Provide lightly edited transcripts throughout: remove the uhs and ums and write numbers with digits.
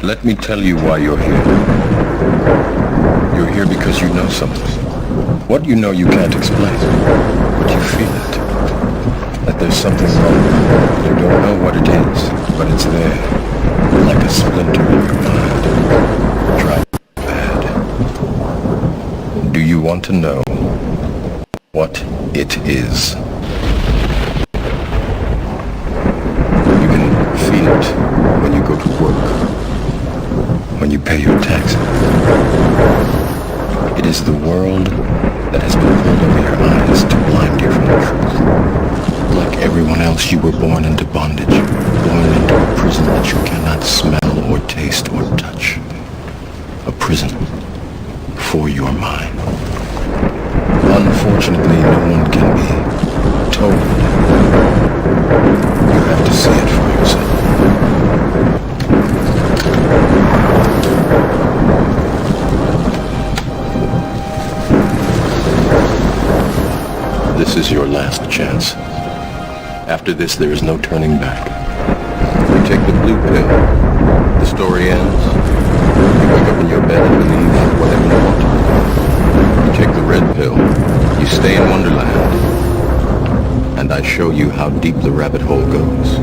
Let me tell you why you're here. You're here because you know something. What you know you can't explain, but you feel it. That there's something wrong. You don't know what it is, but it's there, like a splinter in your mind. Driving you mad. Do you want to know what it is? You can feel it when you go to work, when you pay your taxes. It is the world that has been pulled over your eyes to blind you from the truth. Like everyone else, you were born into bondage, born into a prison that you cannot smell or taste or touch. A prison for your mind. Unfortunately, no one can be told. You have to see it for yourself. This is your last chance. After this, there is no turning back. You take the blue pill. The story ends. You wake up in your bed and believe whatever you want to. You take the red pill. You stay in Wonderland. And I show you how deep the rabbit hole goes.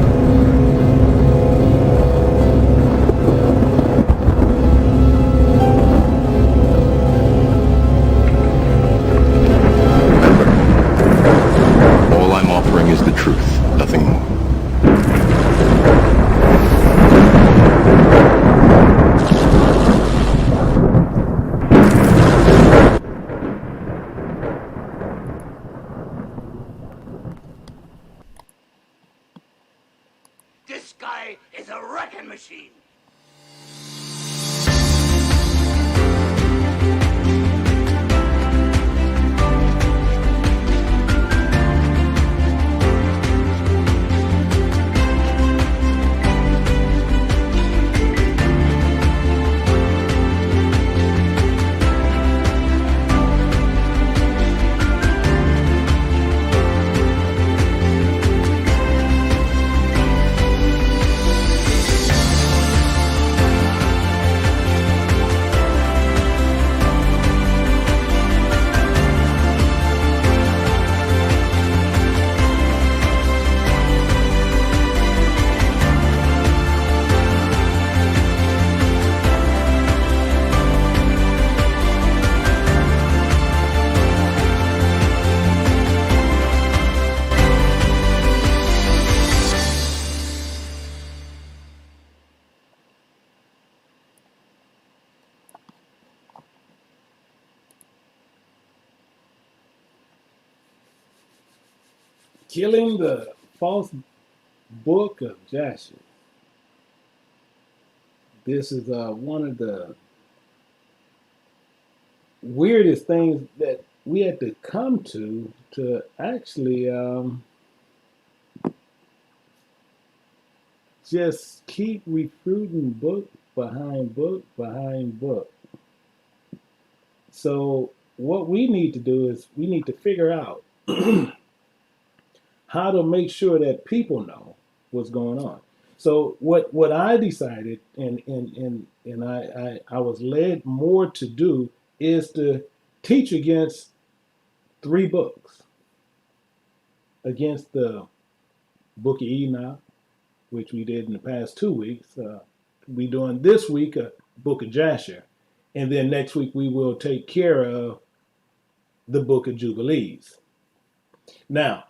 Is the truth, nothing more. This guy is a wrecking machine. Killing the false book of Jasher. This is one of the weirdest things that we had to come to actually just keep recruiting book behind book behind book. So what we need to do is we need to figure out how to make sure that people know what's going on. So what I decided and I was led more to do is to teach against 3 books. Against the Book of Enoch, which we did in the past 2 weeks. We doing this week a Book of Jasher. And then next week we will take care of the Book of Jubilees. Now,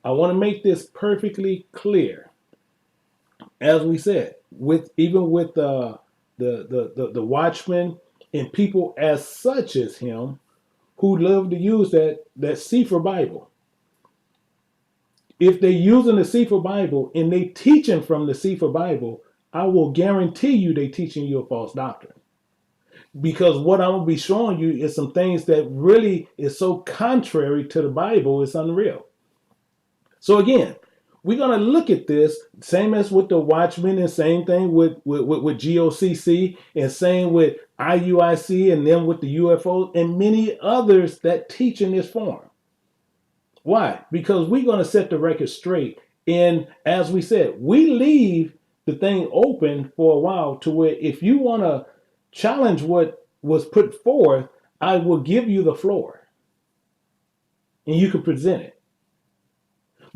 I want to make this perfectly clear. As we said, even with the watchmen and people as such as him who love to use that Sefer Bible. If they're using the Sefer Bible and they teaching from the Sefer Bible, I will guarantee you they teaching you a false doctrine. Because what I'm going to be showing you is some things that really is so contrary to the Bible, it's unreal. So again, we're going to look at this, same as with the Watchmen and same thing with GOCC and same with IUIC and then with the UFOs and many others that teach in this form. Why? Because we're going to set the record straight. And as we said, we leave the thing open for a while to where if you want to challenge what was put forth, I will give you the floor and you can present it.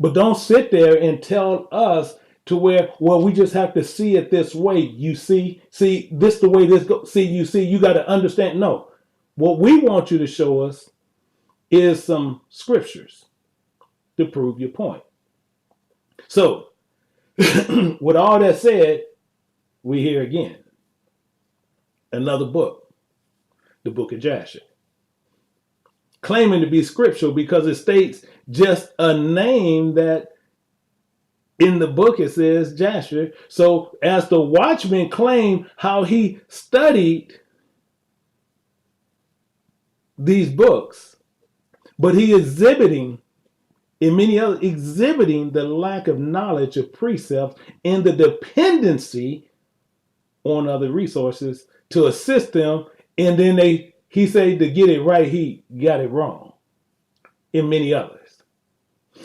But don't sit there and tell us to where, well, we just have to see it this way. You see, this the way this goes. You got to understand. No, what we want you to show us is some scriptures to prove your point. So, with all that said, we hear again another book, the book of Jasher, claiming to be scriptural because it states just a name that in the book it says Jasher. So as the watchman claimed how he studied these books, but he exhibiting in many others, exhibiting the lack of knowledge of precepts and the dependency on other resources to assist them. And then he said to get it right, he got it wrong in many others.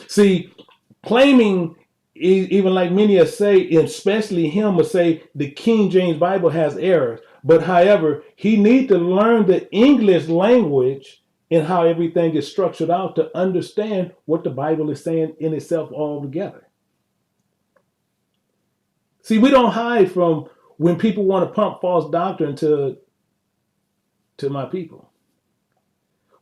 See, claiming, even like many say, especially him, would say the King James Bible has errors. But however, he need to learn the English language and how everything is structured out to understand what the Bible is saying in itself altogether. See, we don't hide from when people want to pump false doctrine to my people.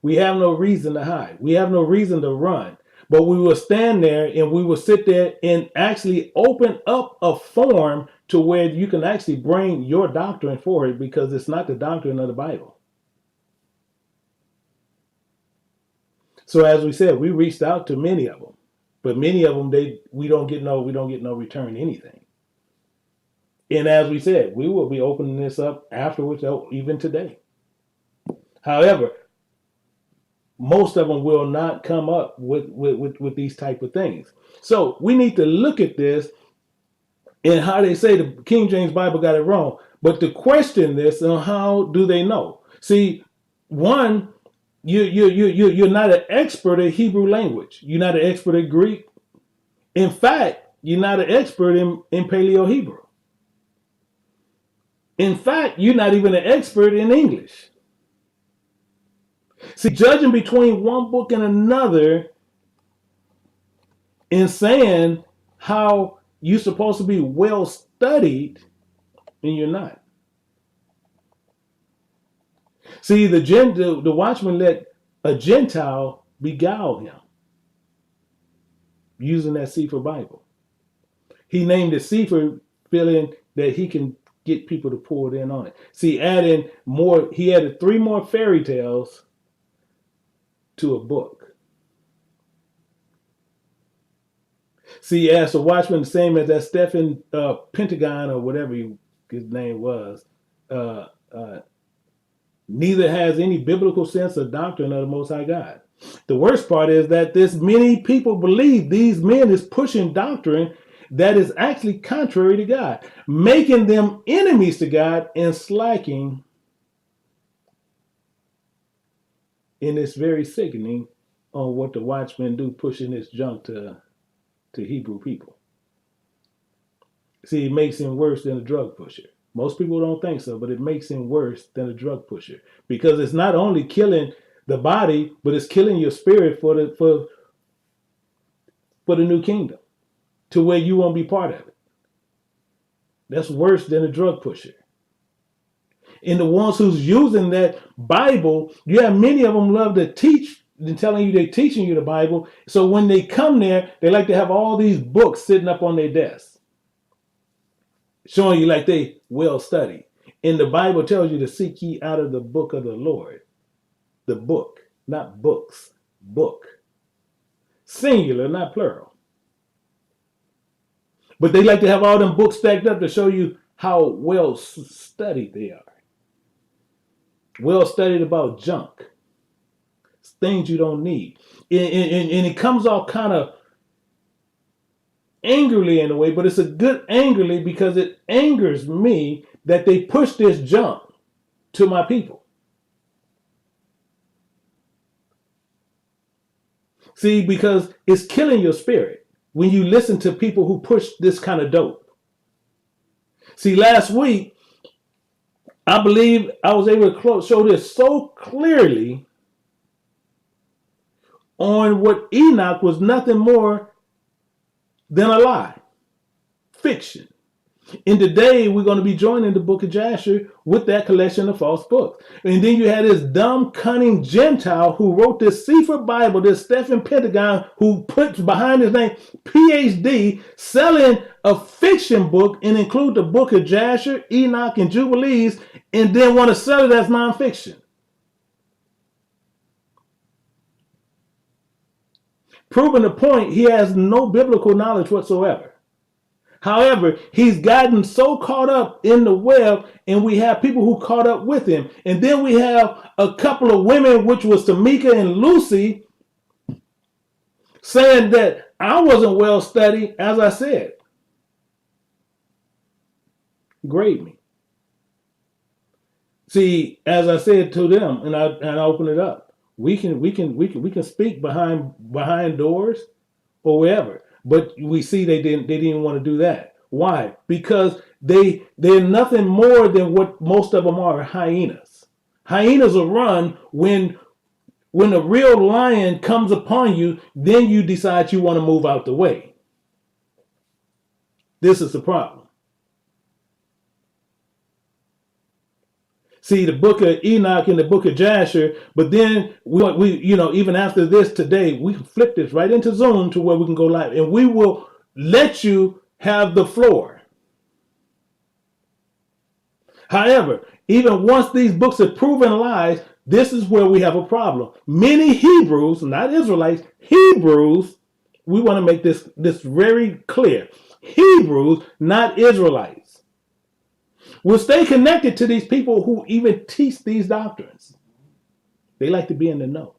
We have no reason to hide. We have no reason to run. But we will stand there and we will sit there and actually open up a forum to where you can actually bring your doctrine forward, because it's not the doctrine of the Bible. So as we said, we reached out to many of them, but many of them we don't get no return anything. And as we said, we will be opening this up afterwards, even today. However, most of them will not come up with these type of things. So we need to look at this and how they say the King James Bible got it wrong. But to question this, and how do they know? See, one, you're not an expert at Hebrew language. You're not an expert at Greek. In fact, you're not an expert in Paleo Hebrew. In fact, you're not even an expert in English. See, judging between one book and another and saying how you're supposed to be well studied, and you're not. See, the watchman let a Gentile beguile him using that Sefer Bible. He named it Sefer, feeling that he can get people to pour it in on it. See, adding more, he added 3 more fairy tales to a book. See, as a watchman, the same as that Stephen Pentagon or whatever his name was, neither has any biblical sense of doctrine of the Most High God. The worst part is that this many people believe these men is pushing doctrine that is actually contrary to God, making them enemies to God and slacking. And it's very sickening on what the watchmen do, pushing this junk to Hebrew people. See, it makes him worse than a drug pusher. Most people don't think so, but it makes him worse than a drug pusher, because it's not only killing the body, but it's killing your spirit for the new kingdom, to where you won't be part of it. That's worse than a drug pusher. And the ones who's using that Bible, you have many of them love to teach and telling you they're teaching you the Bible. So when they come there, they like to have all these books sitting up on their desks, showing you like they well studied. And the Bible tells you to seek ye out of the book of the Lord. The book, not books, book. Singular, not plural. But they like to have all them books stacked up to show you how well studied they are. Well studied about junk. Things you don't need. And it comes off kind of angrily in a way, but it's a good angrily, because it angers me that they push this junk to my people. See, because it's killing your spirit when you listen to people who push this kind of dope. See, last week, I believe I was able to show this so clearly on what Enoch was nothing more than a lie, fiction. And today we're going to be joining the book of Jasher with that collection of false books. And then you had this dumb, cunning Gentile who wrote this Sefer Bible, this Stephen Pentagon, who puts behind his name PhD, selling a fiction book and include the book of Jasher, Enoch, and Jubilees, and then want to sell it as nonfiction. Proving the point, he has no biblical knowledge whatsoever. However, he's gotten so caught up in the web, and we have people who caught up with him. And then we have a couple of women, which was Tamika and Lucy, saying that I wasn't well studied, as I said. Grade me. See, as I said to them, and I open it up. We can speak behind doors or wherever. But we see they didn't want to do that. Why? Because they're nothing more than what most of them are, hyenas. Hyenas will run when a real lion comes upon you, then you decide you want to move out the way. This is the problem. See, the book of Enoch and the book of Jasher, but then we even after this today, we can flip this right into Zoom to where we can go live, and we will let you have the floor. However, even once these books are proven lies, this is where we have a problem. Many Hebrews, not Israelites, Hebrews, we want to make this very clear. Hebrews, not Israelites, will stay connected to these people who even teach these doctrines. They like to be in the know.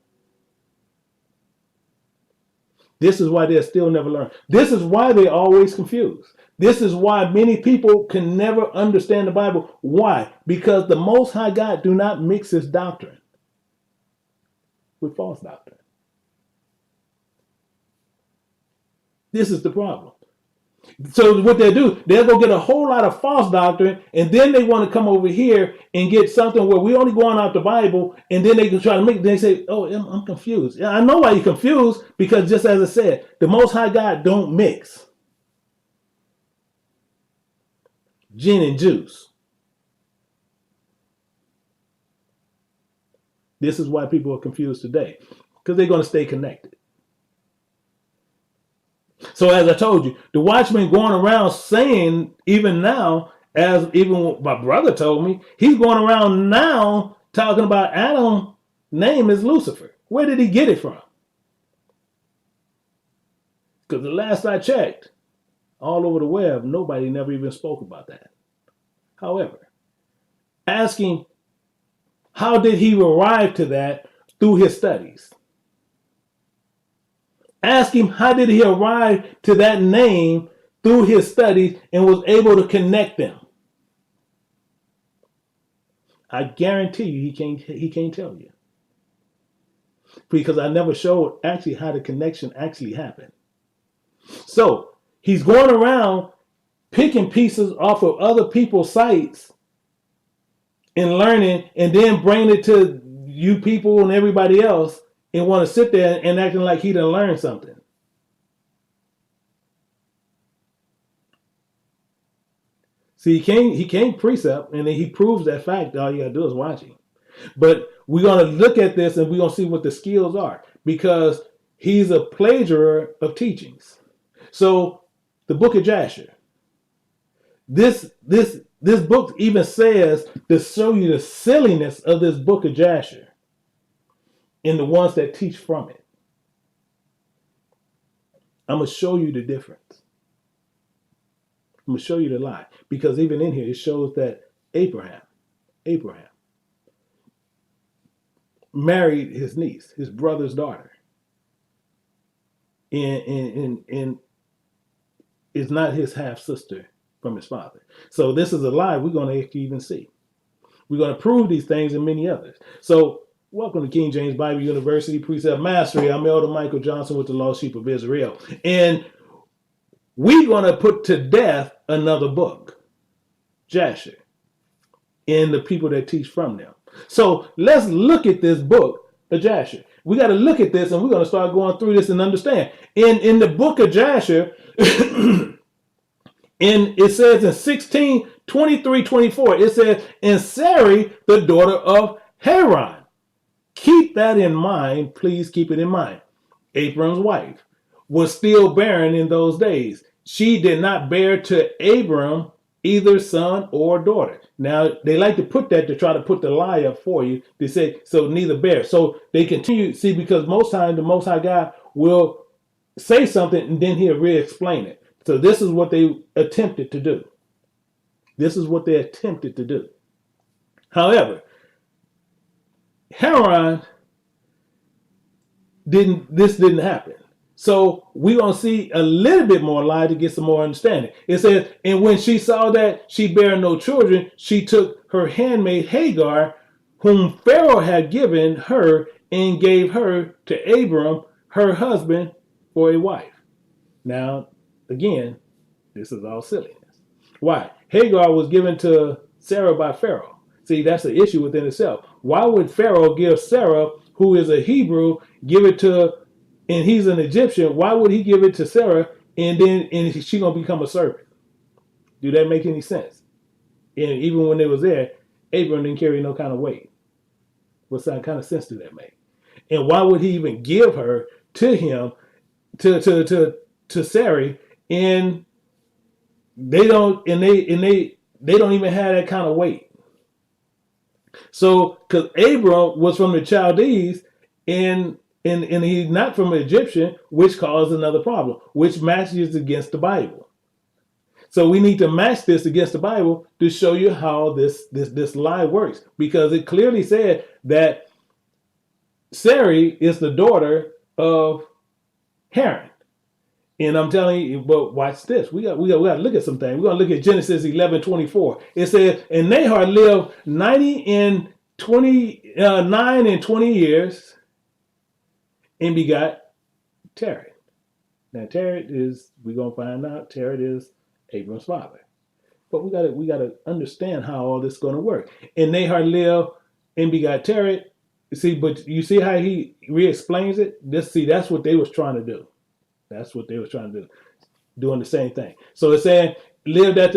This is why they'll still never learn. This is why they're always confused. This is why many people can never understand the Bible. Why? Because the Most High God do not mix his doctrine with false doctrine. This is the problem. So what they do, they'll go get a whole lot of false doctrine, and then they want to come over here and get something where we only going out the Bible, and then they can try to make. They say, "Oh, I'm confused." Yeah, I know why you're confused, because just as I said, the Most High God don't mix gin and juice. This is why people are confused today, because they're going to stay connected. So as I told you, the watchman going around saying, even now, as even my brother told me, he's going around now talking about Adam's name is Lucifer. Where did he get it from? Because the last I checked, all over the web, nobody never even spoke about that. However, asking how did he arrive to that through his studies? Ask him how did he arrive to that name through his studies and was able to connect them. I guarantee you he can't tell you. Because I never showed actually how the connection actually happened. So he's going around picking pieces off of other people's sites and learning, and then bringing it to you people and everybody else, and want to sit there and acting like he done learned something. See, he can't precept, and then he proves that fact. All you gotta do is watch him. But we're gonna look at this, and we're gonna see what the skills are, because he's a plagiarizer of teachings. So the book of Jasher, this book even says to show you the silliness of this book of Jasher in the ones that teach from it. I'm going to show you the difference. I'm going to show you the lie. Because even in here, it shows that Abraham married his niece, his brother's daughter. And is not his half-sister from his father. So this is a lie we're going to even see. We're going to prove these things and many others. So welcome to King James Bible University Precept Mastery. I'm Elder Michael Johnson with the Lost Sheep of Israel. And we're going to put to death another book. Jasher and the people that teach from them. So let's look at this book of Jasher. We got to look at this, and we're going to start going through this and understand. In the book of Jasher, it says in 16, 23, 24, it says, and Sarai, the daughter of Haran. Keep that in mind. Please keep it in mind. Abram's wife was still barren in those days. She did not bear to Abram either son or daughter. Now, they like to put that to try to put the lie up for you. They say, so neither bear. So they continue, see, because most times the Most High God will say something and then he'll re-explain it. So this is what they attempted to do. This is what they attempted to do. However, Haran didn't happen. So we're going to see a little bit more light to get some more understanding. It says, and when she saw that she bare no children, she took her handmaid Hagar, whom Pharaoh had given her, and gave her to Abram, her husband, for a wife. Now, again, this is all silliness. Why? Hagar was given to Sarah by Pharaoh. See, that's an issue within itself. Why would Pharaoh give Sarah, who is a Hebrew, give it to, and he's an Egyptian, why would he give it to Sarah and she gonna become a servant? Do that make any sense? And even when they was there, Abram didn't carry no kind of weight. What kind of sense did that make? And why would he even give her to him, to Sarai, and they don't even have that kind of weight? So, because Abram was from the Chaldees, and he's not from an Egyptian, which caused another problem, which matches against the Bible. So we need to match this against the Bible to show you how this lie works, because it clearly said that Sarai is the daughter of Haran. And I'm telling you, but watch this. We got to look at some things. We're going to look at Genesis 11:24. It says, and Nahor lived 9 and 20 years and begot Terah. Now Terah is, we're going to find out, Terah is Abram's father. But we got to understand how all this is going to work. And Nahor lived and begot Terah. See, but you see how he re-explains it? That's what they was trying to do. That's what they was trying to do, doing the same thing. So it's saying, lived at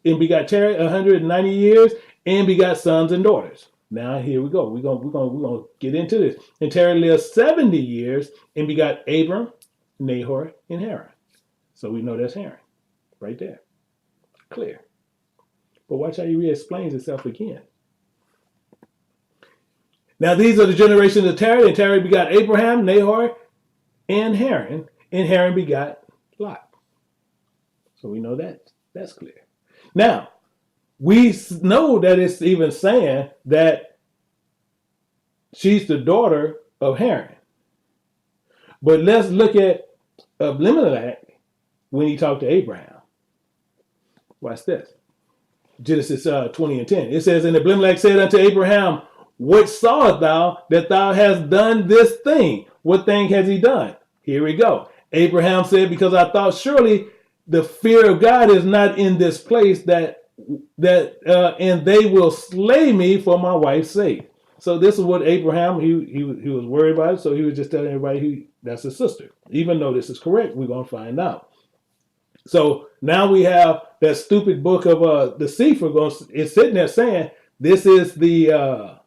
and begot Terah 190 years and begot sons and daughters. Now here we go. We're gonna get into this. And Terah lived 70 years and begot Abram, Nahor, and Haran. So we know that's Haran, right there, clear. But watch how he re-explains itself again. Now these are the generations of Terah, and Terah begot Abraham, Nahor, and Haran. And Haran begot Lot. So we know that's clear. Now, we know that it's even saying that she's the daughter of Haran. But let's look at Abimelech when he talked to Abraham. Watch this. Genesis 20 and 10. It says, and Abimelech said unto Abraham, what sawest thou that thou hast done this thing? What thing has he done? Here we go. Abraham said, because I thought surely the fear of God is not in this place and they will slay me for my wife's sake. So this is what Abraham, he was worried about it. So he was just telling everybody that's his sister. Even though this is correct, we're going to find out. So now we have that stupid book of the Sefer it's sitting there saying this is the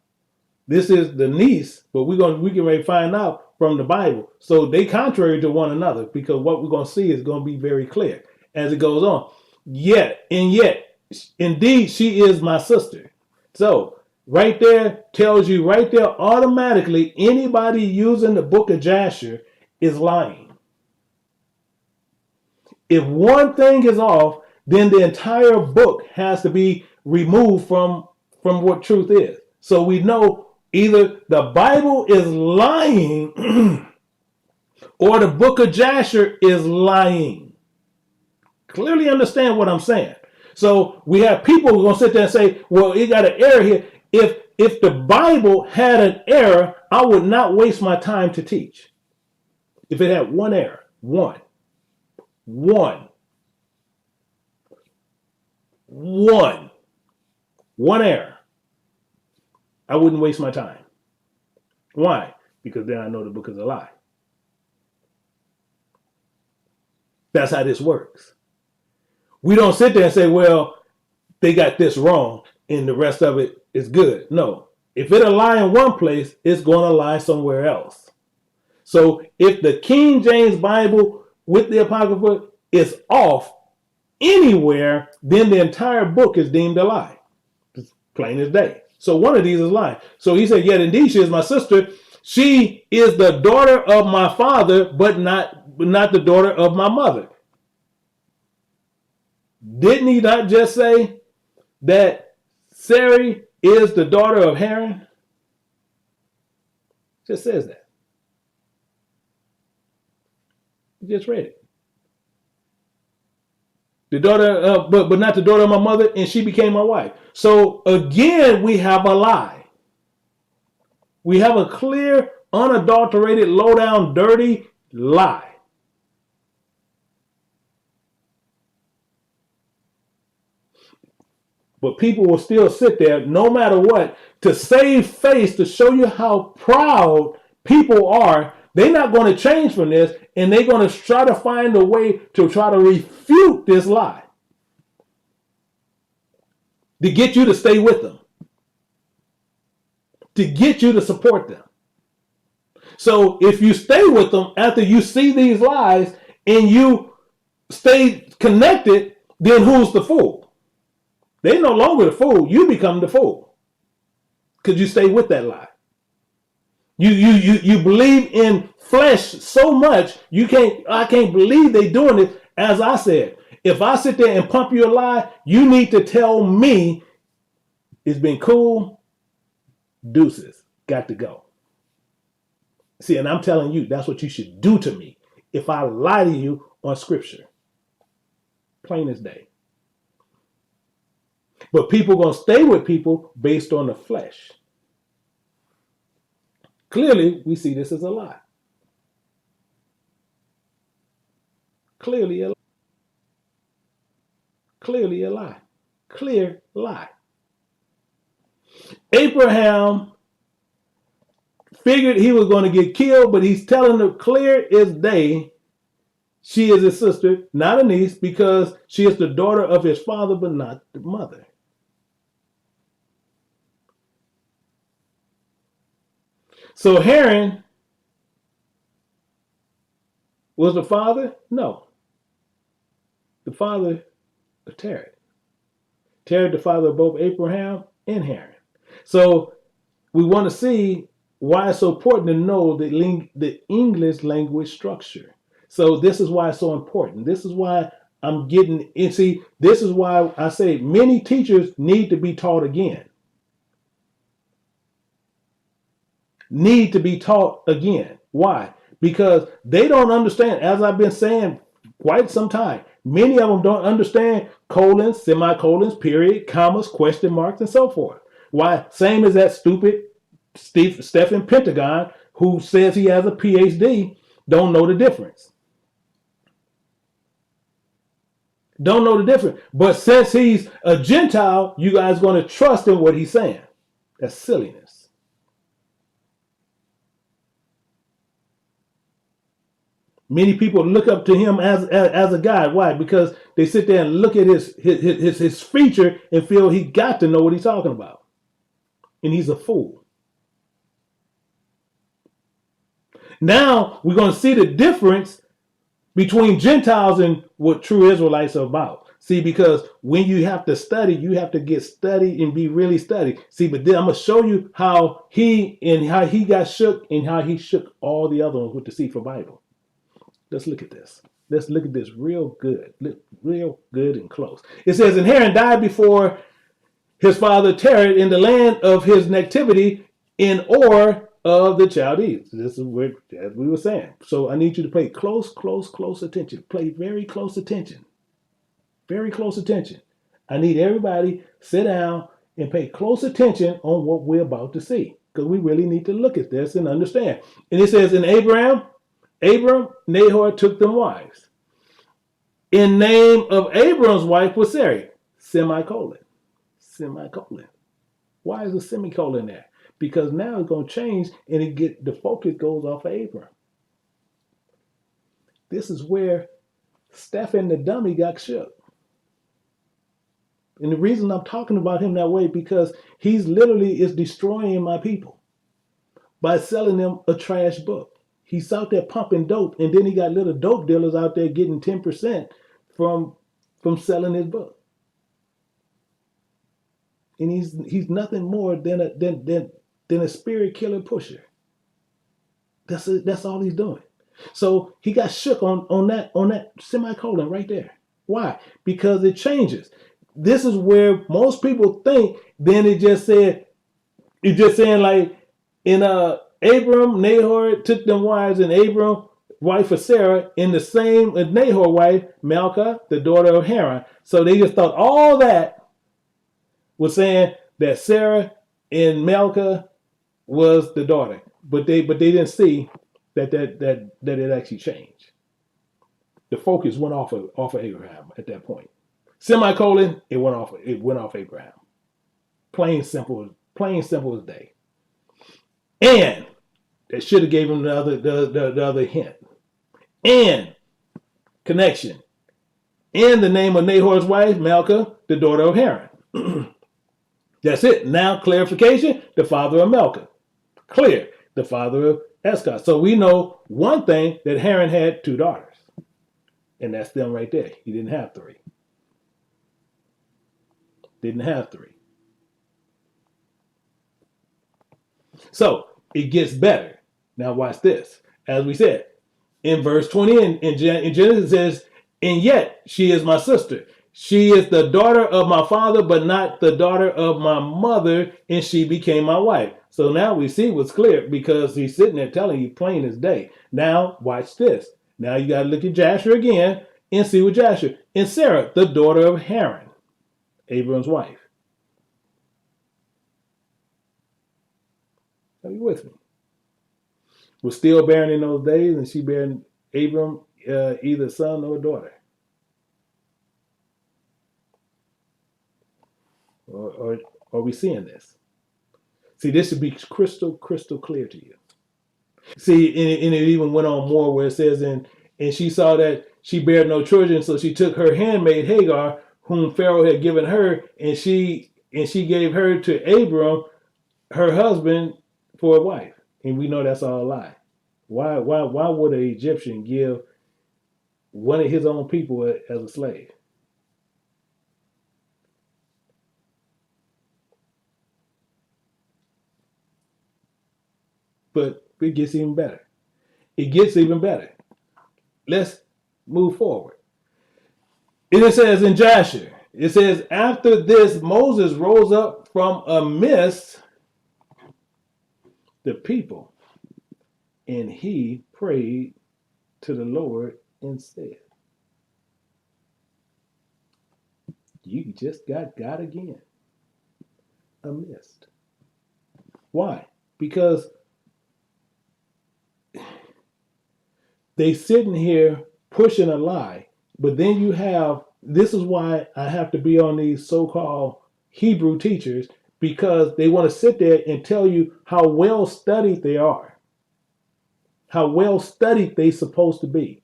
niece, but we can ready to find out from the Bible. So they contrary to one another, because what we're going to see is going to be very clear as it goes on. Yet, indeed, she is my sister. So right there tells you right there automatically anybody using the book of Jasher is lying. If one thing is off, then the entire book has to be removed from what truth is. So we know either the Bible is lying or the book of Jasher is lying. Clearly understand what I'm saying. So we have people who are going to sit there and say, well, it got an error here. If the Bible had an error, I would not waste my time to teach. If it had one error, one. one error, I wouldn't waste my time. Why? Because then I know the book is a lie. That's how this works. We don't sit there and say, well, they got this wrong and the rest of it is good. No. If it'll lie in one place, it's going to lie somewhere else. So if the King James Bible with the Apocrypha is off anywhere, then the entire book is deemed a lie. It's plain as day. So one of these is lying. So he said, yet indeed she is my sister. She is the daughter of my father, but not the daughter of my mother. Didn't he not just say that Sarai is the daughter of Haran? Just says that. You just read it. The daughter, but not the daughter of my mother, and she became my wife. So again, we have a lie. We have a clear, unadulterated, low down, dirty lie. But people will still sit there, no matter what, to save face, to show you how proud people are. They're not going to change from this, and they're going to try to find a way to try to refute this lie, to get you to stay with them, to get you to support them. So if you stay with them after you see these lies and you stay connected, then who's the fool? They're no longer the fool. You become the fool because you stay with that lie. You believe in flesh so much I can't believe they doing it. As I said, if I sit there and pump you a lie, you need to tell me it's been cool. Deuces, got to go. See, and I'm telling you, that's what you should do to me if I lie to you on scripture. Plain as day. But people are going to stay with people based on the flesh. Clearly, we see this as a lie. Clearly a lie. Clearly a lie. Clear lie. Abraham figured he was going to get killed, but he's telling her clear as day she is his sister, not a niece, because she is the daughter of his father, but not the mother. So Haran was the father? No. The father of Terah. Terah, the father of both Abraham and Haran. So we want to see why it's so important to know the English language structure. So this is why it's so important. This is why I'm getting, and see, this is why I say many teachers need to be taught again. Need to be taught again. Why? Because they don't understand, as I've been saying quite some time, many of them don't understand colons, semicolons, period, commas, question marks, and so forth. Why? Same as that stupid Stephen Pentagon, who says he has a PhD, don't know the difference. Don't know the difference. But since he's a Gentile, you guys are going to trust in what he's saying. That's silliness. Many people look up to him as a guy. Why? Because they sit there and look at his feature and feel he got to know what he's talking about. And he's a fool. Now we're going to see the difference between Gentiles and what true Israelites are about. See, because when you have to study, you have to get studied and be really studied. See, but then I'm going to show you how he got shook and how he shook all the other ones with the Sefer Bible. Let's look at this. Let's look at this real good and close. It says, and Haran died before his father Terah in the land of his nativity in Ur of the Chaldees. This is where, as we were saying. So I need you to pay close attention. Pay very close attention. Very close attention. I need everybody sit down and pay close attention on what we're about to see, because we really need to look at this and understand. And it says, in Abram, Nahor took them wives. In name of Abram's wife was Sarai. semicolon, semicolon. Why is a semicolon there? Because now it's going to change and the focus goes off of Abram. This is where Stephen the dummy got shook. And the reason I'm talking about him that way, because he's literally is destroying my people by selling them a trash book. He's out there pumping dope, and then he got little dope dealers out there getting 10% from selling his book. And he's nothing more than a spirit killer pusher. That's all he's doing. So he got shook on that semicolon right there. Why? Because it changes. This is where most people think. Then it just saying like in Abram, Nahor took them wives, and Abram wife of Sarah, in the same as Nahor wife Milcah, the daughter of Haran. So they just thought all that was saying that Sarah and Milcah was the daughter, but they didn't see that it actually changed. The focus went off of Abraham at that point. Semicolon, it went off Abraham. Plain simple as day. And they should have gave him the other hint. And connection. And the name of Nahor's wife, Milcah, the daughter of Haran. That's it. Now clarification, the father of Milcah. Clear. The father of Escott. So we know one thing, that Haran had 2 daughters. And that's them right there. He didn't have 3. Didn't have 3. So it gets better. Now watch this. As we said, in verse 20 in Genesis, it says, and yet she is my sister. She is the daughter of my father, but not the daughter of my mother, and she became my wife. So now we see what's clear, because he's sitting there telling you plain as day. Now watch this. Now you got to look at Jasher again and see what Jasher. And Sarah, the daughter of Haran, Abram's wife. Are you with me? Was still barren in those days, and she bearing Abram either son or daughter. Or are we seeing this? See, this should be crystal clear to you. See, and it even went on more, where it says, and she saw that she bare no children, so she took her handmaid Hagar, whom Pharaoh had given her, and she gave her to Abram, her husband, for a wife. And we know that's all a lie. Why would an Egyptian give one of his own people as a slave? But it gets even better. It gets even better. Let's move forward. And it says in Jasher, it says, after this, Moses rose up from amidst the people, and he prayed to the Lord and said, you just got God again. Amidst. Why? Because they sitting here pushing a lie, but then you have, this is why I have to be on these so-called Hebrew teachers, because they want to sit there and tell you how well studied they are, how well studied they supposed to be,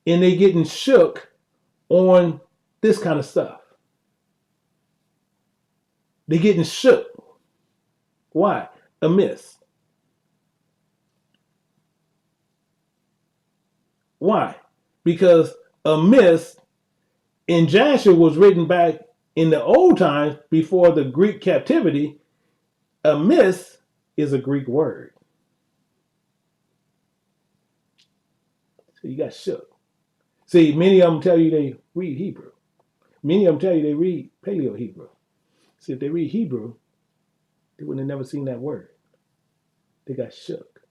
and they getting shook on this kind of stuff. They getting shook. Why? Amiss. Why? Because amiss in Jasher was written back in the old times before the Greek captivity. Amiss is a Greek word. So you got shook. See, many of them tell you they read Hebrew. Many of them tell you they read Paleo Hebrew. See, if they read Hebrew, they wouldn't have never seen that word. They got shook.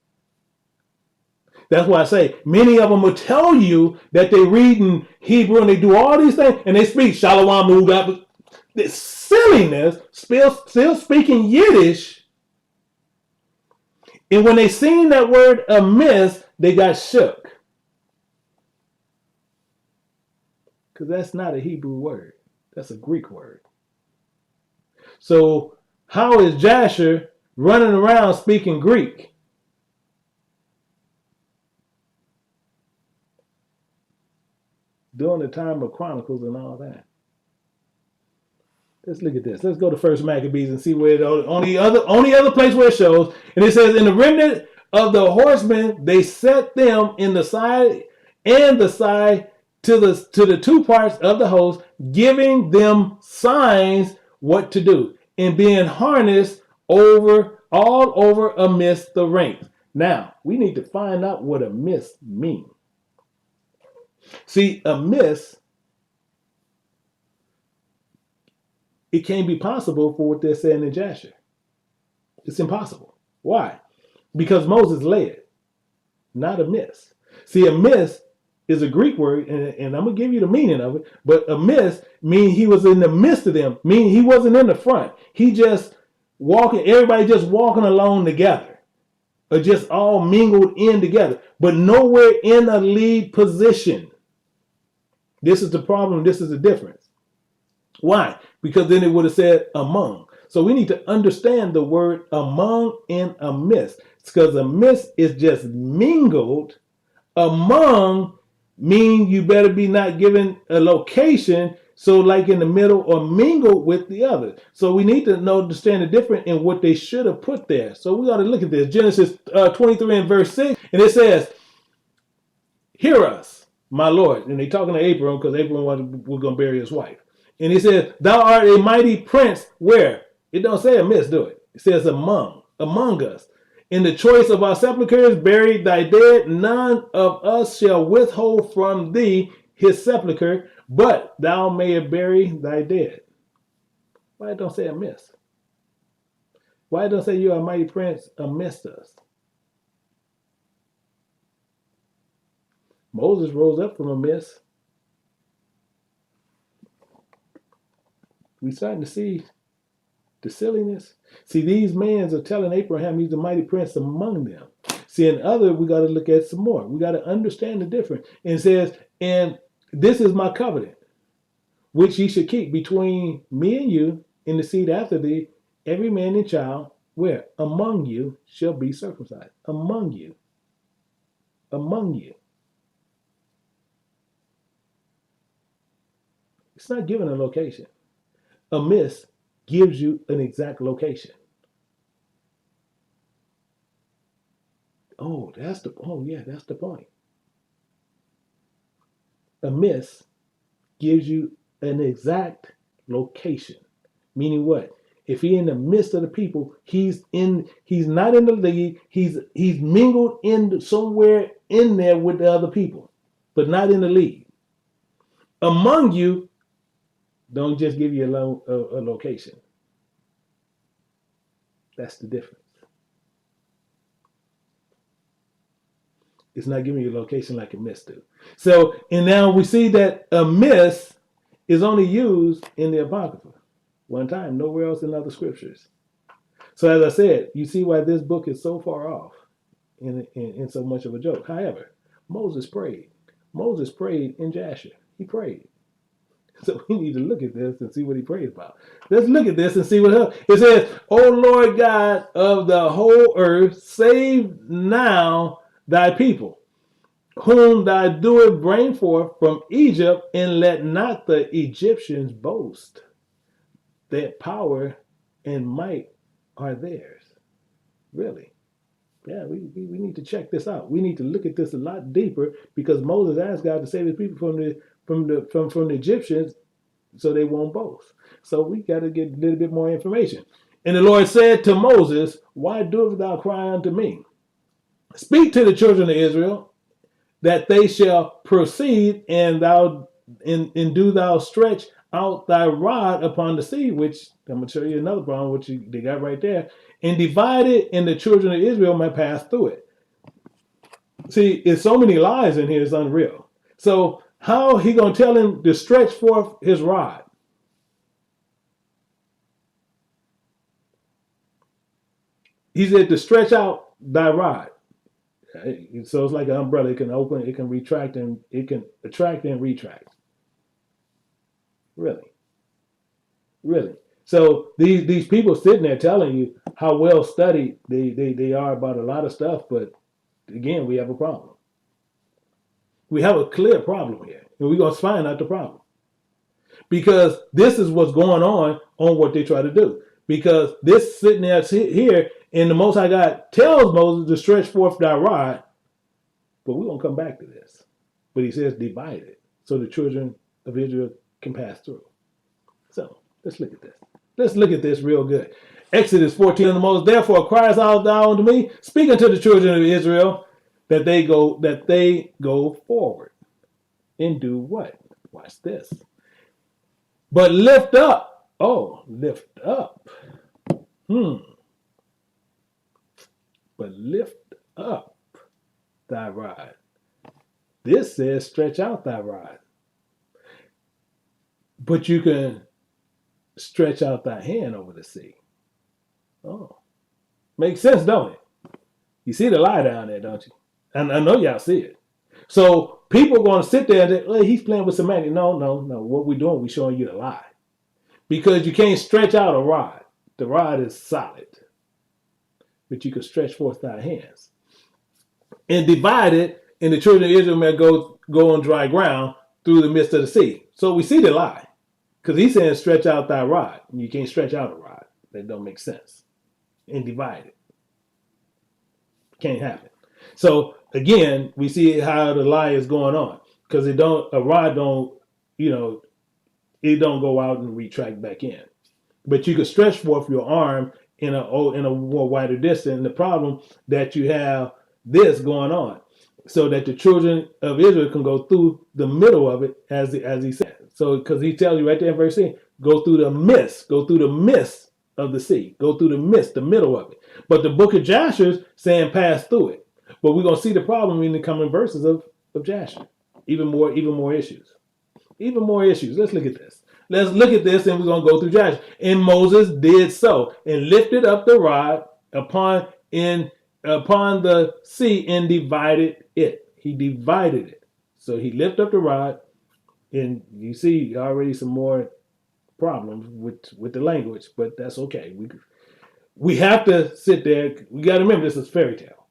That's why I say many of them will tell you that they read in Hebrew and they do all these things and they speak Shalom Mugab. This silliness, still speaking Yiddish. And when they seen that word amiss, they got shook. Because that's not a Hebrew word. That's a Greek word. So how is Jasher running around speaking Greek? During the time of Chronicles and all that. Let's look at this. Let's go to First Maccabees and see where it only other place where it shows. And it says, in the remnant of the horsemen, they set them in the side and the side to the two parts of the host, giving them signs what to do, and being harnessed all over amidst the ranks. Now we need to find out what amidst means. See, amidst, it can't be possible for what they're saying in Jasher. It's impossible. Why? Because Moses led, not amiss. See, amiss is a Greek word, and I'm going to give you the meaning of it, but amiss means he was in the midst of them, meaning he wasn't in the front. He just walking, everybody just walking along together, or just all mingled in together, but nowhere in a lead position. This is the problem. This is the difference. Why? Because then it would have said among. So we need to understand the word among and amidst. It's because amidst is just mingled. Among mean you better be not given a location, so like in the middle or mingle with the other. So we need to understand the difference in what they should have put there. So we got to look at this. Genesis 23 and verse 6, and it says, hear us, my Lord. And they talking to Abram because Abram was going to bury his wife. And he says, thou art a mighty prince. Where? It don't say amiss, do it? It says among us. In the choice of our sepulchres, bury thy dead. None of us shall withhold from thee his sepulchre, but thou mayest bury thy dead. Why it don't say amiss? Why it don't say you are a mighty prince amidst us? Moses rose up from amiss. We starting to see the silliness. See, these men are telling Abraham he's the mighty prince among them. See, in other, we got to look at some more. We got to understand the difference. And it says, and this is my covenant, which ye should keep between me and you in the seed after thee, every man and child, where? Among you shall be circumcised. Among you. Among you. It's not given a location. Amiss gives you an exact location. That's the point. Amiss gives you an exact location. Meaning what? If he's in the midst of the people, he's not in the league, he's mingled in somewhere in there with the other people, but not in the league. Among you, don't just give you a location. That's the difference. It's not giving you a location like amiss do. So, and now we see that amiss is only used in the Apocrypha. One time, nowhere else in other scriptures. So as I said, you see why this book is so far off in so much of a joke. However, Moses prayed. Moses prayed in Jasher. He prayed. So we need to look at this and see what he prayed about. Let's look at this and see what else. It says, O Lord God of the whole earth, save now thy people, whom thou doest bring forth from Egypt, and let not the Egyptians boast that power and might are theirs. Really? Yeah, we need to check this out. We need to look at this a lot deeper, because Moses asked God to save his people from the Egyptians so they won't boast. So we got to get a little bit more information. And the Lord said to Moses, why doest thou cry unto me? Speak to the children of Israel, that they shall proceed, and do thou stretch out thy rod upon the sea, which I'm going to show you another problem, which they got right there, and divide it, and the children of Israel may pass through it. See, there's so many lies in here, it's unreal. So how he going to tell him to stretch forth his rod? He said to stretch out thy rod. So it's like an umbrella. It can open, it can retract, and it can attract and retract. Really? Really? So these people sitting there telling you how well studied they are about a lot of stuff, but again, we have a problem. We have a clear problem here, and we're gonna find out the problem because this is what's going on what they try to do. Because this sitting there here, and the Most High God tells Moses to stretch forth thy rod, but we're gonna come back to this. But he says divide it so the children of Israel can pass through. So let's look at this. Let's look at this real good. Exodus 14 and the most, therefore cries out thou unto me, speaking to the children of Israel, that they go forward and do what? Watch this. But lift up. Oh, lift up. But lift up thy rod. This says stretch out thy rod. But you can stretch out thy hand over the sea. Oh, makes sense, don't it? You see the lie down there, don't you? And I know y'all see it. So people are going to sit there and say, oh, he's playing with semantics. No. What we're doing, we're showing you the lie. Because you can't stretch out a rod. The rod is solid. But you can stretch forth thy hands. And divide it, and the children of Israel may go on dry ground through the midst of the sea. So we see the lie. Because he's saying stretch out thy rod. And you can't stretch out a rod. That don't make sense. And divide it. Can't happen. So again, we see how the lie is going on. Because a rod don't, it don't go out and retract back in. But you can stretch forth your arm in a more wider distance. And the problem that you have this going on, so that the children of Israel can go through the middle of it, as he said. So because he tells you right there in verse 10, go through the mist of the sea, go through the middle of it. But the book of Jasher is saying pass through it. But we're gonna see the problem in the coming verses of Jasher. Even more issues. Even more issues. Let's look at this. Let's look at this, and we're gonna go through Jasher. And Moses did so, and lifted up the rod upon the sea and divided it. He divided it. So he lifted up the rod, and you see already some more problems with the language, but that's okay. We have to sit there. We got to remember this is fairy tale.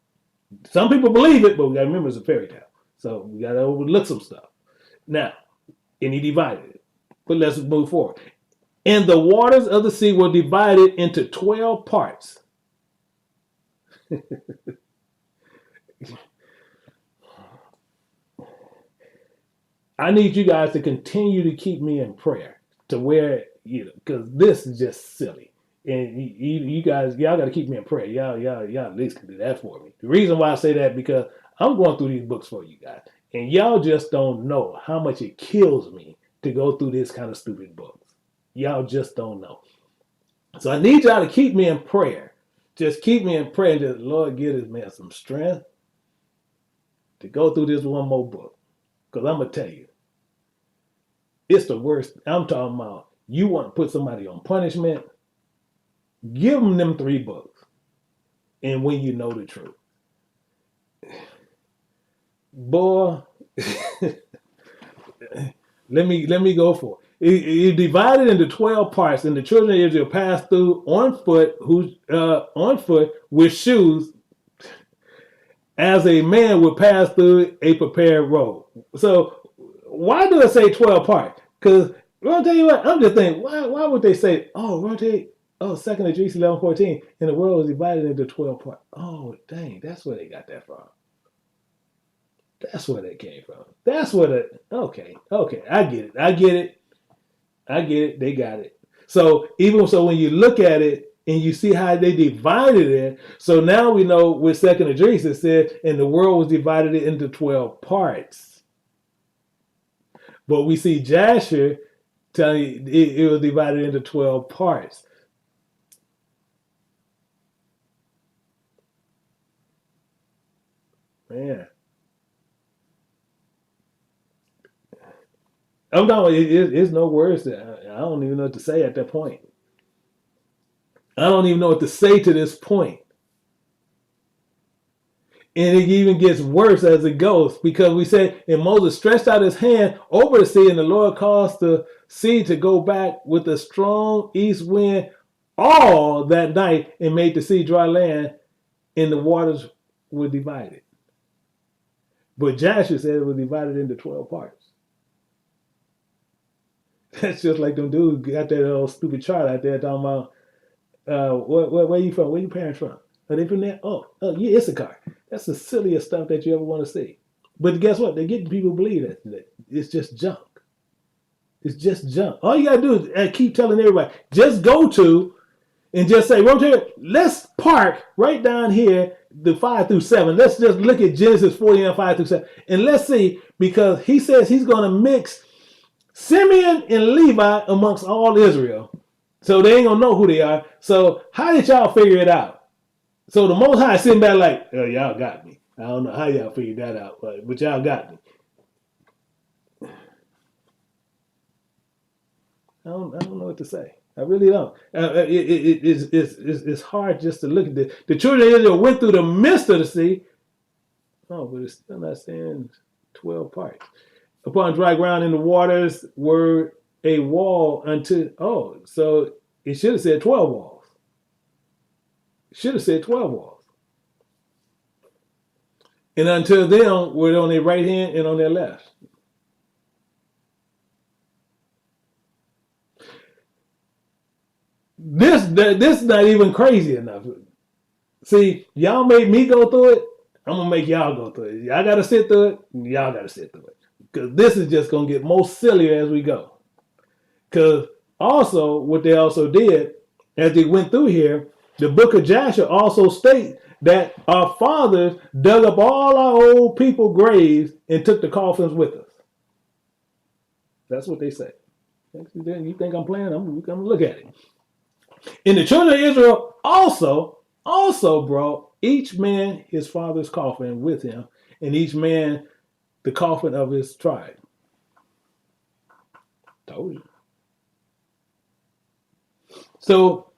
Some people believe it, but we got to remember it's a fairy tale. So we got to overlook some stuff. Now, and he divided it. But let's move forward. And the waters of the sea were divided into 12 parts. I need you guys to continue to keep me in prayer to where, because this is just silly. And you guys, y'all got to keep me in prayer. Y'all at least can do that for me. The reason why I say that, because I'm going through these books for you guys. And y'all just don't know how much it kills me to go through this kind of stupid books. Y'all just don't know. So I need y'all to keep me in prayer. Just keep me in prayer and just, Lord, give this man some strength to go through this one more book. Because I'm going to tell you, it's the worst. I'm talking about you want to put somebody on punishment, give them 3 books. And when you know the truth. Boy, let me go for it. It divided into 12 parts, and the children of Israel passed through on foot with shoes, as a man would pass through a prepared road. So why do it say 12 parts? Because I'll tell you what, I'm just thinking, why would they say, rotate, 2nd Esdras 11:14, and the world was divided into 12 parts. Oh, dang, that's where they got that from. That's where they came from. That's where okay, I get it. They got it. So even so, when you look at it and you see how they divided it, so now we know with 2nd Esdras it said, and the world was divided into 12 parts. But we see Jasher telling you it was divided into 12 parts. Man. I'm not. It's no words. I don't even know what to say at that point. I don't even know what to say to this point. And it even gets worse as it goes, because we say, and Moses stretched out his hand over the sea, and the Lord caused the sea to go back with a strong east wind all that night, and made the sea dry land, and the waters were divided. But Jasher said it was divided into 12 parts. That's just like them dudes got that old stupid chart out there talking about, where you from? Where your parents from? Are they from there? Oh, yeah, Issachar. That's the silliest stuff that you ever want to see. But guess what? They're getting people to believe that it's just junk. It's just junk. All you got to do is keep telling everybody, just go to and just say, Roger, let's park right down here, the 5 through 7. Let's just look at Genesis 49, 5 through 7. And let's see, because he says he's going to mix Simeon and Levi amongst all Israel. So they ain't going to know who they are. So how did y'all figure it out? So the Most High sitting back like, oh, y'all got me. I don't know how y'all figured that out, but y'all got me. I don't know what to say. I really don't. It's hard just to look at this. The children of Israel went through the midst of the sea. Oh, but it's still not saying 12 parts. Upon dry ground in the waters were a wall unto, so it should have said 12 walls. It should have said 12 walls. And until them were on their right hand and on their left. This is not even crazy enough. See, y'all made me go through it. I'm gonna make y'all go through it. Y'all gotta sit through it. Y'all gotta sit through it, because this is just gonna get more sillier as we go. Because also, what they also did as they went through here, the book of Jasher also states that our fathers dug up all our old people graves and took the coffins with us. That's what they say. You think I'm playing? I'm gonna look at it. And the children of Israel also brought each man his father's coffin with him, and each man the coffin of his tribe. Told you. So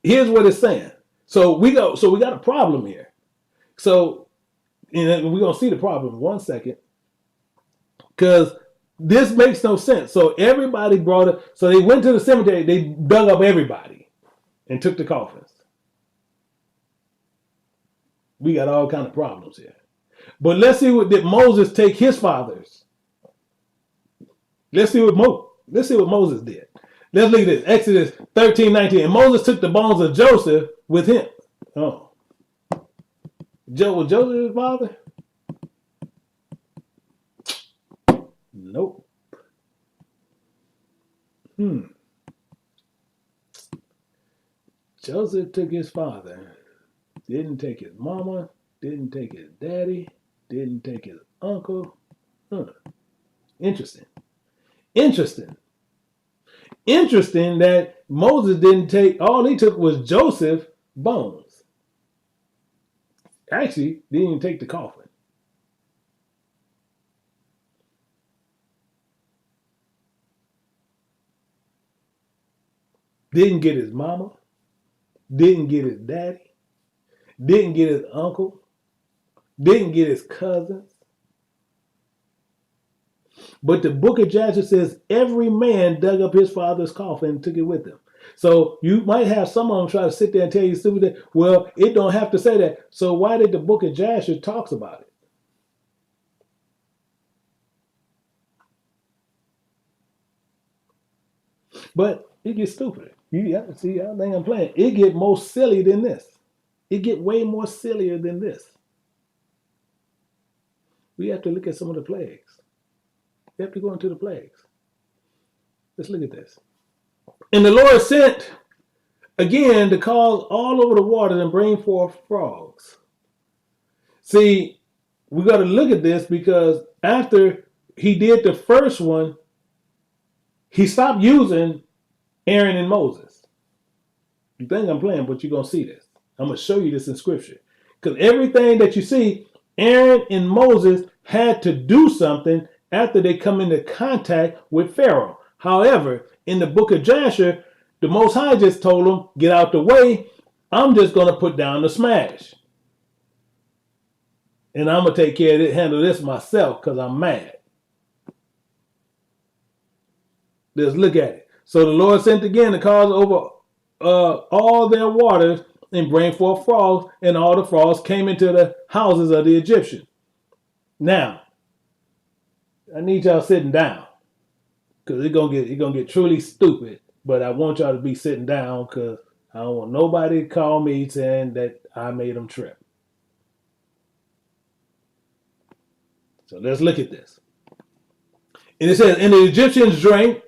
here's what it's saying. So we got a problem here. So, and we're gonna see the problem in 1 second, because this makes no sense. So everybody brought it. So they went to the cemetery. They dug up everybody and took the coffins. We got all kind of problems here. But let's see what did Moses take his fathers. Let's see what Moses did. Let's look at this. Exodus 13:19. And Moses took the bones of Joseph with him. Oh. Was Joseph his father? Nope. Joseph took his father. Didn't take his mama. Didn't take his daddy. Didn't take his uncle. Interesting that Moses didn't take, all he took was Joseph's bones. Actually, didn't even take the coffin. Didn't get his mama. Didn't get his daddy. Didn't get his uncle. Didn't get his cousins. But the book of Jasher says every man dug up his father's coffin and took it with him. So you might have some of them try to sit there and tell you stupid. Well, it don't have to say that. So why did the book of Jasher talks about it? But it gets stupider. See, I think I'm playing. It get more silly than this. It get way more sillier than this. We have to look at some of the plagues. We have to go into the plagues. Let's look at this. And the Lord sent again to cause all over the waters and bring forth frogs. See, we got to look at this, because after he did the first one, he stopped using Aaron and Moses. You think I'm playing, but you're going to see this. I'm going to show you this in scripture. Because everything that you see, Aaron and Moses had to do something after they come into contact with Pharaoh. However, in the book of Jasher, the Most High just told them, get out the way. I'm just going to put down the smash. and I'm going to take care of it, handle this myself because I'm mad. Let's look at it. So the Lord sent again the cause over all their waters and bring forth frogs, and all the frogs came into the houses of the Egyptians. Now, I need y'all sitting down because it's gonna get truly stupid. But I want y'all to be sitting down because I don't want nobody to call me saying that I made them trip. So let's look at this. And it says, and the Egyptians drank,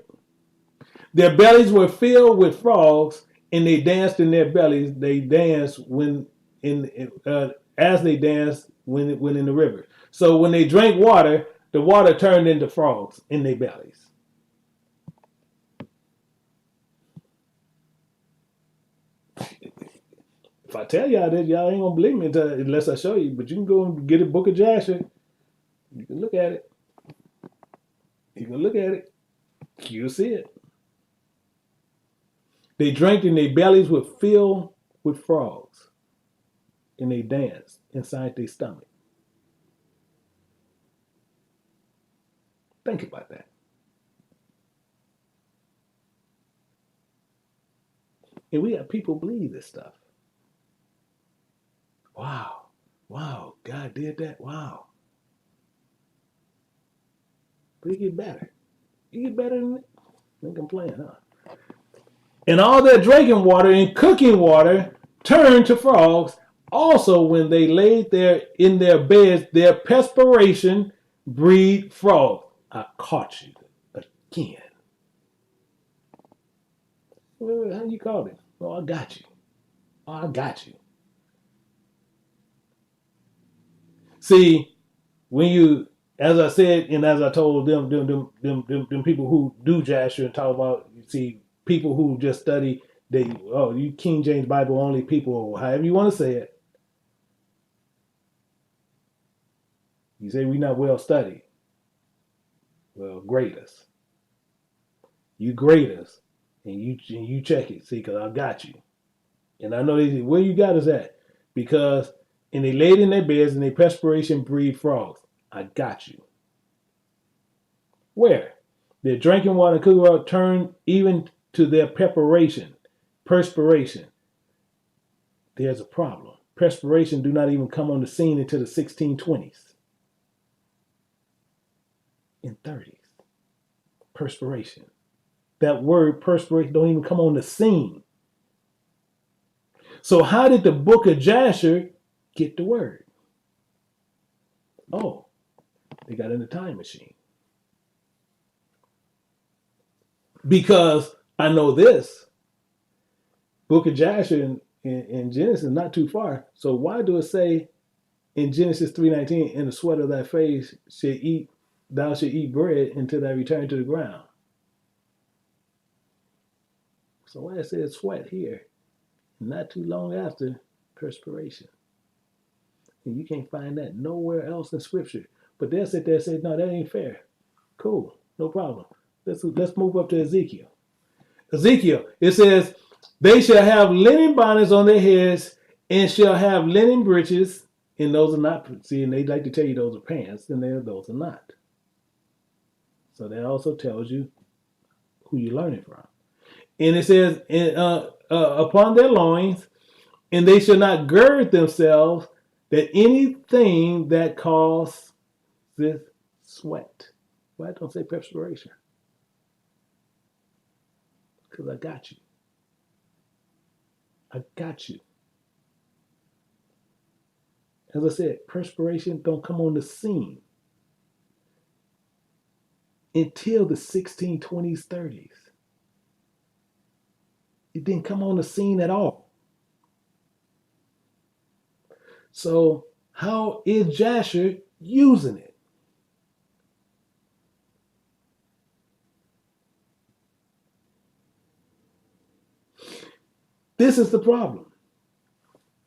their bellies were filled with frogs, and they danced in their bellies. They danced as they danced when in the river. So when they drank water, the water turned into frogs in their bellies. If I tell y'all this, y'all ain't gonna believe me unless I show you. But you can go and get a book of Jasher. You can look at it. You can look at it. You'll see it. They drank and their bellies were filled with frogs. And they danced inside their stomach. Think about that. And we have people believe this stuff. Wow. Wow. God did that. Wow. But it get better. It get better than it. Think I'm playing, huh? And all their drinking water and cooking water turned to frogs. Also, when they laid there in their beds, their perspiration breed frogs. I caught you again. How you call it? Oh, I got you. Oh, I got you. See, when you, as I said, and as I told them people who do Jasher and talk about, you see, people who just study, you King James Bible only people, or however you want to say it. You say we not well studied. Well, grade us. You grade us, and you check it. See, because I got you, and I know where you got us at, because and they laid in their beds and their perspiration breed frogs. I got you. Where? Their drinking water and cooking water turned even to their perspiration. There's a problem. Perspiration do not even come on the scene until the 1620s and 30s. Perspiration. That word perspiration don't even come on the scene. So how did the book of Jasher get the word? Oh, they got in the time machine. Because I know this. Book of Jasher in Genesis is not too far. So why do it say in Genesis 3:19, in the sweat of thy face thou shalt eat bread until thy return to the ground? So why it says sweat here? Not too long after perspiration. And you can't find that nowhere else in scripture. But they'll sit there and say, no, that ain't fair. Cool, no problem. Let's move up to Ezekiel. Ezekiel, it says, they shall have linen bonnets on their heads and shall have linen breeches, and those are not, see, and they like to tell you those are pants, and those are not. So that also tells you who you're learning from. And it says, upon their loins, and they shall not gird themselves, that anything that causes sweat. Why don't say perspiration? Because I got you. I got you. As I said, perspiration don't come on the scene until the 1620s, 30s. It didn't come on the scene at all. So how is Jasher using it? This is the problem.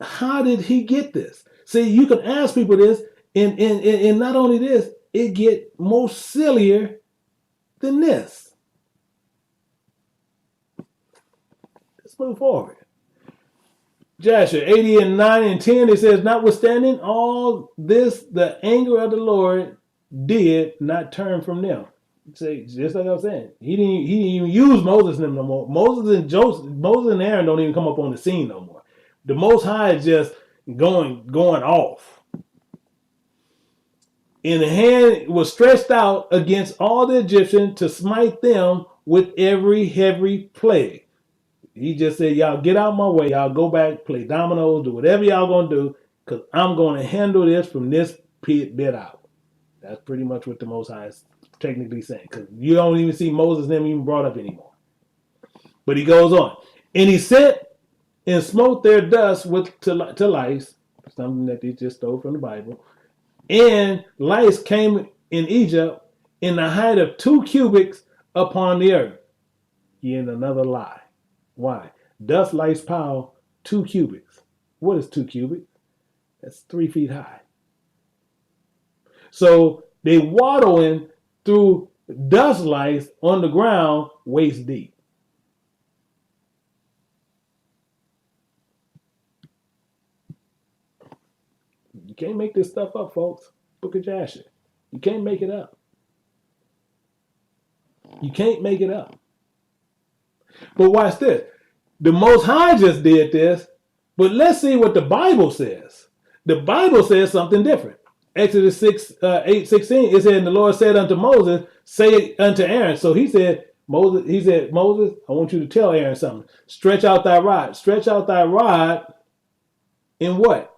How did he get this? See, you can ask people this, and not only this, it get more sillier than this. Let's move forward. Jasher 80 and 9 and 10, it says, notwithstanding all this, the anger of the Lord did not turn from them. Say, just like I was saying, he didn't even use Moses and them no more. Moses and Aaron don't even come up on the scene no more. The Most High is just going off. And the hand was stretched out against all the Egyptians to smite them with every heavy plague. He just said, y'all get out my way. Y'all go back, play dominoes, do whatever y'all going to do, because I'm going to handle this from this bit out. That's pretty much what the Most High is technically saying, because you don't even see Moses and them even brought up anymore. But he goes on. And he sent and smote their dust to lice, something that they just stole from the Bible. And lice came in Egypt in the height of 2 cubits upon the earth. In another lie. Why? Dust, lice, power, 2 cubits. What is 2 cubits? That's 3 feet high. So they waddling through dust lice on the ground waist deep. You can't make this stuff up, folks. Book of Jasher. You can't make it up. You can't make it up. But watch this. The Most High just did this, but let's see what the Bible says. The Bible says something different. Exodus 8:16, it said, and the Lord said unto Moses, say unto Aaron. So he said, Moses, I want you to tell Aaron something. Stretch out thy rod. Stretch out thy rod in what?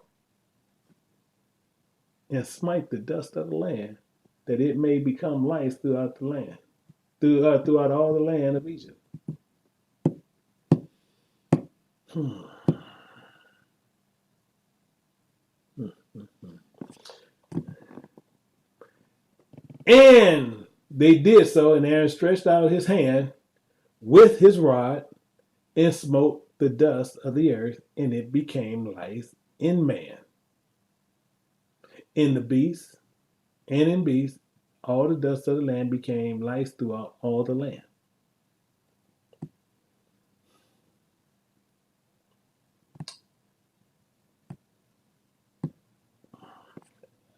And smite the dust of the land, that it may become lice throughout the land, throughout all the land of Egypt. And they did so, and Aaron stretched out his hand with his rod and smote the dust of the earth, and it became lice in man. In the beast and in beast, all the dust of the land became lice throughout all the land.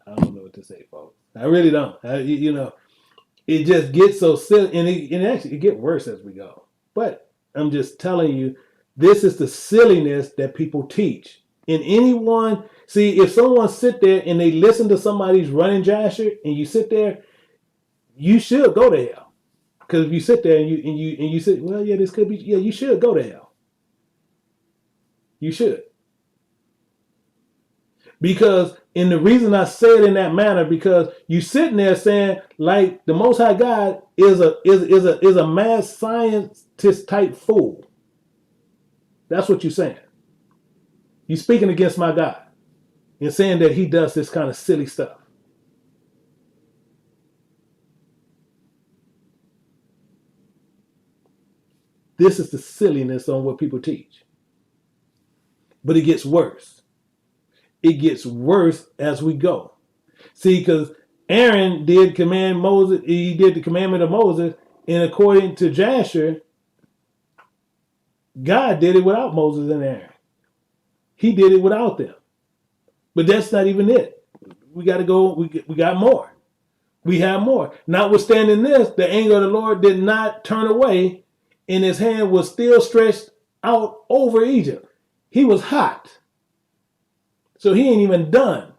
I don't know what to say, folks. I really don't. It just gets so silly, and it gets worse as we go. But I'm just telling you, this is the silliness that people teach. And anyone, see, if someone sit there and they listen to somebody's running Jasher, and you sit there, you should go to hell. Because if you sit there and you say, well, yeah, this could be, yeah, you should go to hell. You should. Because, and the reason I say it in that manner, because you sitting there saying, like, the Most High God is a mad scientist type fool. That's what you're saying. You're speaking against my God and saying that he does this kind of silly stuff. This is the silliness on what people teach. But it gets worse. It gets worse as we go. See, because Aaron did command Moses, he did the commandment of Moses, and according to Jasher, God did it without Moses and Aaron. He did it without them. But that's not even it. We got to go, we got more. We have more. Notwithstanding this, the anger of the Lord did not turn away, and his hand was still stretched out over Egypt. He was hot. So he ain't even done.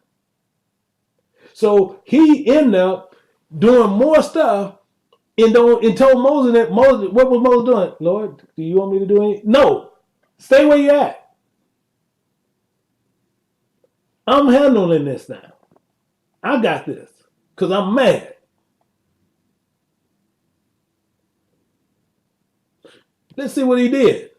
So he ended up doing more stuff and told Moses that what was Moses doing? Lord, do you want me to do anything? No. Stay where you're at. I'm handling this now. I got this because I'm mad. Let's see what he did.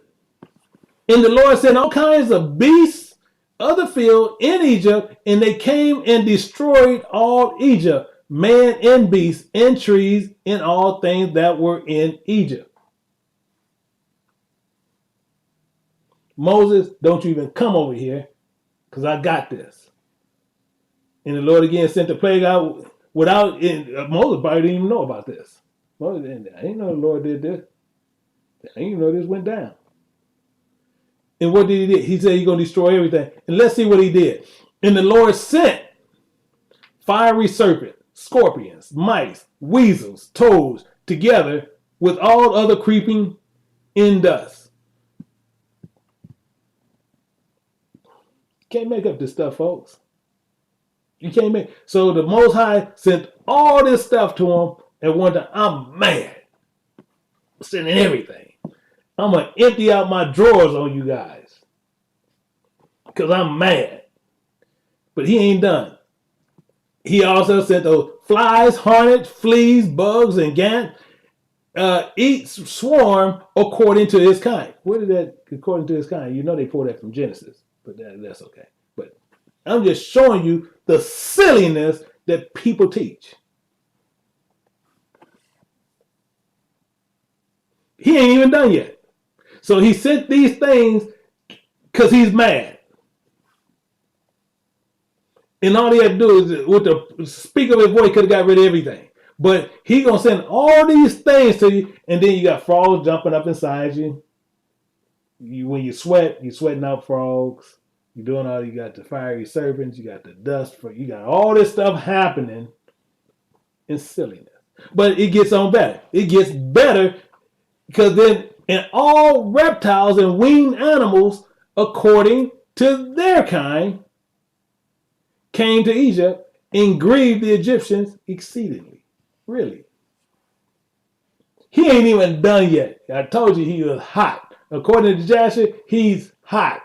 And the Lord sent all kinds of beasts of the field in Egypt, and they came and destroyed all Egypt, man and beast, and trees, and all things that were in Egypt. Moses, don't you even come over here, because I got this. And the Lord again sent the plague out without, Moses probably didn't even know about this. Moses, I didn't know the Lord did this. I didn't even know this went down. And what did he do? He said he's going to destroy everything. And let's see what he did. And the Lord sent fiery serpents, scorpions, mice, weasels, toads, together with all other creeping in dust. Can't make up this stuff, folks. You can't make. So the Most High sent all this stuff to him and one time. I'm mad. I'm sending everything. I'm going to empty out my drawers on you guys. Because I'm mad. But he ain't done. He also sent those flies, hornets, fleas, bugs, and gants. Each swarm according to his kind. What is that according to his kind? You know they pulled that from Genesis. But that's okay. But I'm just showing you the silliness that people teach. He ain't even done yet. So he sent these things because he's mad. And all he had to do is, with the speak of his voice, could have got rid of everything. But he going to send all these things to you, and then you got frogs jumping up inside you. When you sweat, you're sweating out frogs. You're doing all, you got the fiery serpents, you got the dust, you got all this stuff happening in silliness. But it gets on better. It gets better because then, and all reptiles and winged animals, according to their kind, came to Egypt and grieved the Egyptians exceedingly. Really. He ain't even done yet. I told you he was hot. According to Jasher, he's hot.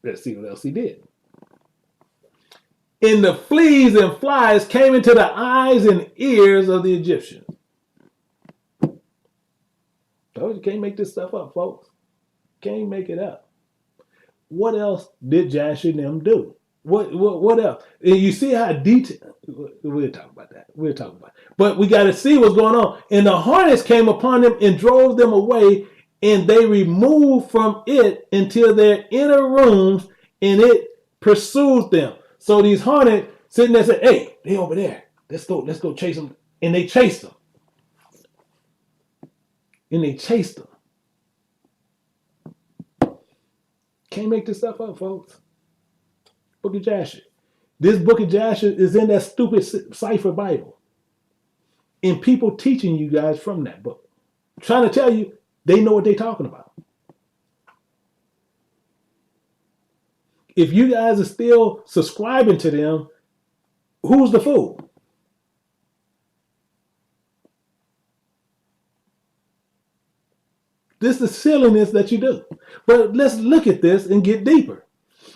Let's see what else he did. And the fleas and flies came into the eyes and ears of the Egyptians. Told you, can't make this stuff up, folks. Can't make it up. What else did Jasher and them do? What else? And you see how detailed. We'll talk about that. We'll talk about it. But we got to see what's going on. And the hornets came upon them and drove them away, and they removed from it until their inner rooms, and it pursued them. So these hornets sitting there said, "Hey, they over there. Let's go chase them." And they chased them. Can't make this stuff up, folks. Book of Jasher. This book of Jasher is in that stupid cipher Bible. And people teaching you guys from that book. Trying to tell you they know what they're talking about. If you guys are still subscribing to them, who's the fool? This is the silliness that you do. But let's look at this and get deeper.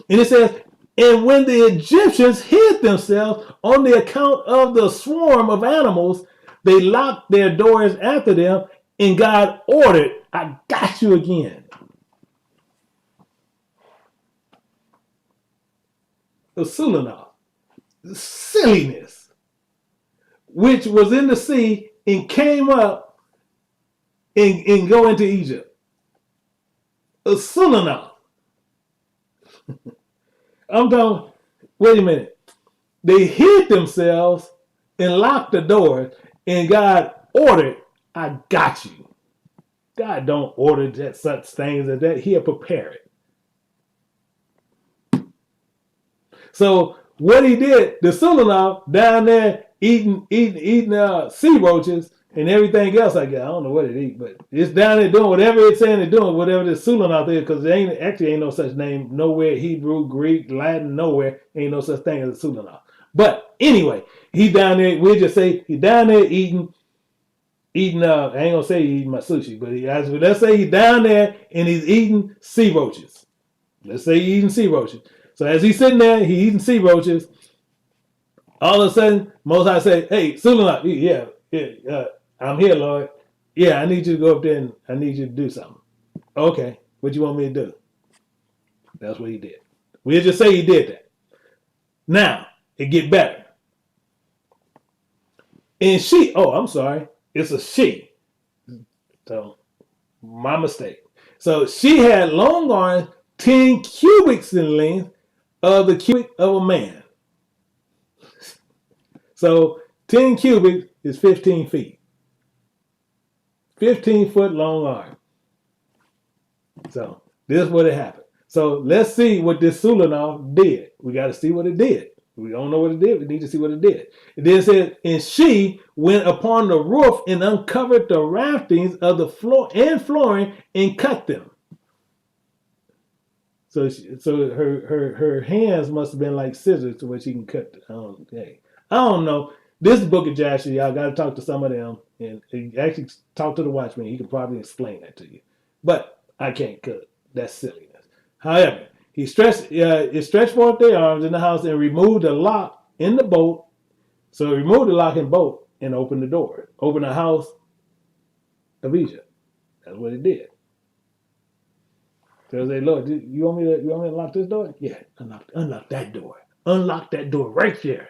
And it says, and when the Egyptians hid themselves on the account of the swarm of animals, they locked their doors after them, and God ordered, I got you again. The Sulanah, silliness, which was in the sea and came up and go into Egypt. A Sulanah. I'm going, wait a minute. They hid themselves and locked the door, and God ordered, I got you. God don't order that such things as that. He'll prepare it. So what he did, the Sulanah down there eating sea roaches and everything else. I don't know what it eat, but it's down there doing whatever it's saying it's doing, whatever the Sulanah is, because there ain't no such name nowhere. Hebrew, Greek, Latin, nowhere ain't no such thing as a Sulanah. But anyway, he down there. We'll just say he down there eating. I ain't gonna say he's eating my sushi, but let's say he's down there and he's eating sea roaches. Let's say he's eating sea roaches. So as he's sitting there, he's eating sea roaches. All of a sudden, Most High say, "Hey, Sulanah, yeah, I'm here, Lord. Yeah, I need you to go up there and I need you to do something." Okay, what you want me to do? That's what he did. We'll just say he did that. Now, it get better. And she, I'm sorry, it's a she. So, my mistake. So, she had long arms, 10 cubits in length of the cubit of a man. So, 10 cubits is 15 feet. 15-foot long arm. So this is what it happened. So let's see what this Sulanov did. We got to see what it did. We don't know what it did. We need to see what it did. It then said, and she went upon the roof and uncovered the raftings of the floor and flooring and cut them. So her hands must have been like scissors to where she can cut. I don't know. This book of Jasher, y'all got to talk to some of them and actually talk to the watchman. He can probably explain that to you. But I can't, because that's silliness. However, he stretched forth their arms in the house and removed the lock in the bolt. So he removed the lock in the bolt and opened the door. Opened the house of Egypt. That's what it did. So they say, Lord, you want me to lock this door? Yeah, unlock that door. Unlock that door right there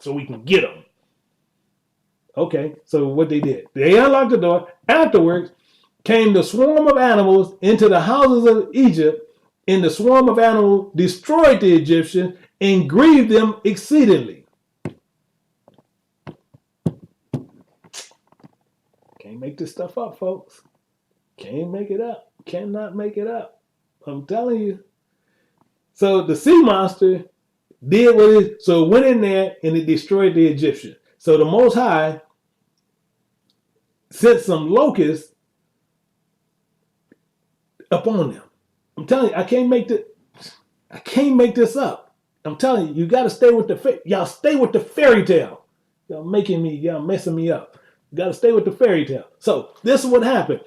so we can get them. Okay, so what they did, they unlocked the door. Afterwards came the swarm of animals into the houses of Egypt, and the swarm of animals destroyed the Egyptians and grieved them exceedingly. Can't make this stuff up, folks. Can't make it up. Cannot make it up. I'm telling you. So the sea monster did what it, so it went in there and it destroyed the Egyptians. So the Most High sent some locusts upon them. I'm telling you, I can't make this up. I'm telling you, you got to stay with y'all stay with the fairy tale. Y'all messing me up. You got to stay with the fairy tale. So this is what happened.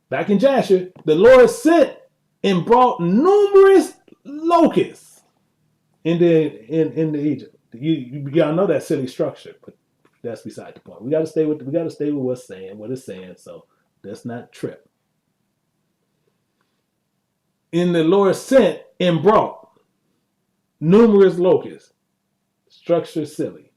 Back in Jasher, the Lord sent and brought numerous locusts into Egypt. Y'all know that silly structure, but that's beside the point. We got to stay with what it's saying. So let's not trip. And the Lord sent and brought numerous locusts. Structure silly.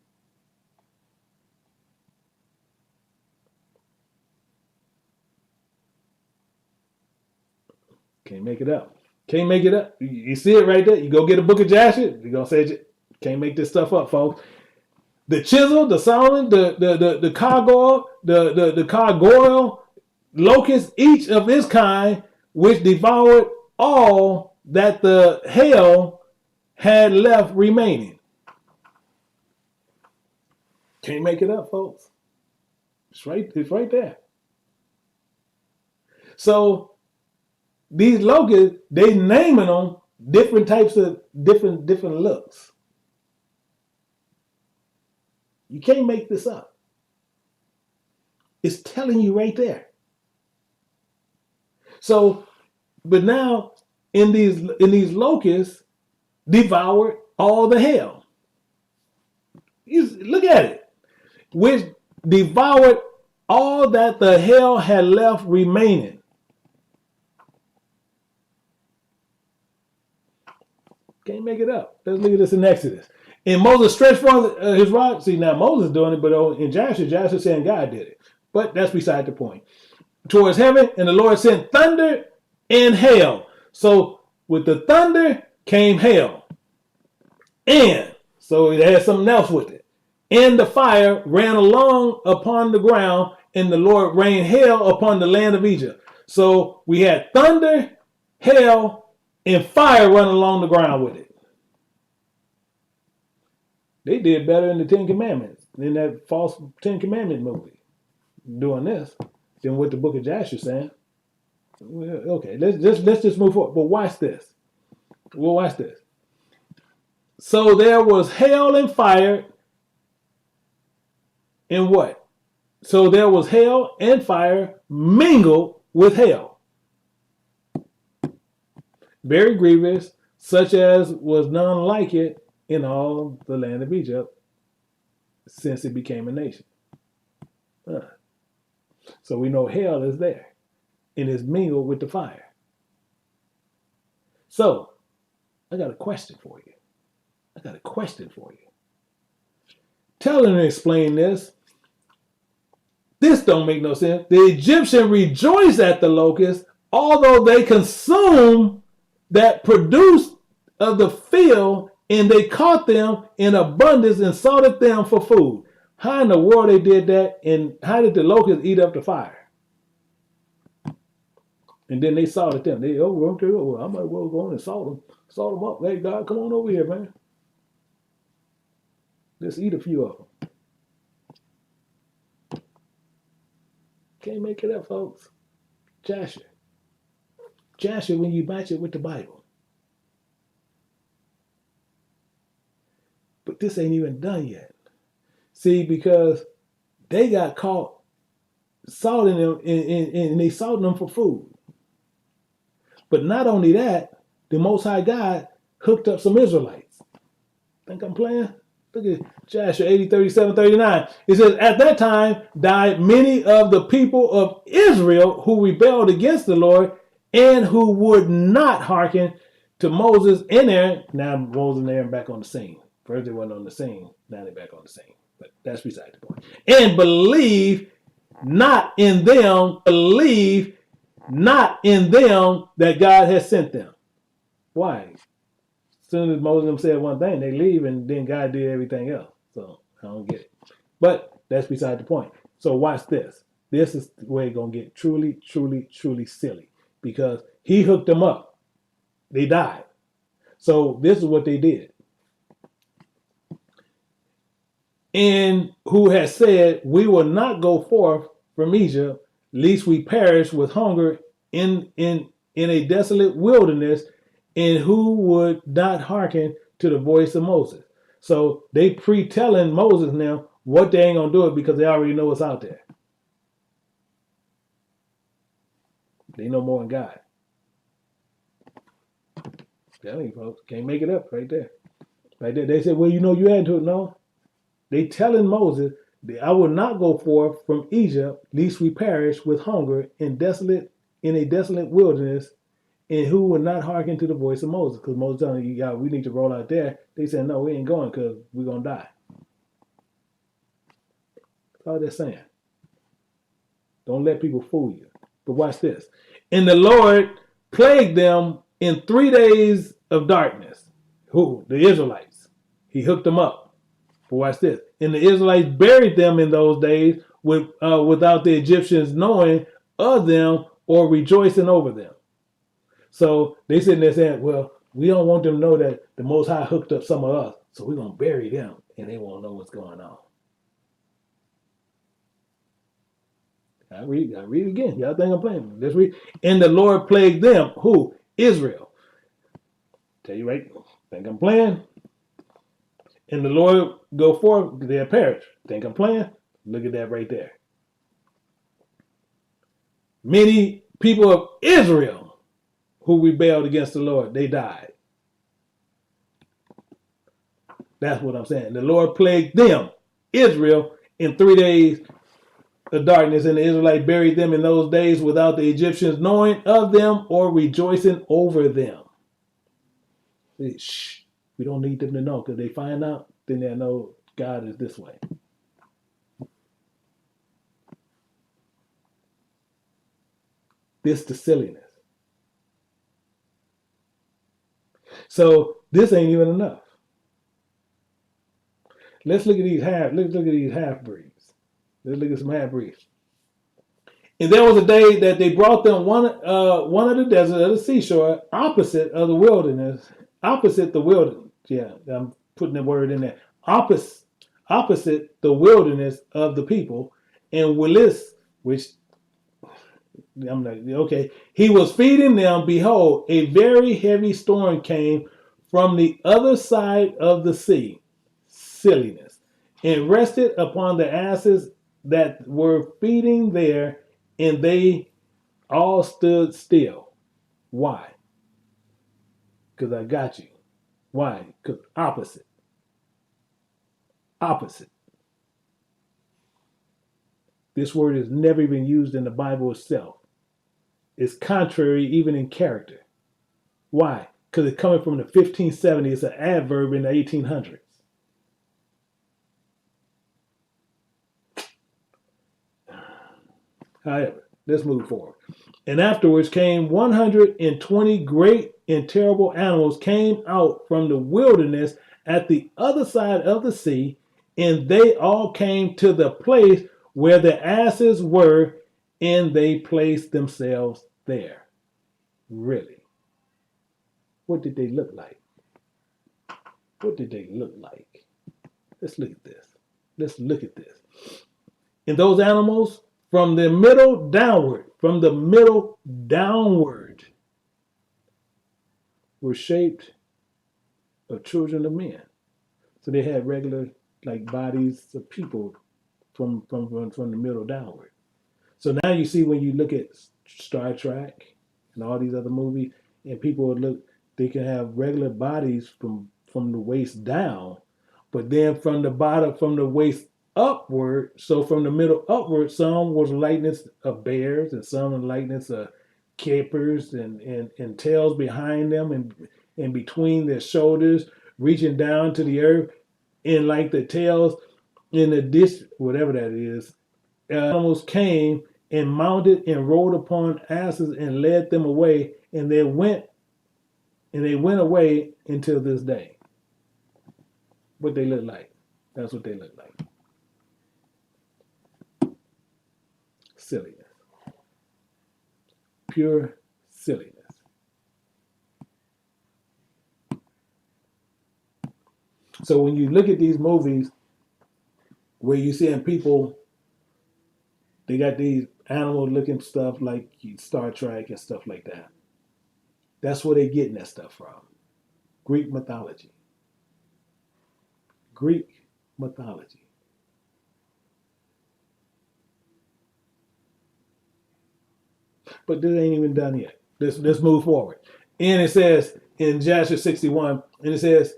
Can't make it up. Can't make it up. You see it right there. You go get a book of Jasher. You're gonna say, can't make this stuff up, folks. The chisel, the Solomon, the gargoyle, the gargoyle, locust, each of its kind, which devoured all that the hail had left remaining. Can't make it up, folks. It's right there. So these locusts, they naming them different types of different looks. You can't make this up. It's telling you right there. So, but now in these locusts devoured all the hail. Look at it. Which devoured all that the hail had left remaining. Can't make it up. Let's look at this in Exodus. And Moses stretched forth his rod. See, now Moses doing it, but in Jasher saying God did it. But that's beside the point. Towards heaven, and the Lord sent thunder and hail. So with the thunder came hail. And so it had something else with it. And the fire ran along upon the ground, and the Lord rained hail upon the land of Egypt. So we had thunder, hail, and fire running along the ground with it. They did better in the Ten Commandments, in that false Ten Commandment movie, doing this, than what the book of Jasher saying. Well, okay, let's just move forward. But watch this. Well, watch this. So there was hail and fire, and what? So there was hail and fire mingled with hail. Very grievous, such as was none like it in all the land of Egypt since it became a nation. So we know hail is there and is mingled with the fire. So I got a question for you. Tell them and explain this. This don't make no sense. The Egyptian rejoiced at the locusts, although they consumed that produce of the field, and they caught them in abundance and salted them for food. How in the world they did that, and how did the locusts eat up the fire? And then they salted them. They, okay, well, I might well go on and salt them up. Hey, God, come on over here, man. Let's eat a few of them. Can't make it up, folks. Jasher. Jasher, when you match it with the Bible. But this ain't even done yet. See, because they got caught salting them and they salting them for food. But not only that, the Most High God hooked up some Israelites. Think I'm playing? Look at Jasher 80, 37, 39. It says, at that time died many of the people of Israel who rebelled against the Lord and who would not hearken to Moses and Aaron. Now Moses and Aaron back on the scene. First they weren't on the scene. Now they're back on the scene. But that's beside the point. And believe not in them that God has sent them. Why? As soon as Moses said one thing, they leave, and then God did everything else. So I don't get it. But that's beside the point. So watch this. This is where it's going to get truly, truly, truly silly. Because he hooked them up. They died. So this is what they did. And who has said, we will not go forth from Egypt, lest we perish with hunger in a desolate wilderness, and who would not hearken to the voice of Moses. So they pre-telling Moses now what they ain't gonna do it because they already know what's out there. They know more than God. Telling you folks, can't make it up right there. Right there. They said, well, you know you had to. No. They telling Moses, I will not go forth from Egypt, lest we perish with hunger in a desolate wilderness, and who will not hearken to the voice of Moses. Because Moses telling you, yeah, we need to roll out there. They said, no, we ain't going because we're going to die. That's all they're saying. Don't let people fool you. But watch this. And the Lord plagued them in 3 days of darkness. Who? The Israelites. He hooked them up. But watch this. And the Israelites buried them in those days without the Egyptians knowing of them or rejoicing over them. So they sitting there saying, well, we don't want them to know that the Most High hooked up some of us, so we're going to bury them, and they won't know what's going on. I read it again. Y'all think I'm playing? Let's read. And the Lord plagued them. Who? Israel. Tell you right. Think I'm playing? And the Lord go forth, they'll perish. Think I'm playing? Look at that right there. Many people of Israel who rebelled against the Lord, they died. That's what I'm saying. The Lord plagued them, Israel, in 3 days of darkness, and the Israelites buried them in those days without the Egyptians knowing of them or rejoicing over them. Shh. We don't need them to know, because they find out, then they'll know God is this way. This the silliness. So this ain't even enough. Let's look at these half breeds. Let's look at some half breeds. And there was a day that they brought them one of the desert of the seashore, opposite the wilderness. Yeah, I'm putting the word in there. Opposite the wilderness of the people, and Willis, which I'm not okay. He was feeding them. Behold, a very heavy storm came from the other side of the sea. Silliness. And rested upon the asses that were feeding there, and they all stood still. Why? Because I got you. Why? Because opposite. Opposite. This word is never been used in the Bible itself. It's contrary even in character. Why? Because it's coming from the 1570s. It's an adverb in the 1800s. However, let's move forward. And afterwards came 120 great and terrible animals came out from the wilderness at the other side of the sea, and they all came to the place where the asses were, and they placed themselves there. Really. What did they look like? What did they look like? Let's look at this. Let's look at this. And those animals, from the middle downward, were shaped of children of men. So they had regular like bodies of people from the middle downward. So now you see when you look at Star Trek and all these other movies, and people look, they can have regular bodies from the waist down, but then from the bottom, from the waist upward, so from the middle upward, some was likeness of bears and some likeness of capers and tails behind them and between their shoulders, reaching down to the earth, and like the tails in the dish, whatever that is, animals came and mounted and rode upon asses and led them away, and they went away until this day. What they look like. That's what they look like. Silliness. Pure silliness. So when you look at these movies where you seeing people, they got these animal looking stuff like Star Trek and stuff like that. That's where they're getting that stuff from. Greek mythology. Greek mythology. But this ain't even done yet. Let's move forward. And it says in Jasher 61, and it says,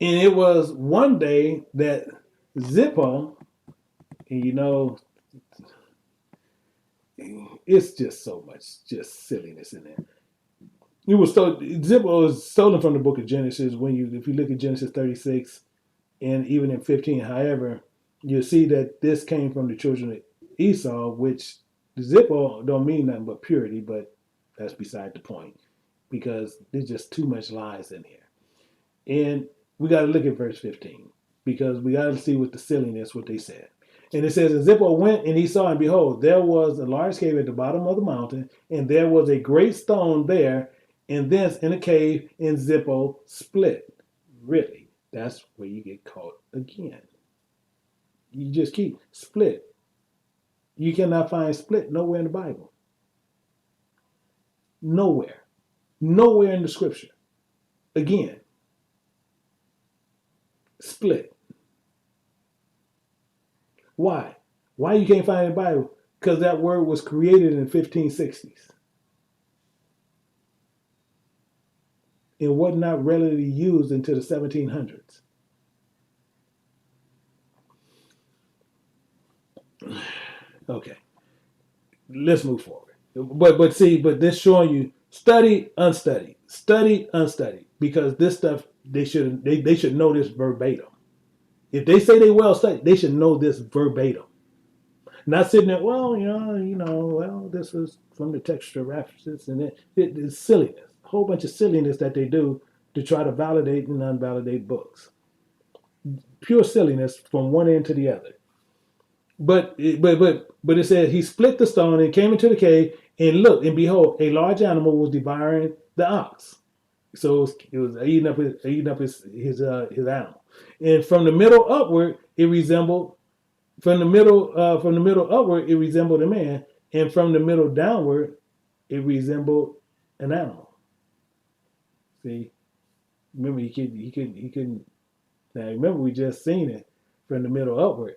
and it was one day that Zippo, and you know, it's just so much just silliness in there. It was Zippo was stolen from the book of Genesis. If you look at Genesis 36 and even in 15, however, you'll see that this came from the children of Esau, which Zippo don't mean nothing but purity, but that's beside the point because there's just too much lies in here. And we got to look at verse 15 because we got to see what the silliness, what they said. And it says, and Zippo went and he saw, and behold, there was a large cave at the bottom of the mountain, and there was a great stone there, and thence in a cave, and Zippo split. Really, that's where you get caught again. You just keep split. You cannot find split nowhere in the Bible. Nowhere. Nowhere in the scripture. Again, split. Why? Why you can't find it in the Bible? Because that word was created in the 1560s. It was not readily used until the 1700s. Okay, let's move forward. But this showing you study, unstudied, because this stuff they should know this verbatim. If they say they well studied, they should know this verbatim. Not sitting there, well, well, this is from the textual references, and it's silliness. A whole bunch of silliness that they do to try to validate and unvalidate books. Pure silliness from one end to the other. But it said he split the stone and came into the cave and looked, and behold, a large animal was devouring the ox. So it was eating up his animal. And from the middle upward, it resembled from the middle upward, it resembled a man, and from the middle downward, it resembled an animal. See, remember he couldn't. Now remember we just seen it from the middle upward,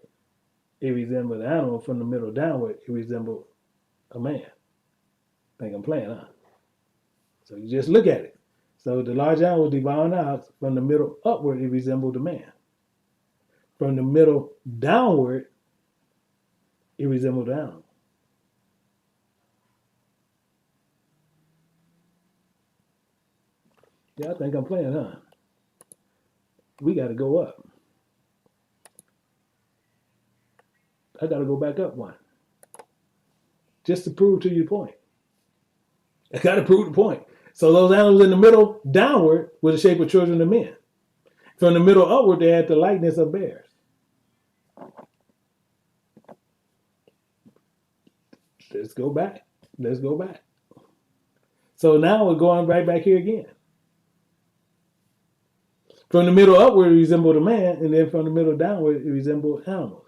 it resembled an animal. From the middle downward, it resembled a man. Think I'm playing, huh? So you just look at it. So the large animal devouring the ox. From the middle upward, it resembled a man. From the middle downward, it resembled an animal. Yeah, I think I'm playing, huh? We got to go up. I got to go back up one. Just to prove to your point. I got to prove the point. So those animals in the middle downward were the shape of children of men. From the middle upward, they had the likeness of bears. Let's go back. So now we're going right back here again. From the middle upward, it resembled a man, and then from the middle downward, it resembled animals.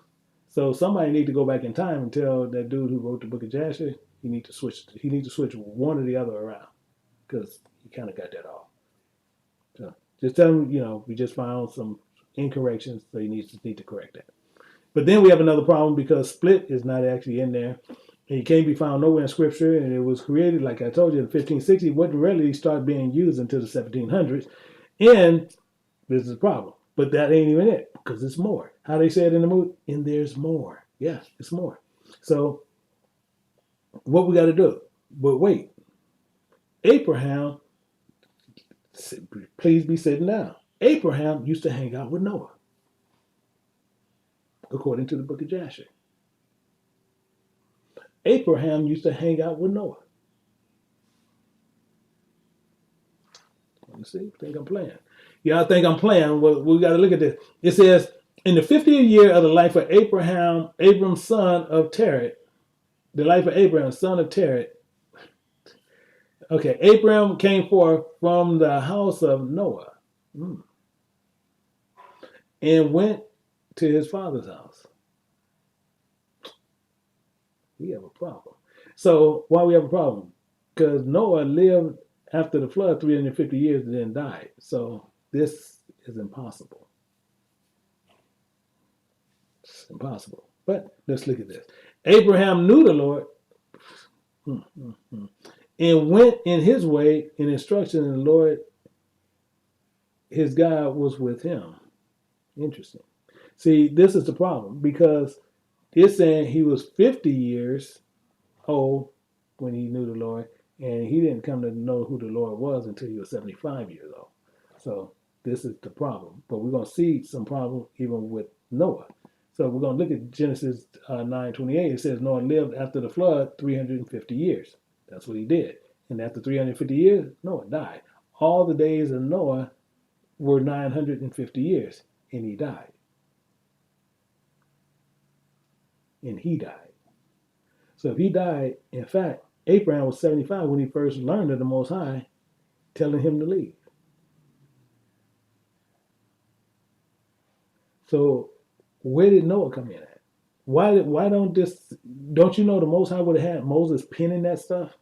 So somebody need to go back in time and tell that dude who wrote the book of Jasher he need to switch. He need to switch one or the other around because he kind of got that off. So just tell him, we just found some incorrections, so he need to correct that. But then we have another problem because split is not actually in there. And it can't be found nowhere in scripture, and it was created, like I told you, in 1560. It wouldn't really start being used until the 1700s. And this is a problem. But that ain't even it, because it's more. How they say it in the movie? And there's more. Yeah, it's more. So what we got to do? But wait, Abraham, please be sitting down. Abraham used to hang out with Noah, according to the book of Jasher. Abraham used to hang out with Noah. Let me see. Think I'm playing. Y'all think I'm playing? Well, we got to look at this. It says, in the 50th year of the life of Abraham, Abram son of Terah, the life of Abraham, son of Terah. Okay, Abraham came forth from the house of Noah and went to his father's house. We have a problem. So why we have a problem? Because Noah lived after the flood 350 years and then died. So this is impossible. It's impossible. But let's look at this. Abraham knew the Lord and went in his way in instruction, and the Lord, his God, was with him. Interesting. See, this is the problem because it's saying he was 50 years old when he knew the Lord, and he didn't come to know who the Lord was until he was 75 years old. So this is the problem. But we're going to see some problem even with Noah. So we're going to look at Genesis 9:28. It says Noah lived after the flood 350 years. That's what he did. And after 350 years, Noah died. All the days of Noah were 950 years, and he died. And he died. So if he died, in fact, Abraham was 75 when he first learned of the Most High telling him to leave. So where did Noah come in at? Why don't you know the Most High would have had Moses penning that stuff?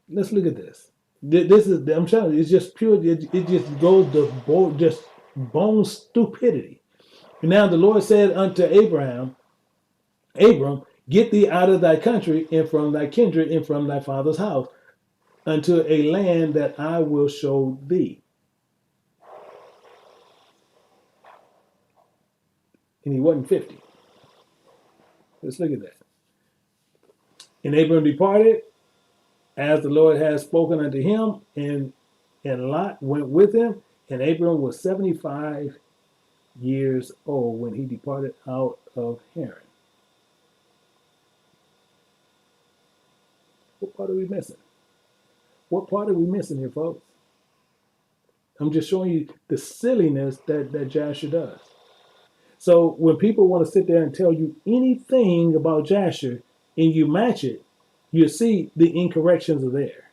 Let's look at this. This is, I'm telling you, it's just pure, it just goes to just bone stupidity. And now the Lord said unto Abram, get thee out of thy country and from thy kindred and from thy father's house unto a land that I will show thee. And he wasn't 50. Let's look at that. And Abram departed as the Lord had spoken unto him, and Lot went with him, and Abram was 75 years old when he departed out of Haran. What part are we missing? What part are we missing here, folks? I'm just showing you the silliness that Jasher does. So when people want to sit there and tell you anything about Jasher and you match it, you see the incorrections are there.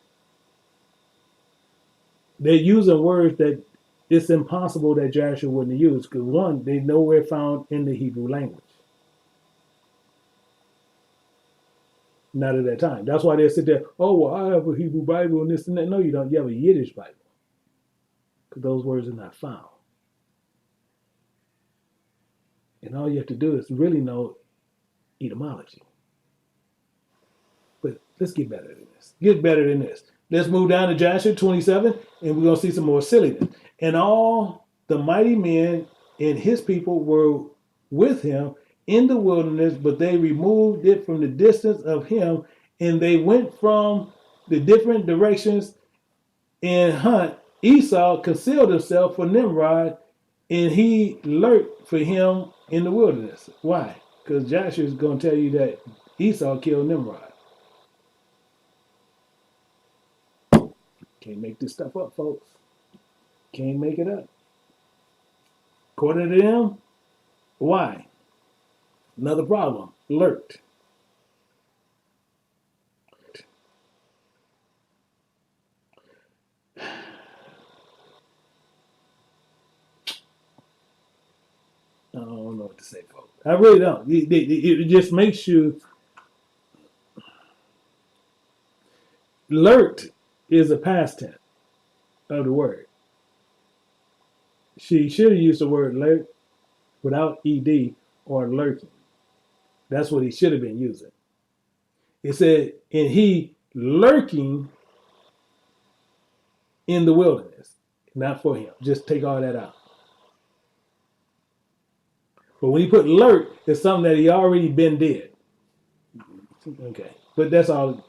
They're using words that it's impossible that Jasher wouldn't use because one, they nowhere found in the Hebrew language. Not at that time. That's why they sit there, oh, well, I have a Hebrew Bible and this and that. No, you don't. You have a Yiddish Bible because those words are not found. And all you have to do is really know etymology. But let's get better than this. Get better than this. Let's move down to Jasher 27, and we're going to see some more silliness. And all the mighty men and his people were with him in the wilderness, but they removed it from the distance of him, and they went from the different directions and hunt. Esau concealed himself for Nimrod, and he lurked for him in the wilderness. Why? Because Jasher is going to tell you that Esau killed Nimrod. Can't make this stuff up, folks. Can't make it up. According to them, why? Another problem. Lurked. to say, folks. I really don't. It just makes you lurked is a past tense of the word. She should have used the word lurk without ed or lurking. That's what he should have been using. It said, and he lurking in the wilderness. Not for him. Just take all that out. But when he put lurk, it's something that he already been dead. Okay. But that's all.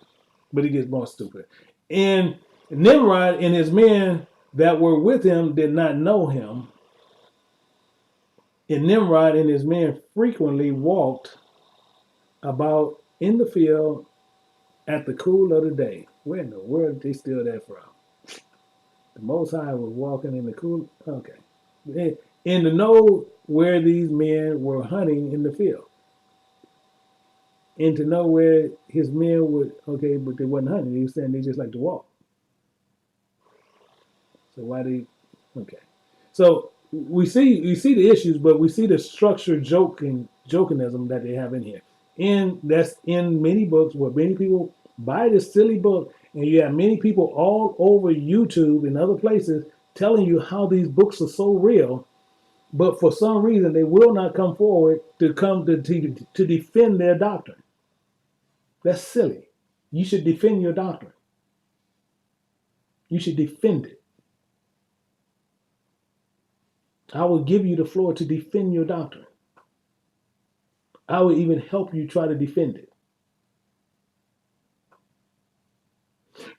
But it gets more stupid. And Nimrod and his men that were with him did not know him. And Nimrod and his men frequently walked about in the field at the cool of the day. Where in the world did they steal that from? The Most High was walking in the cool. Okay. And to know where these men were hunting in the field. And to know where his men would, okay, but they wasn't hunting. He was saying they just like to walk. So why they, okay. So we see the issues, but we see the structured jokingism that they have in here. And that's in many books where many people buy this silly book, and you have many people all over YouTube and other places telling you how these books are so real, but for some reason they will not come forward to defend their doctrine. That's silly. You should defend your doctrine. You should defend it. I will give you the floor to defend your doctrine. I will even help you try to defend it.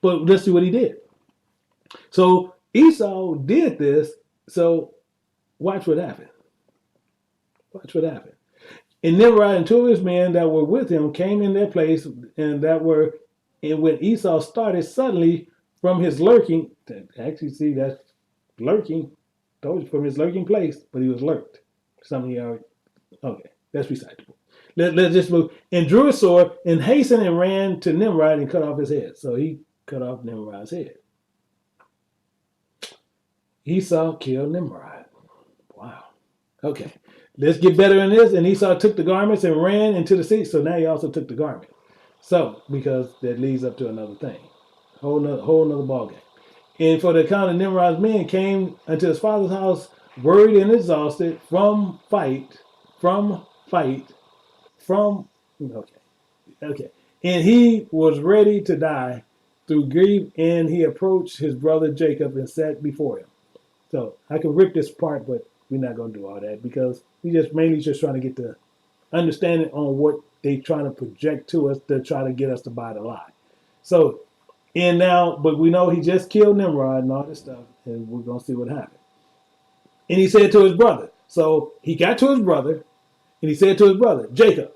But let's see what he did. So Esau did this. So watch what happened. Watch what happened. And Nimrod and two of his men that were with him came in their place, and when Esau started suddenly from his lurking, actually see that's lurking, told you from his lurking place, but he was lurked. Something he already, okay, that's beside the point. Let's just move. And drew a sword and hastened and ran to Nimrod and cut off his head. So he cut off Nimrod's head. Esau killed Nimrod. Wow. Okay. Let's get better in this. And Esau took the garments and ran into the sea. So now he also took the garment. So, because that leads up to another thing. Whole nother ball game. And for the account of Nimrod's men came unto his father's house, worried and exhausted from fight. Okay. And he was ready to die through grief, and he approached his brother Jacob and sat before him. So I can rip this part, but we're not going to do all that because we just mainly trying to get the understanding on what they trying to project to us to try to get us to buy the lie. So, and now, but we know he just killed Nimrod and all this stuff, and we're going to see what happened. And he said to his brother, so he got to his brother, and he said to his brother, Jacob,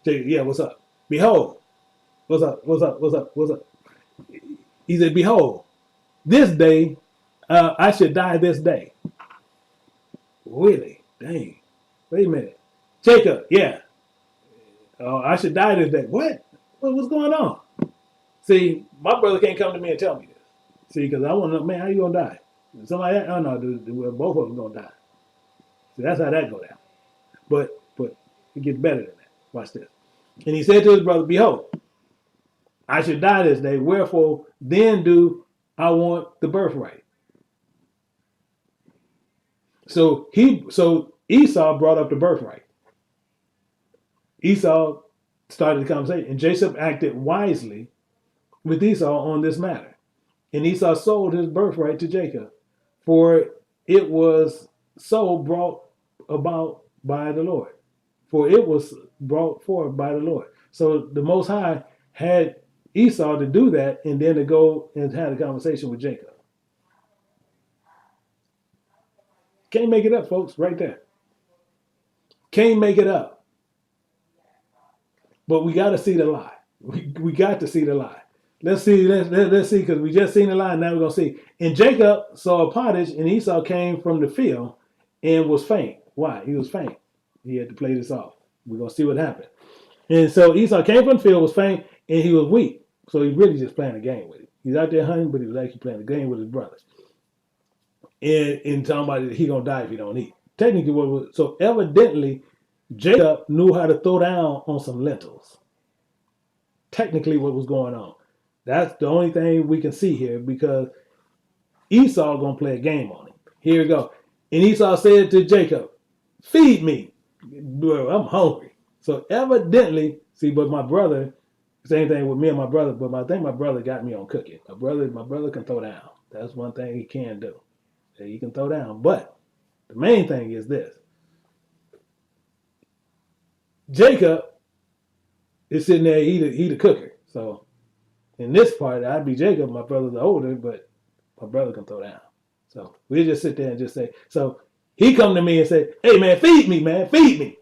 yeah, what's up? Behold, what's up? He said, behold, this day, I should die this day. Really? Dang. Wait a minute. Jacob, yeah. I should die this day. What? What's going on? See, my brother can't come to me and tell me this. See, because I want to know, man, how you going to die? Somebody, oh no, both of them going to die. See, that's how that go down. But it gets better than that. Watch this. And he said to his brother, behold, I should die this day. Wherefore, then do I want the birthright. So Esau brought up the birthright. Esau started the conversation, and Jacob acted wisely with Esau on this matter. And Esau sold his birthright to Jacob, for it was so brought about by the Lord. For it was brought forth by the Lord. So the Most High had Esau to do that, and then to go and have a conversation with Jacob. Can't make it up, folks, right there. Can't make it up. But we got to see the lie. We got to see the lie. Let's see, because we just seen the lie, now we're going to see. And Jacob saw a pottage, and Esau came from the field and was faint. Why? He was faint. He had to play this off. We're going to see what happened. And so Esau came from the field, was faint, and he was weak. So he really just playing a game with it. He's out there hunting, but he was actually playing a game with his brothers. And talking about he going to die if he don't eat. Technically, so evidently, Jacob knew how to throw down on some lentils. Technically, what was going on. That's the only thing we can see here because Esau gonna play a game on him. Here we go. And Esau said to Jacob, "Feed me. Bro, I'm hungry." So evidently, see, but my brother, same thing with me and my brother, but I think my brother got me on cooking. My brother can throw down. That's one thing he can do. He can throw down. But the main thing is this. Jacob is sitting there, he the cooker. So in this part, I'd be Jacob, my brother's the older, but my brother can throw down. So we just sit there and just say, so he come to me and say, "Hey man, feed me, man, feed me.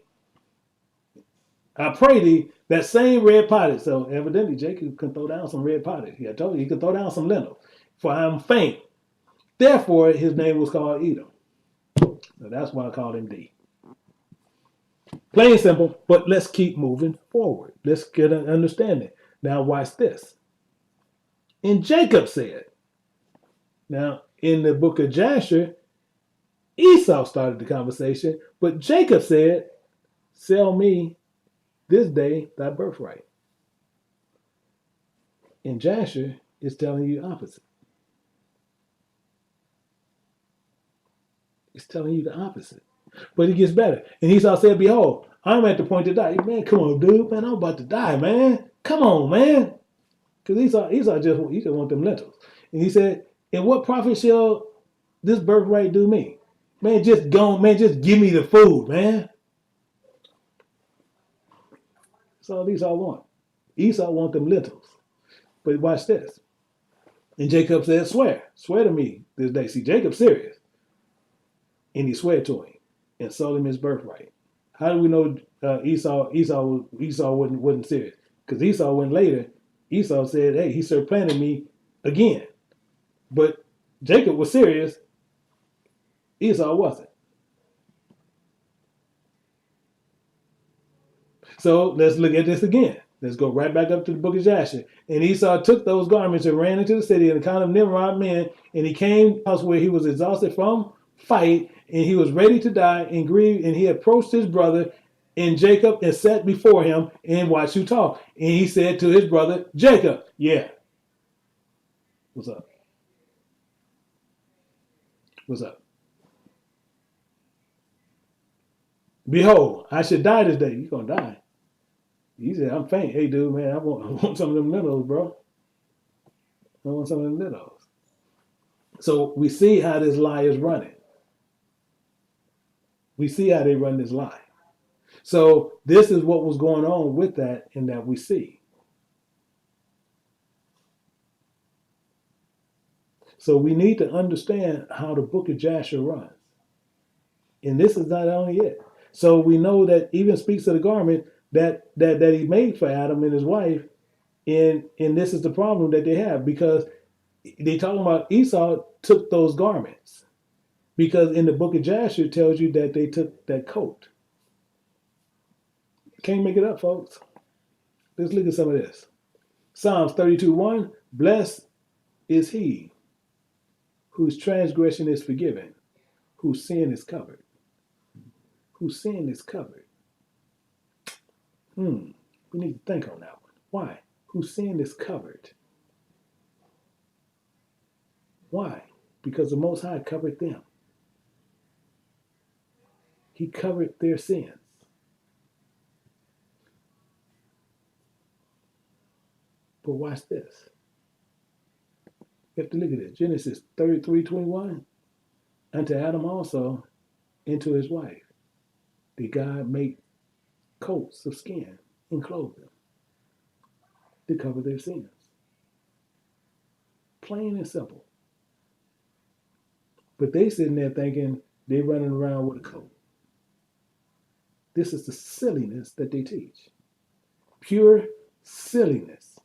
I pray thee that same red pottage." So evidently Jacob can throw down some red pottage. I told you he could throw down some lentils. "For I am faint." Therefore his name was called Edom. So that's why I called him D. Plain and simple, but let's keep moving forward. Let's get an understanding. Now watch this. And Jacob said, now in the book of Jasher, Esau started the conversation, but Jacob said, "Sell me this day thy birthright." And Jasher is telling you opposite. It's telling you the opposite. But it gets better. And Esau said, "Behold, I'm at the point to die." Man, come on, dude. Man, I'm about to die, man. Come on, man. Because Esau just want them lentils. And he said, "And what profit shall this birthright do me?" Man, just go, man, just give me the food, man. That's all Esau want. Esau want them lentils. But watch this. And Jacob said, swear to me this day." See, Jacob's serious. And he swore to him and sold him his birthright. How do we know Esau wasn't serious? Because Esau went later. Esau said, "Hey, he supplanted me again." But Jacob was serious. Esau wasn't. So let's look at this again. Let's go right back up to the book of Jasher. "And Esau took those garments and ran into the city and counted Nimrod men. And he came to the house where he was exhausted from fight, and he was ready to die and grieved. And he approached his brother and Jacob and sat before him and watched you talk. And he said to his brother Jacob, yeah, what's up? What's up? Behold, I should die this day." You're going to die. He said, "I'm faint." "Hey, dude, man, I want some of them lentils, bro. I want some of them lentils." So we see how this lie is running. We see how they run this lie. So this is what was going on with that, and that we see. So we need to understand how the book of Jasher runs. And this is not only it. So we know that even speaks of the garment that he made for Adam and his wife. And this is the problem that they have, because they talking about Esau took those garments. Because in the book of Jasher, it tells you that they took that coat. Can't make it up, folks. Let's look at some of this. Psalms 32:1, "Blessed is he whose transgression is forgiven, whose sin is covered." Whose sin is covered. We need to think on that one. Why? Whose sin is covered. Why? Because the Most High covered them. He covered their sins. But watch this. You have to look at this. Genesis 33:21. "Unto Adam also, and to his wife, did God make coats of skin and clothe them to cover their sins." Plain and simple. But they sitting there thinking they running around with a coat. This is the silliness that they teach. Pure silliness.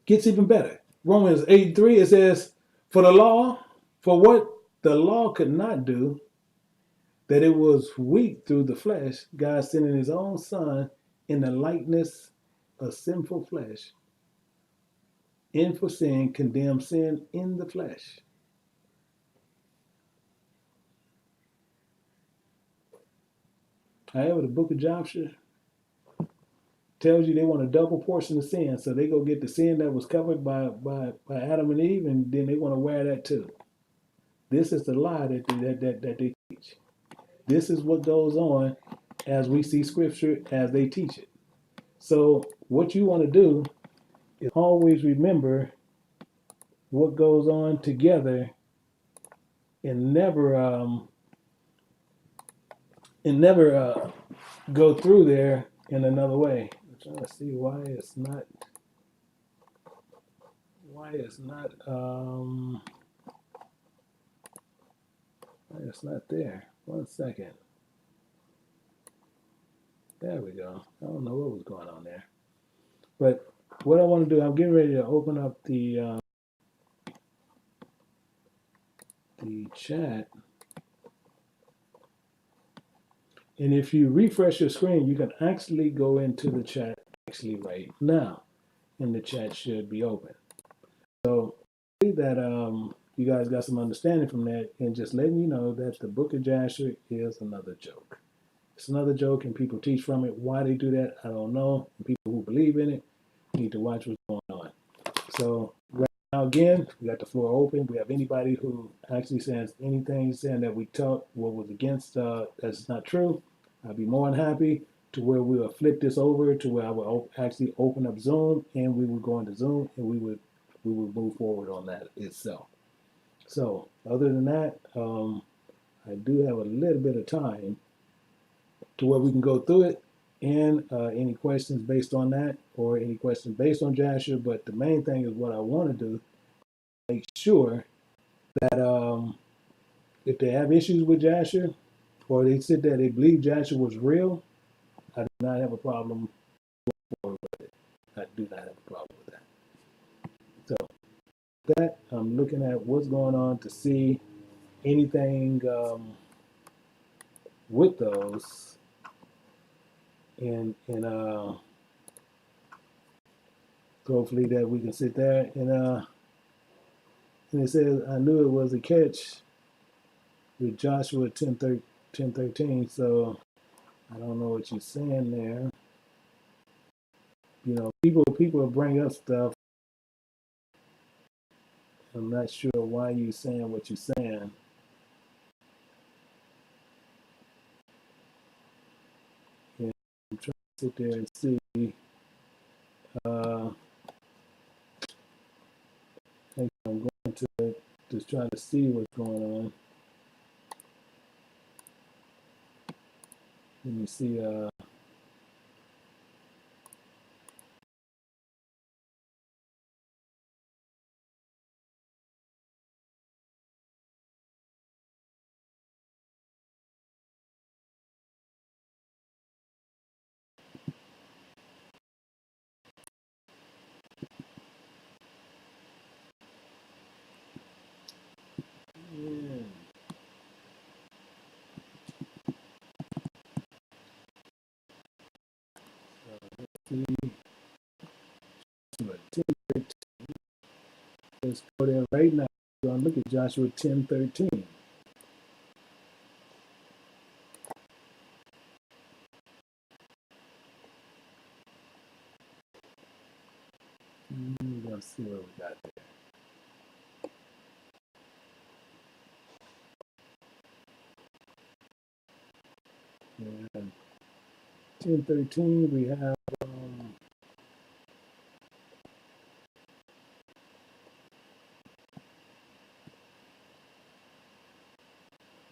Gets even better. Romans 8:3, it says, for what the law could not do, that it was weak through the flesh, God sending his own son in the likeness of sinful flesh, and for sin, condemned sin in the flesh. However, the book of Jasher tells you they want a double portion of sin, so they go get the sin that was covered by Adam and Eve, and then they want to wear that too. This is the lie that they teach. This is what goes on as we see Scripture as they teach it. So what you want to do is always remember what goes on together, and never go through there in another way. I'm trying to see why it's not there. 1 second. There we go. I don't know what was going on there. But what I want to do, I'm getting ready to open up the chat. And if you refresh your screen, you can actually go into the chat actually right now. And the chat should be open. So I see that you guys got some understanding from that, and just letting you know that the book of Jasher is another joke. It's another joke, and people teach from it. Why they do that, I don't know. And people who believe in it need to watch what's going on. So right now, again, we got the floor open. We have anybody who actually says anything saying that we taught what was against that's not true. I'd be more than happy to where we will flip this over to where I will actually open up Zoom, and we would go into Zoom, and we would move forward on that itself. So other than that, I do have a little bit of time to where we can go through it, and any questions based on that, or any questions based on Jasher. But the main thing is what I want to do, make sure that if they have issues with Jasher, or they sit there, they believe Jasher was real, I do not have a problem with it. I do not have a problem with that. So that I'm looking at what's going on to see anything with those, and hopefully that we can sit there and it says I knew it was a catch with Joshua 10:13. So I don't know what you're saying there. You know, people bring up stuff. I'm not sure why you're saying what you're saying. And I'm trying to sit there and see. I'm going to just try to see what's going on. Let me see. Yeah. See, 10:13. Let's go there right now. We're going to look at Joshua 10:13. We're going to see what we got there. And 10:13, we have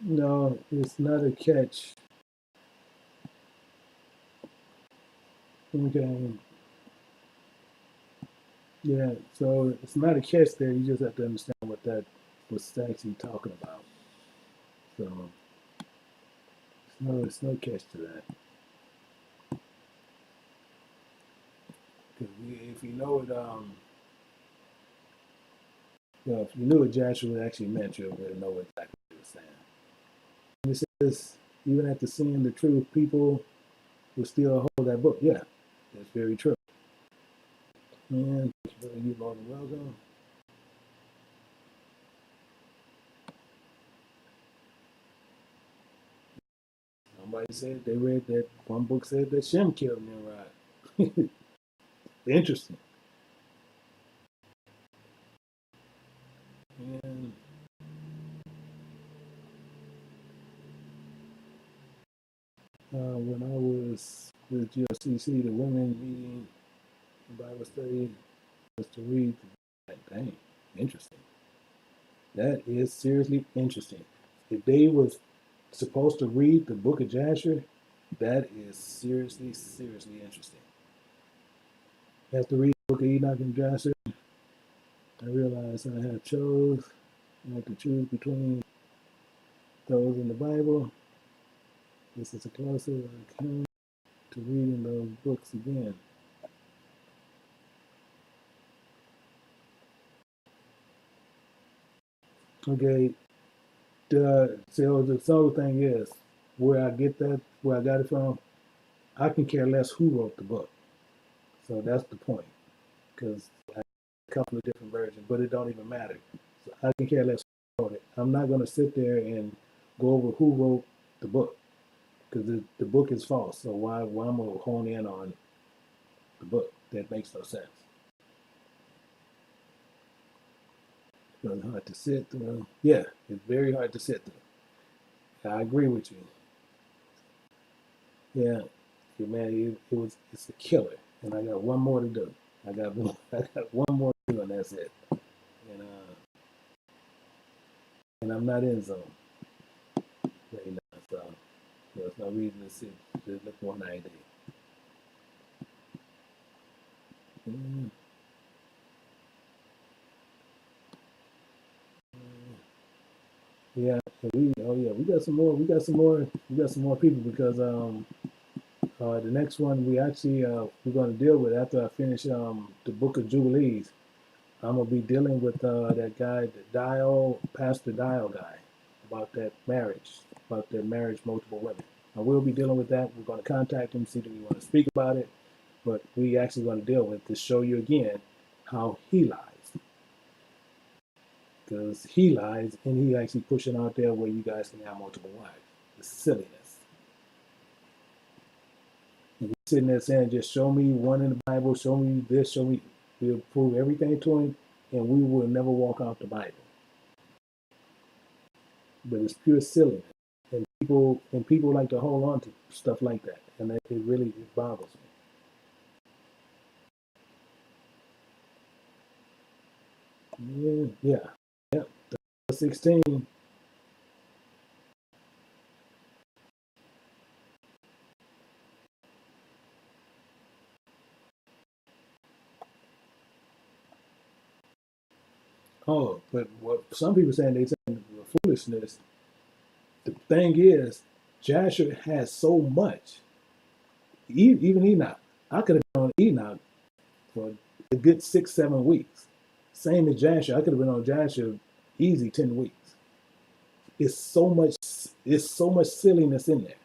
no, it's not a catch. Okay. Yeah, so it's not a catch there. You just have to understand what that was actually talking about. So it's no catch to that. Because if you know it, well, if you knew what Joshua actually meant, you would know exactly what he was saying. And it says, even after seeing the truth, people will still hold that book. Yeah, that's very true. And you, Lord, welcome. Somebody said they read that one book said that Shem killed Nimrod. Interesting. And when I was with GLCC, the women meeting, Bible study was to read. Dang, interesting. That is seriously interesting. If they was supposed to read the book of Jasher, that is seriously, seriously interesting. After reading the book of Enoch and Jasher, I realized I had to choose between those in the Bible. This is the closest I come to reading those books again. Okay, so the sole thing is where I got it from. I can care less who wrote the book. So that's the point, because I have a couple of different versions, but it don't even matter. So I can care less who wrote it. I'm not going to sit there and go over who wrote the book, because the book is false. So why am I going to hone in on the book? That makes no sense. It's hard to sit through. Yeah, it's very hard to sit through. I agree with you. Yeah, man, it's a killer, and I got one more to do. I got one more to do, and that's it. And I'm not in zone right now, so there's no reason to sit to look 190. Mm. Yeah, we got some more. We got some more people because the next one we're going to deal with after I finish the Book of Jubilees. I'm gonna be dealing with that guy, Pastor Dial guy, about that marriage, multiple women. I will be dealing with that. We're going to contact him, see if we want to speak about it, but we actually going to deal with to show you again how he lies, because he lies and he actually pushing out there where you guys can have multiple wives. The silliness. And he's sitting there saying, "Just show me one in the Bible. Show me this. Show me." We'll prove everything to him, and we will never walk out the Bible. But it's pure silliness, and people like to hold on to stuff like that, and it really bothers me. Yeah. 16. Oh, but what some people saying foolishness. The thing is, Jasher has so much. Even Enoch, I could have been on Enoch for a good 6-7 weeks. Same as Jasher, I could have been on Jasher easy 10 weeks. It's so much. It's so much silliness in there.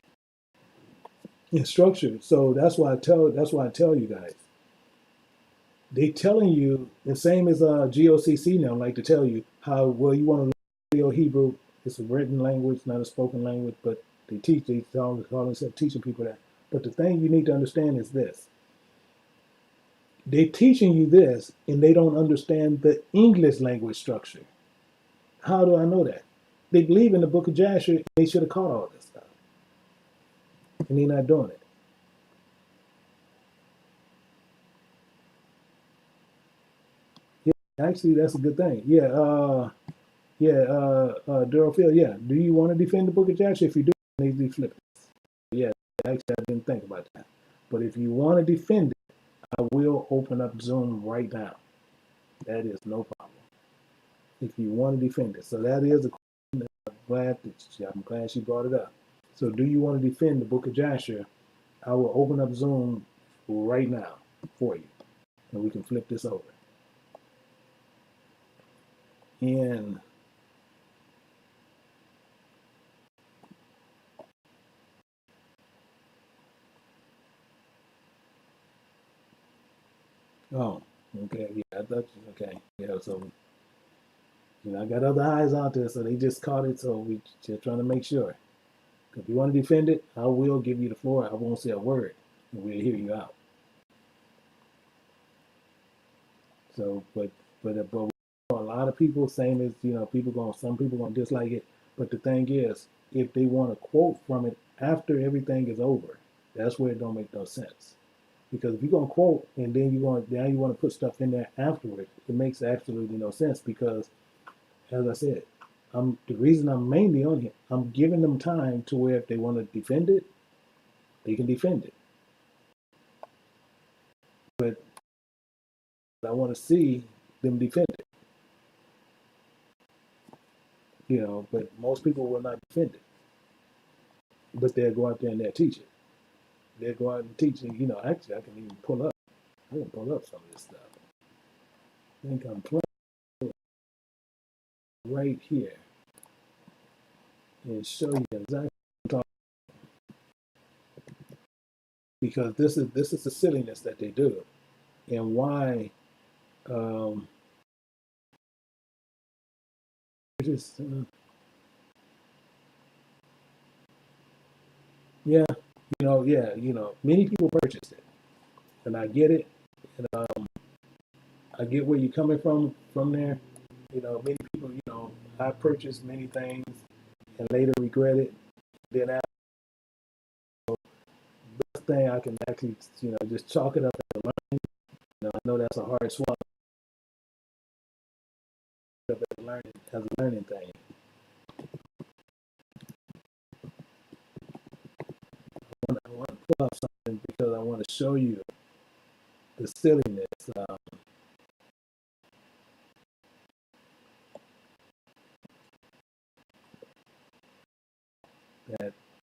In structure. So that's why I tell you guys. They telling you the same as GOCC now like to tell you how well you want to learn your Hebrew. It's a written language, not a spoken language, but they call themselves teaching people that. But the thing you need to understand is this. They're teaching you this and they don't understand the English language structure. How do I know that? They believe in the book of Jasher, they should have caught all this stuff. And they're not doing it. Yeah, actually that's a good thing. Daryl Field, yeah. Do you want to defend the book of Jasher? If you do, it needs to be flipped. Yeah, actually, I didn't think about that. But if you want to defend it, I will open up Zoom right now. That is no problem. If you want to defend it. So that is a question I'm glad she brought it up. So do you want to defend the book of Jasher? I will open up Zoom right now for you. And we can flip this over. And oh, okay, yeah, I thought okay, yeah. So I got other eyes out there, so they just caught it. So we just trying to make sure. If you want to defend it, I will give you the floor. I won't say a word, and we'll hear you out. So, but a lot of people, same as some people gonna dislike it. But the thing is, if they want to quote from it after everything is over, that's where it don't make no sense. Because if you're gonna quote and then you want to put stuff in there afterwards, it makes absolutely no sense. Because as I said, the reason I'm mainly on here, I'm giving them time to where if they want to defend it, they can defend it. But I want to see them defend it. But most people will not defend it. But they'll go out there and they'll teach it. They'll go out and teach it. Actually, I can even pull up. I can pull up some of this stuff. I think I'm playing right here and show you exactly what I'm talking about. Because this is the silliness that they do, and why. Just yeah, many people purchased it, and I get it, and I get where you're coming from there. Many people, I purchased many things and later regret it. Then after the thing, I can actually, just chalk it up as a learning. I know that's a hard swallow, as a learning thing. I want to pull up something because I want to show you the silliness.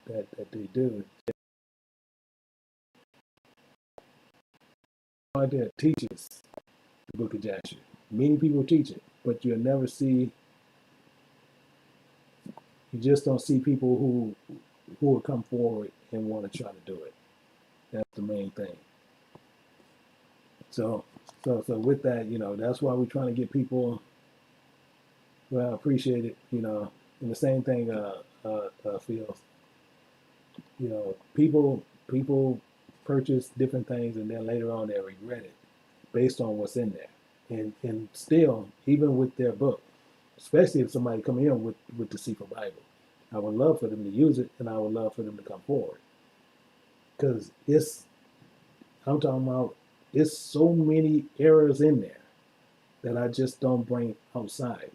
That they do. Out there teaches the book of Jasher. Many people teach it, but you'll never see. You just don't see people who will come forward and want to try to do it. That's the main thing. So with that, that's why we're trying to get people. Well, I appreciate it. And the same thing feels. People purchase different things and then later on they regret it based on what's in there. And still, even with their book, especially if somebody come in with the Sefer Bible, I would love for them to use it, and I would love for them to come forward. Because I'm talking about, it's so many errors in there that I just don't bring outside.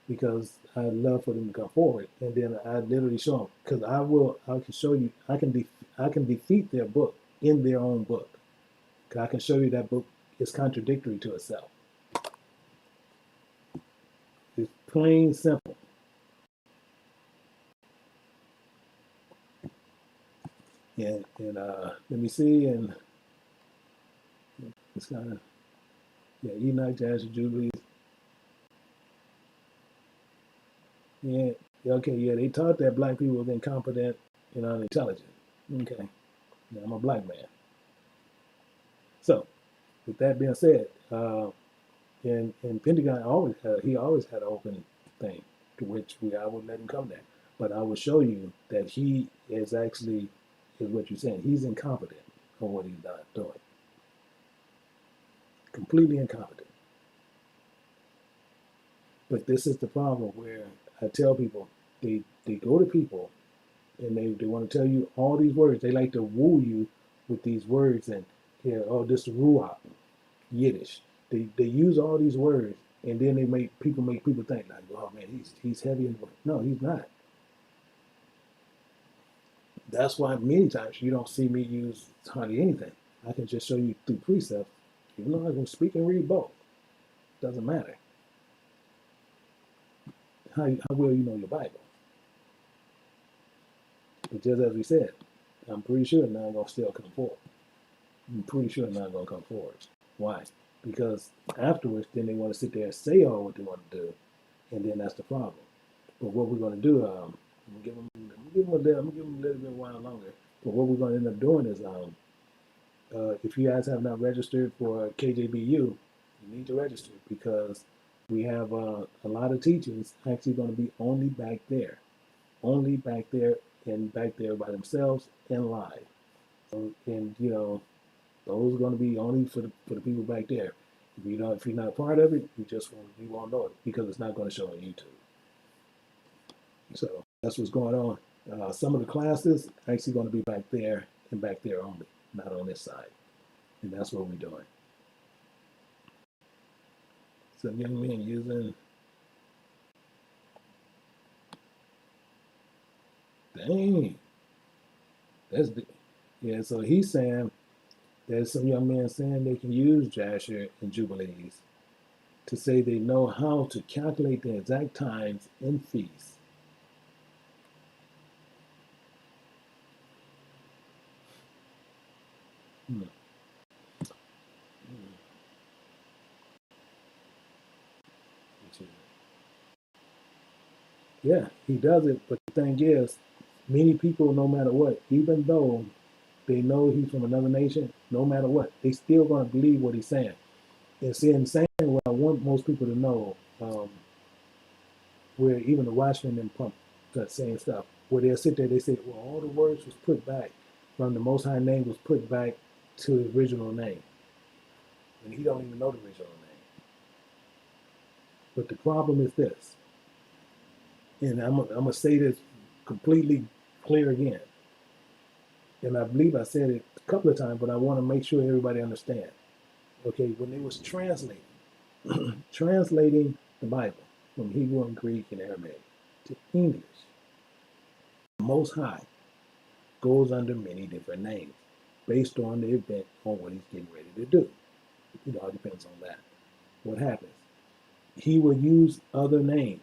Because I love for them to come forward, and then I literally show them. Because I can show you, I can defeat their book in their own book. Because I can show you that book is contradictory to itself. It's plain simple. And let me see, and it's kind of Enoch, Jasher, Jubilees. Yeah, okay, they taught that black people was incompetent and unintelligent. Okay, I'm a black man. So, with that being said, and Pentagon always had an open thing to which I would let him come there, but I will show you that he is what you're saying. He's incompetent on what he's doing. Completely incompetent. But this is the problem where I tell people they go to people and they want to tell you all these words. They like to woo you with these words and this ruach, Yiddish. They use all these words and then they make people think like, oh man, he's heavy in the word. No, he's not. That's why many times you don't see me use hardly anything. I can just show you through precept, even though I can speak and read both. Doesn't matter. How well you know your Bible. But just as we said, I'm pretty sure none gonna still come forward. I'm pretty sure none gonna come forward. Why? Because afterwards, then they want to sit there and say all what they want to do, and then that's the problem. But what we're gonna do, I'm gonna give them a little bit while longer. But what we're gonna end up doing is, if you guys have not registered for KJBU, you need to register because we have a lot of teachings actually going to be only back there and back there by themselves and live. So, and those are going to be only for the people back there. If you're not a part of it, you won't know it because it's not going to show on YouTube. So that's what's going on. Some of the classes are actually going to be back there and back there only, not on this side. And that's what we're doing. Some young men using, dang, yeah. So he's saying there's some young men saying they can use Jasher and Jubilees to say they know how to calculate the exact times and feasts. Hmm. Yeah, he does it, but the thing is, many people, no matter what, even though they know he's from another nation, no matter what, they still going to believe what he's saying. And see, in saying what I want most people to know, where even the Watchmen and pump that same stuff, where they'll sit there, they say, well, all the words was put back from the Most High name was put back to the original name. And he don't even know the original name. But the problem is this, and I'm going to say this completely clear again. And I believe I said it a couple of times, but I want to make sure everybody understands. Okay, when they was translating the Bible from Hebrew and Greek and Aramaic to English, the Most High goes under many different names based on the event on what he's getting ready to do. It all depends on that. What happens? He will use other names.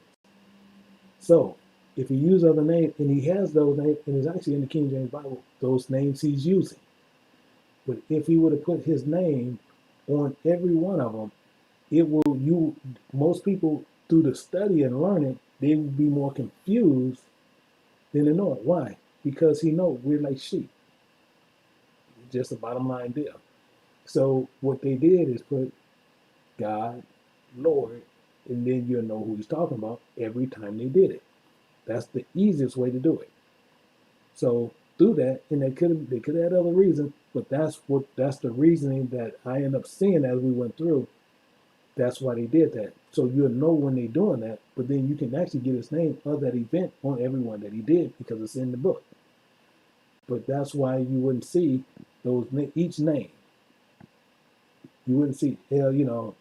So if he uses other names, and he has those names, and it's actually in the King James Bible, those names he's using. But if he were to put his name on every one of them, most people through the study and learning, they would be more confused than they know it. Why? Because he knows we're like sheep. Just a bottom line deal. So what they did is put God, Lord, and then you'll know who he's talking about every time they did it. That's the easiest way to do it. So through that, and they could have had other reasons, but that's the reasoning that I end up seeing as we went through. That's why they did that. So you'll know when they're doing that, but then you can actually get his name of that event on everyone that he did because it's in the book. But that's why you wouldn't see each name. You wouldn't see Jehovah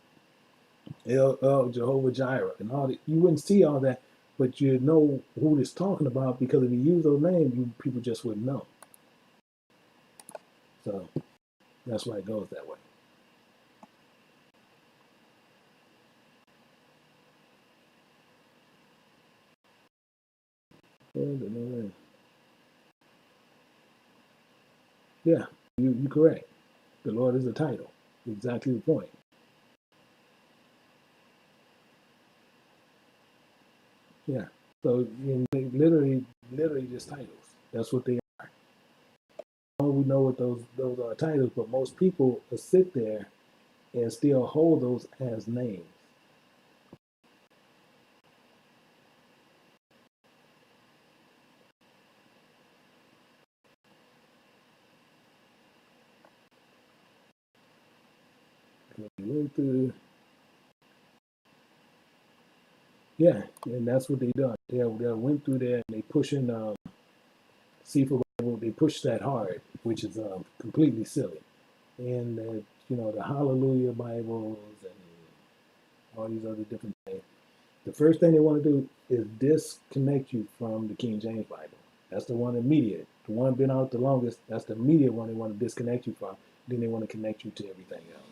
Jireh and all that. You wouldn't see all that, but you know who it's talking about because if you use those names, people just wouldn't know. So that's why it goes that way. Yeah, you're correct. The Lord is a title. Exactly the point. Yeah. So they literally just titles. That's what they are. We know what those are titles, but most people will sit there and still hold those as names. We went through, yeah, and that's what they done. They went through there and they pushing Seafood Bible. They push that hard, which is completely silly. And the Hallelujah Bibles and all these other different things. The first thing they want to do is disconnect you from the King James Bible. That's the one immediate. The one been out the longest, that's the immediate one they want to disconnect you from. Then they want to connect you to everything else.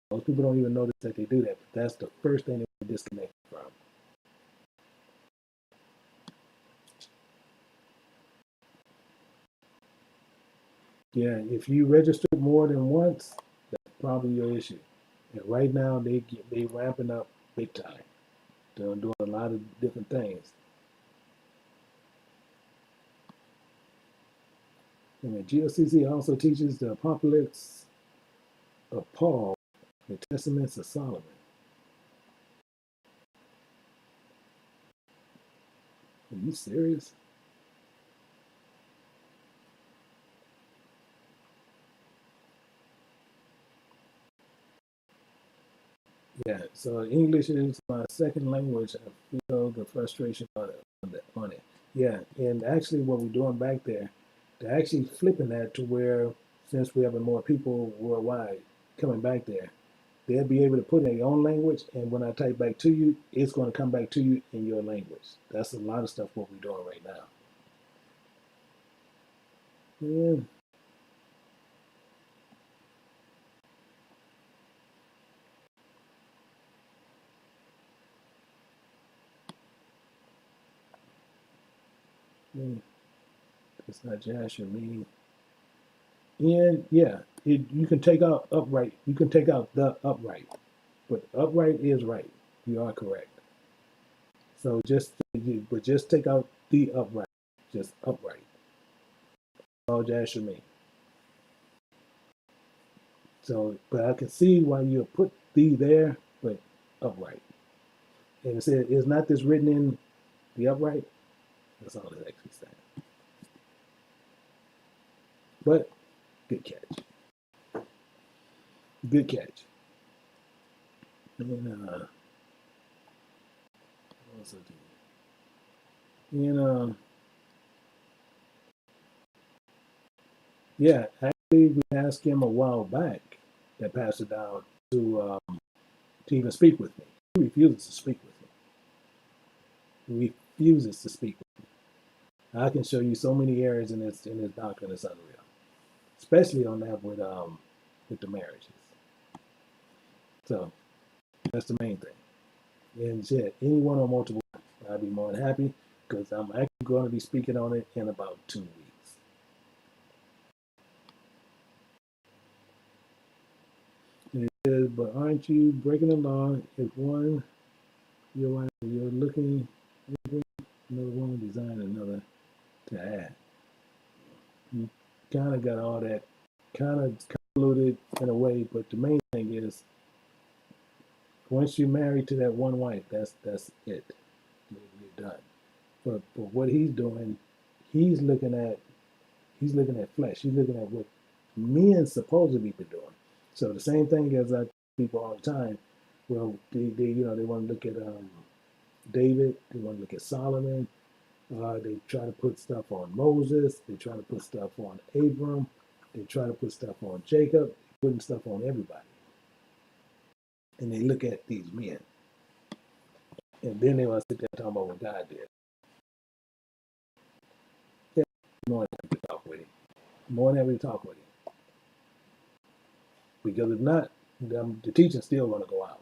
Most people don't even notice that they do that, but that's the first thing they want to disconnect you from. Yeah, if you registered more than once, that's probably your issue. And right now they ramping up big time. They're doing a lot of different things. And the GOCC also teaches the apocalypse of Paul, the testaments of Solomon. Are you serious? So English is my second language. I feel the frustration on it. Yeah, and actually, what we're doing back there, they're actually flipping that to where, since we're having more people worldwide coming back there, they'll be able to put in their own language, and when I type back to you, it's going to come back to you in your language. That's a lot of stuff what we're doing right now. Yeah. Yeah. It's not Jasher, me. And yeah, you can take out upright. You can take out the upright, but upright is right. You are correct. So just take out the upright. Just upright. All Jasher, me. So, but I can see why you put the there, but upright. And it said, is not this written in the upright? That's all it actually said. But good catch. Good catch. And also, and yeah, actually, we asked him a while back that passed it down to even speak with me. He refuses to speak with me. He refuses to speak with me. I can show you so many areas in his doctrine that's unreal, especially on that with the marriages. So that's the main thing. And shit, anyone on multiple, I'd be more than happy because I'm actually going to be speaking on it in about 2 weeks. And it says, but aren't you breaking the law if one you're looking another woman design another to add? You kind of got all that kind of convoluted in a way, but the main thing is once you're married to that one wife, that's it. You're done. But what he's doing, he's looking at he's looking at flesh. He's looking at what men supposedly be doing. So the same thing as I tell people all the time. Well, they want to look at David. They want to look at Solomon. They try to put stuff on Moses. They try to put stuff on Abram. They try to put stuff on Jacob. Putting stuff on everybody. And they look at these men. And then they want to sit there talking about what God did. Yeah, more than happy to talk with him. More than happy to talk with him. Because if not, the teaching's still going to go out.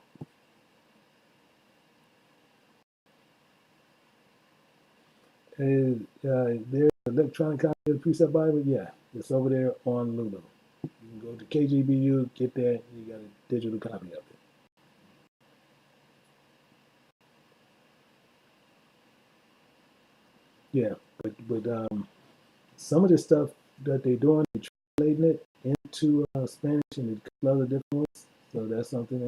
There's an electronic copy of the Precept Bible. Yeah, it's over there on Lulu. You can go to KGBU, get that. You got a digital copy of it. Yeah, but some of the stuff that they're doing, they're translating it into Spanish and a couple other different ones. So that's something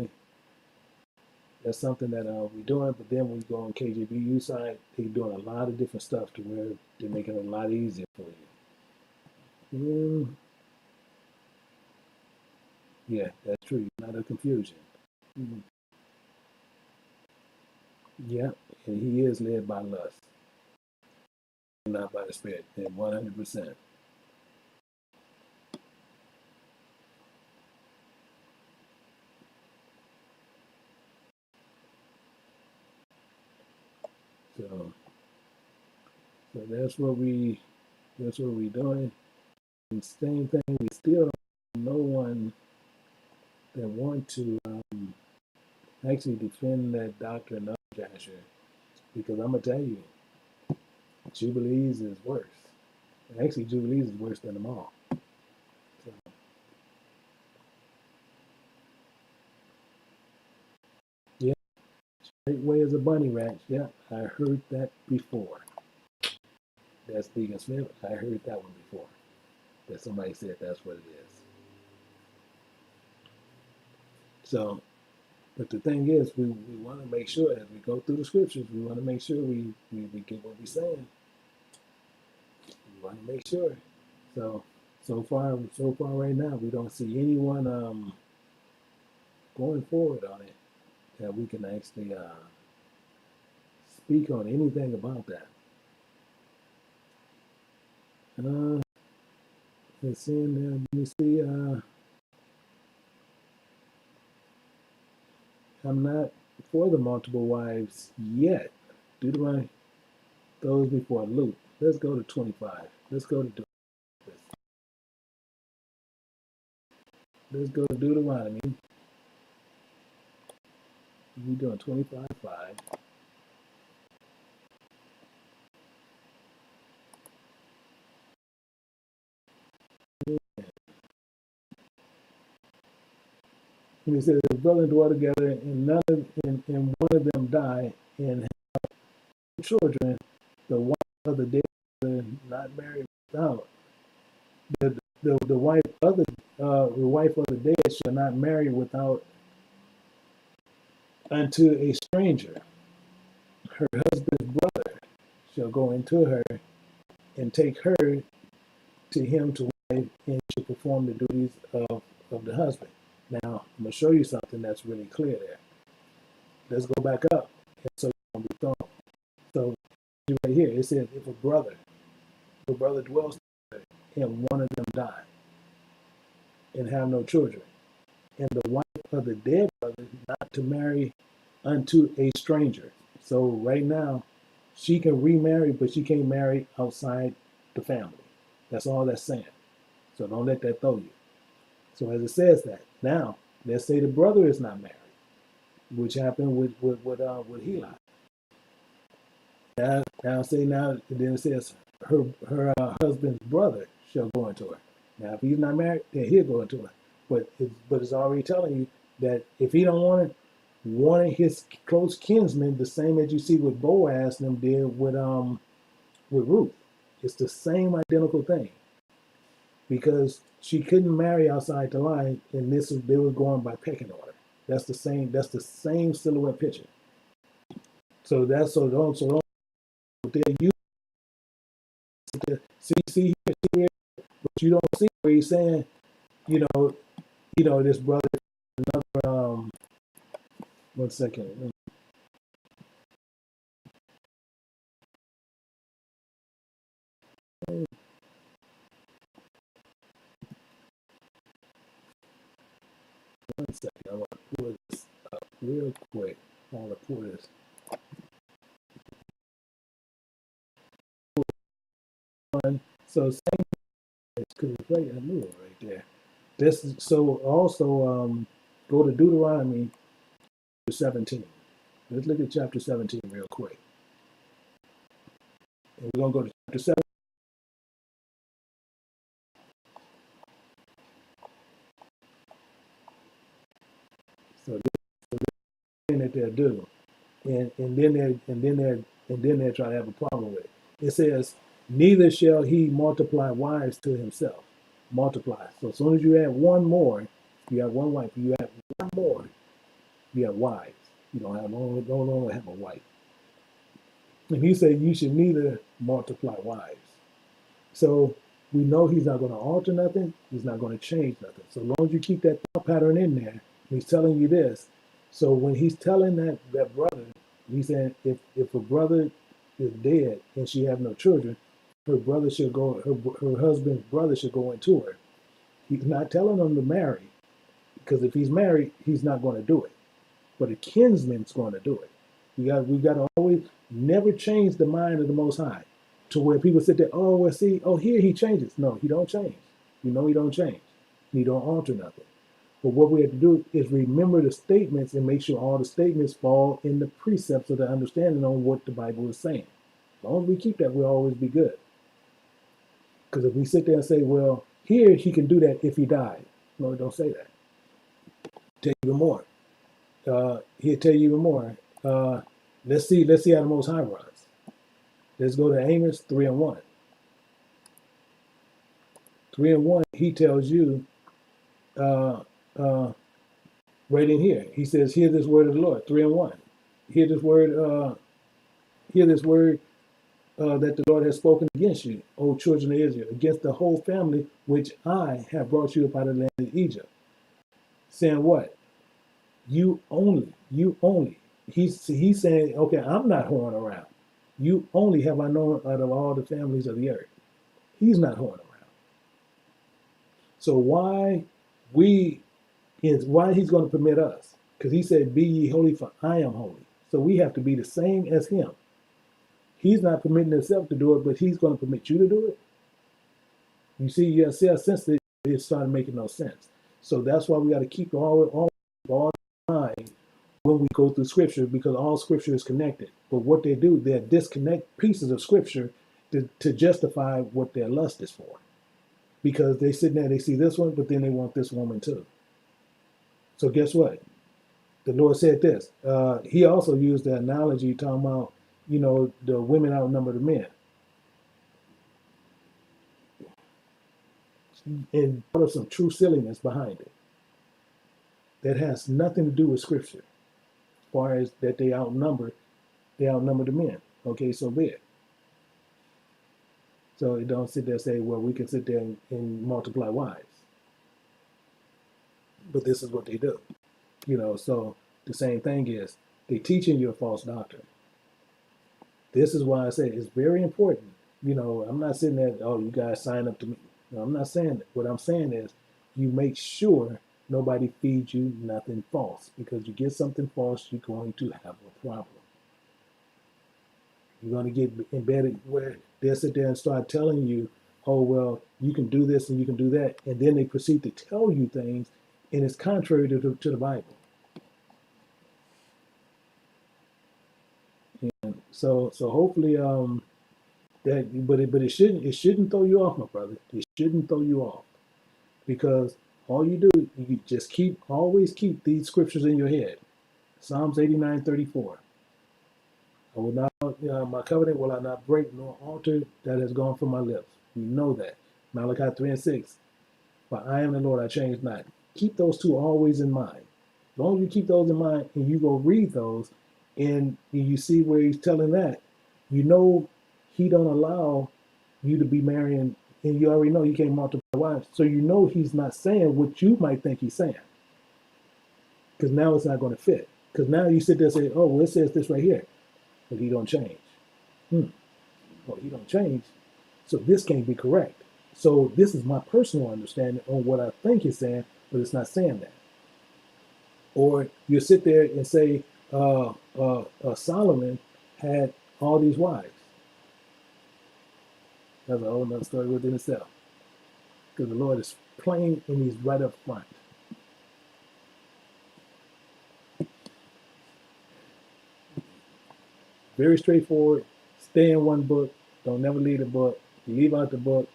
that we're doing. But then when you go on KGBU side, they're doing a lot of different stuff to where they're making it a lot easier for you. Yeah, that's true. Not a confusion. Mm. Yeah, and he is led by lust, not by the spirit, and 100%. So, so that's what we doing. And same thing, we still don't have no one that want to actually defend that doctrine of Jasher, because I'm gonna tell you, Jubilees is worse. Actually, Jubilees is worse than them all. So, yeah, straight way as a bunny ranch. Yeah, I heard that before. That's Deacon Smith. I heard that one before. That somebody said that's what it is. So, but the thing is, we want to make sure as we go through the scriptures, we want to make sure we get what we're saying. We want to make sure. So, so far right now, we don't see anyone going forward on it. that we can actually speak on anything about that. Let's see in there. Let me see. I'm not for the multiple wives yet. Deuteronomy those before Luke. Let's go to 25. Let's go to Let's go to Deuteronomy. We're doing 25:5. And he said, "The brothers dwell together, and and one of them die, and have children. The wife of the dead not married without the wife of the dead shall not marry without unto a stranger. Her husband's brother shall go into her and take her to him to wife, and shall perform the duties of the husband." Now, I'm going to show you something that's really clear there. Let's go back up, and so you won't be thrown. So, right here, it says, if a brother dwells together, and one of them die, and have no children, and the wife of the dead brother not to marry unto a stranger. So, right now, she can remarry, but she can't marry outside the family. That's all that's saying. So, don't let that throw you. So as it says that, now let's say the brother is not married, which happened with Heli. Now say now then it says her husband's brother shall go into her. Now if he's not married, then he'll go into her. But it's already telling you that if he don't want it, one of his close kinsmen, the same as you see with Boaz and them did with Ruth, it's the same identical thing. Because she couldn't marry outside the line, and they were going by pecking order. That's the same silhouette picture. So don't there you see here, but you don't see where he's saying, this brother, another 1 second. One second, I want to pull this up real quick. I want to pull this. So same because it's right, I knew it right there. This so also go to Deuteronomy 17. Let's look at chapter 17 real quick. And we're gonna go to chapter 7. So this thing that they'll do, and then they'll try to have a problem with it. It says, "Neither shall he multiply wives to himself." Multiply. So as soon as you add one more, you have one wife. You add one more, you have wives. You don't only have a wife. And he said you should neither multiply wives. So we know he's not going to alter nothing. He's not going to change nothing. So long as you keep that thought pattern in there, he's telling you this. So when he's telling that brother, he's saying if a brother is dead and she have no children, her brother should go. Her husband's brother should go into her. He's not telling them to marry, because if he's married, he's not going to do it. But a kinsman's going to do it. We got to always never change the mind of the Most High, to where people sit there, oh, well, see, oh, here he changes. No, he don't change. He don't change. He don't alter nothing. But what we have to do is remember the statements and make sure all the statements fall in the precepts of the understanding on what the Bible is saying. As long as we keep that, we'll always be good. Because if we sit there and say, well, here he can do that if he died. No, don't say that. Tell you even more. He'll tell you even more. Let's see how the Most High runs. Let's go to Amos 3:1. 3:1, he tells you right in here. He says, "Hear this word of the Lord." 3:1. Hear this word. That the Lord has spoken against you, O children of Israel, against the whole family which I have brought you up out of the land of Egypt, saying what? You only You only. He's saying, okay, I'm not whoring around. You only have I known out of all the families of the earth. He's not whoring around. So why he's going to permit us? Because he said, "Be ye holy, for I am holy." So we have to be the same as him. He's not permitting himself to do it, but he's going to permit you to do it. You see, since it started making no sense. So that's why we got to keep all in mind when we go through scripture, because all scripture is connected. But what they do, they disconnect pieces of scripture to justify what their lust is for. Because they sit there, they see this one, but then they want this woman too. So guess what? The Lord said this. He also used the analogy talking about, the women outnumber the men. And there's some true silliness behind it that has nothing to do with scripture. As far as that they outnumber the men. Okay, so there. So it don't sit there and say, well, we can sit there and multiply wives. But this is what they do. So the same thing is they teaching you a false doctrine. This is why I say it's very important. I'm not sitting there, oh, you guys sign up to me. No, I'm not saying that. What I'm saying is you make sure nobody feeds you nothing false, because you get something false, you're going to have a problem. You're going to get embedded where they'll sit there and start telling you, oh, well, you can do this and you can do that. And then they proceed to tell you things, and it's contrary to the Bible. And so hopefully but it shouldn't throw you off, my brother. It shouldn't throw you off, because all you do, you just always keep these scriptures in your head. Psalms 89:34. I will not, my covenant will I not break, nor alter that has gone from my lips. You know that. Malachi 3:6. For I am the Lord, I change not. Keep those two always in mind. As long as you keep those in mind and you go read those, and you see where he's telling that, he don't allow you to be marrying, and you already know you can't multiply wives. So he's not saying what you might think he's saying. Because now it's not going to fit. Because now you sit there and say, oh, well, it says this right here. But he don't change. Well, he don't change. So this can't be correct. So this is my personal understanding on what I think he's saying, but it's not saying that. Or you sit there and say, Solomon had all these wives. That's a whole other story within itself. Because the Lord is plain and he's right up front. Very straightforward. Stay in one book. Don't never leave the book. You leave out the book,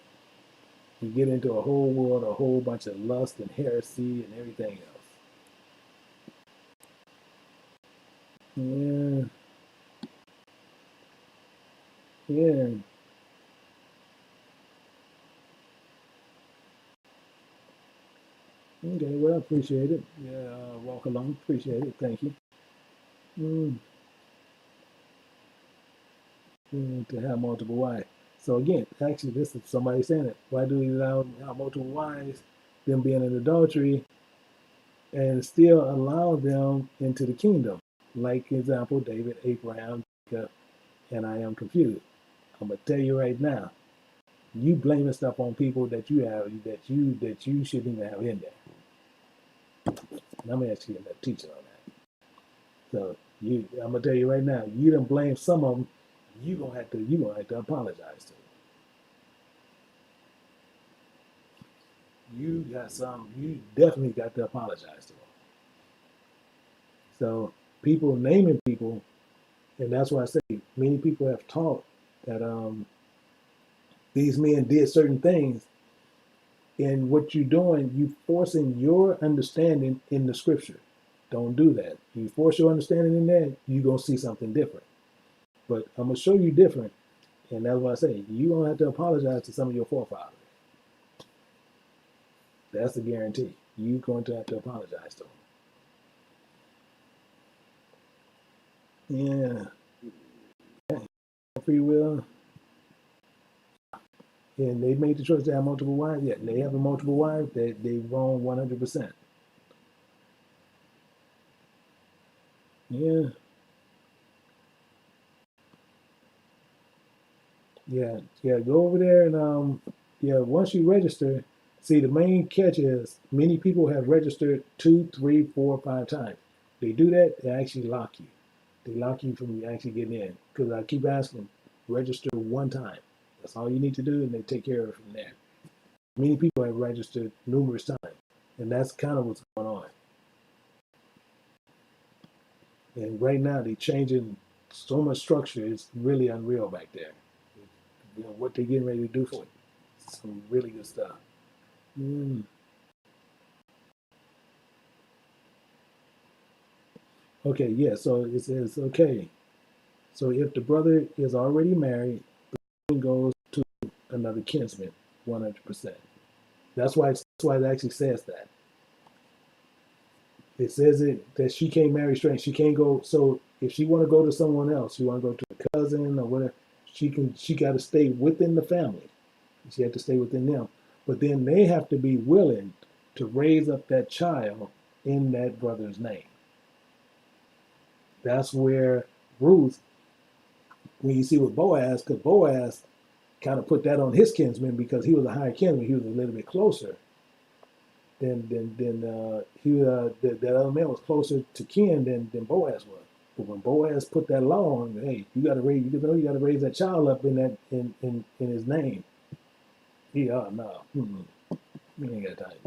you get into a whole world, a whole bunch of lust and heresy and everything else. Yeah. Okay, well, appreciate it. Yeah, walk along. Appreciate it. Thank you. Mm, to have multiple wives. So again, actually, this is somebody saying it. Why do we allow multiple wives, them being in adultery, and still allow them into the kingdom? Like example, David, Abraham, Jacob, and I am confused. I'm gonna tell you right now, you blaming stuff on people that you have that you shouldn't even have in there. And I'm gonna actually get that teaching on that. So I'm gonna tell you right now, you done blame some of them. You gonna have to apologize to them. You definitely got to apologize to them. So people naming people, and that's why I say many people have taught that these men did certain things, and what you're doing, you forcing your understanding in the scripture. Don't do that. You force your understanding in there, you're gonna see something different. But I'm gonna show you different, and that's why I say you're gonna have to apologize to some of your forefathers. That's a guarantee. You're going to have to apologize to them. Yeah. Free will. And they made the choice to have multiple wives. Yeah, they have a multiple wives. They wrong 100%. Yeah, yeah, yeah. Go over there and yeah. Once you register, see the main catch is many people have registered 2, 3, 4, 5 times. They do that, they actually lock you. They lock you from actually getting in because I keep asking, register one time. That's all you need to do, and they take care of it from there. Many people have registered numerous times, and that's kind of what's going on. And right now, they're changing so much structure. It's really unreal back there. You know what they're getting ready to do for you. Some really good stuff. Mm. Okay, yeah. So it says okay. So if the brother is already married, it goes to another kinsman, 100%. That's why it actually says that. It says it that she can't marry straight. She can't go. So if she want to go to someone else, she want to go to a cousin or whatever, she can. She got to stay within the family. She had to stay within them. But then they have to be willing to raise up that child in that brother's name. That's where Ruth, when you see with Boaz, because Boaz kind of put that on his kinsman because he was a higher kinsman, he was a little bit closer than he that other man was closer to kin than Boaz was. But when Boaz put that law on, hey, you got to raise, you got to raise that child up in that in his name. He no, we ain't got time.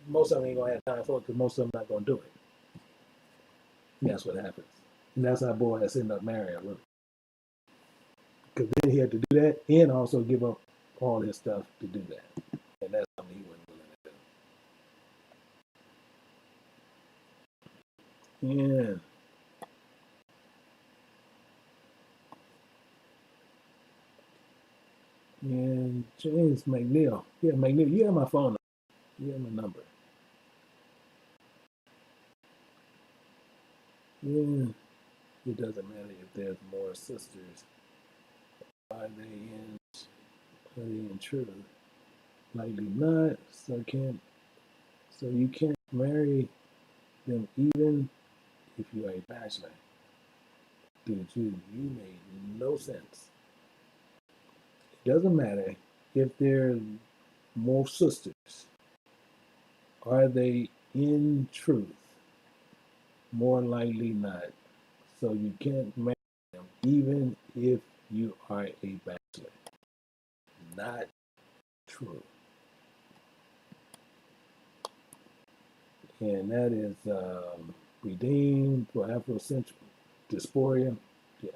Most of them ain't gonna have time for it because most of them not gonna do it. And that's what happens, and that's how Boaz ended up marrying Ruth because then he had to do that and also give up all his stuff to do that, and that's something he wasn't willing to do. Yeah. And James McNeil. Yeah, McNeil, you have my phone number. You have my number. Yeah, it doesn't matter if there's more sisters. Are they in truth? Likely not. So you can't marry them even if you are a bachelor. Dude, you made no sense. It doesn't matter if there's more sisters. Are they in truth? More likely not. So you can't marry them even if you are a bachelor. Not true. And that is redeemed for Afrocentric dysphoria. Yeah,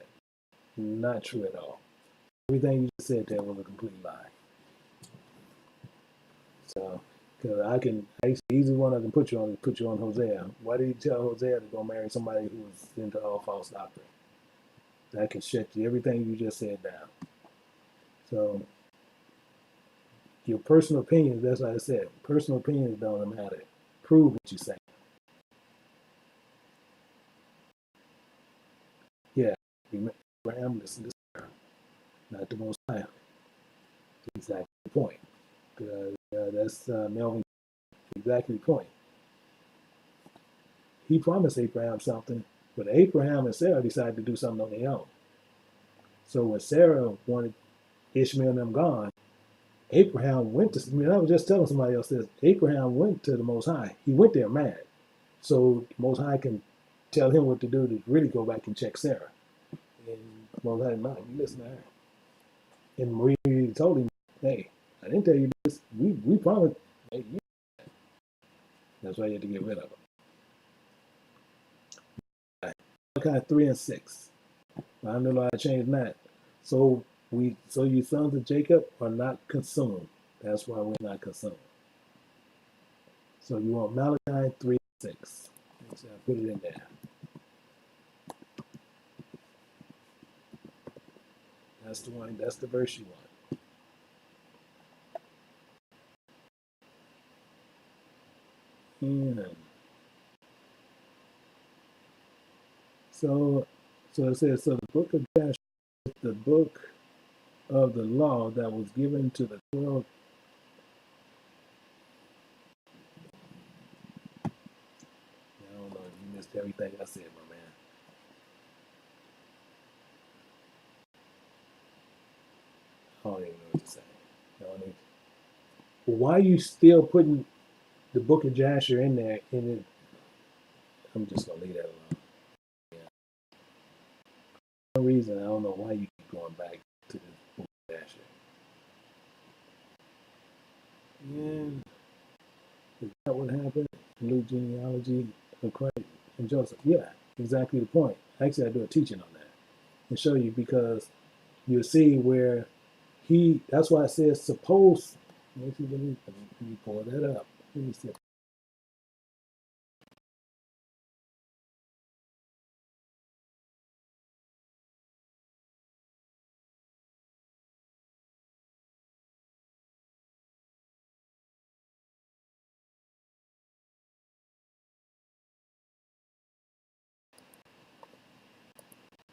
not true at all. Everything you just said there was a complete lie. So, because I easy one I can put you on is put you on Hosea. Why did you tell Hosea to go marry somebody who was into all false doctrine? That can shut you everything you just said down. So, your personal opinions, that's what I said. Personal opinions don't matter. Prove what you say. Yeah, Abraham, listen to Sarah, not the Most High. Exactly the point. That's Melvin. Exactly the point. He promised Abraham something, but Abraham and Sarah decided to do something on their own. So when Sarah wanted Ishmael and them gone, Abraham went to. I mean, I was just telling somebody else this. Abraham went to the Most High. He went there mad, so the Most High can tell him what to do to really go back and check Sarah. And Most High, no, you listen to her. And Marie told him, "Hey, I didn't tell you this. We promised. Hey, that's why you had to get rid of them." Malachi 3 and 6. I know I changed that. So you sons of Jacob are not consumed. That's why we're not consumed. So you want Malachi 3 and 6. So I put it in there. That's the one. That's the verse you want. And so it says, so the book of Jasher is the book of the law that was given to the 12. I don't know. You missed everything I said, my man. I don't even know what to say. I don't even, why are you still putting the book of Jasher in there? And it, I'm just gonna leave that alone. For no reason, I don't know why you keep going back to the book of Jasher. And is that what happened? Luke genealogy of Christ and Joseph. Yeah, exactly the point. Actually, I do a teaching on that and show you because you'll see where he. That's why it says suppose. Let me pull that up. Let me see.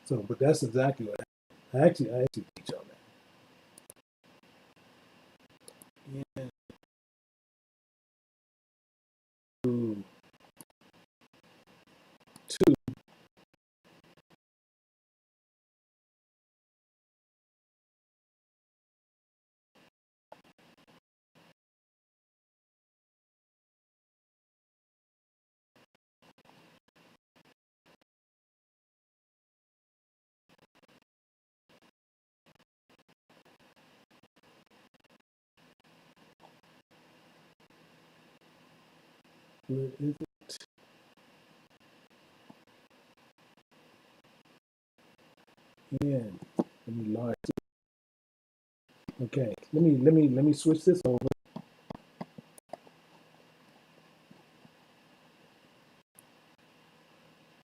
So, but that's exactly what happened. I actually teach on that. And two, what is it? And let me large. Okay, let me switch this over.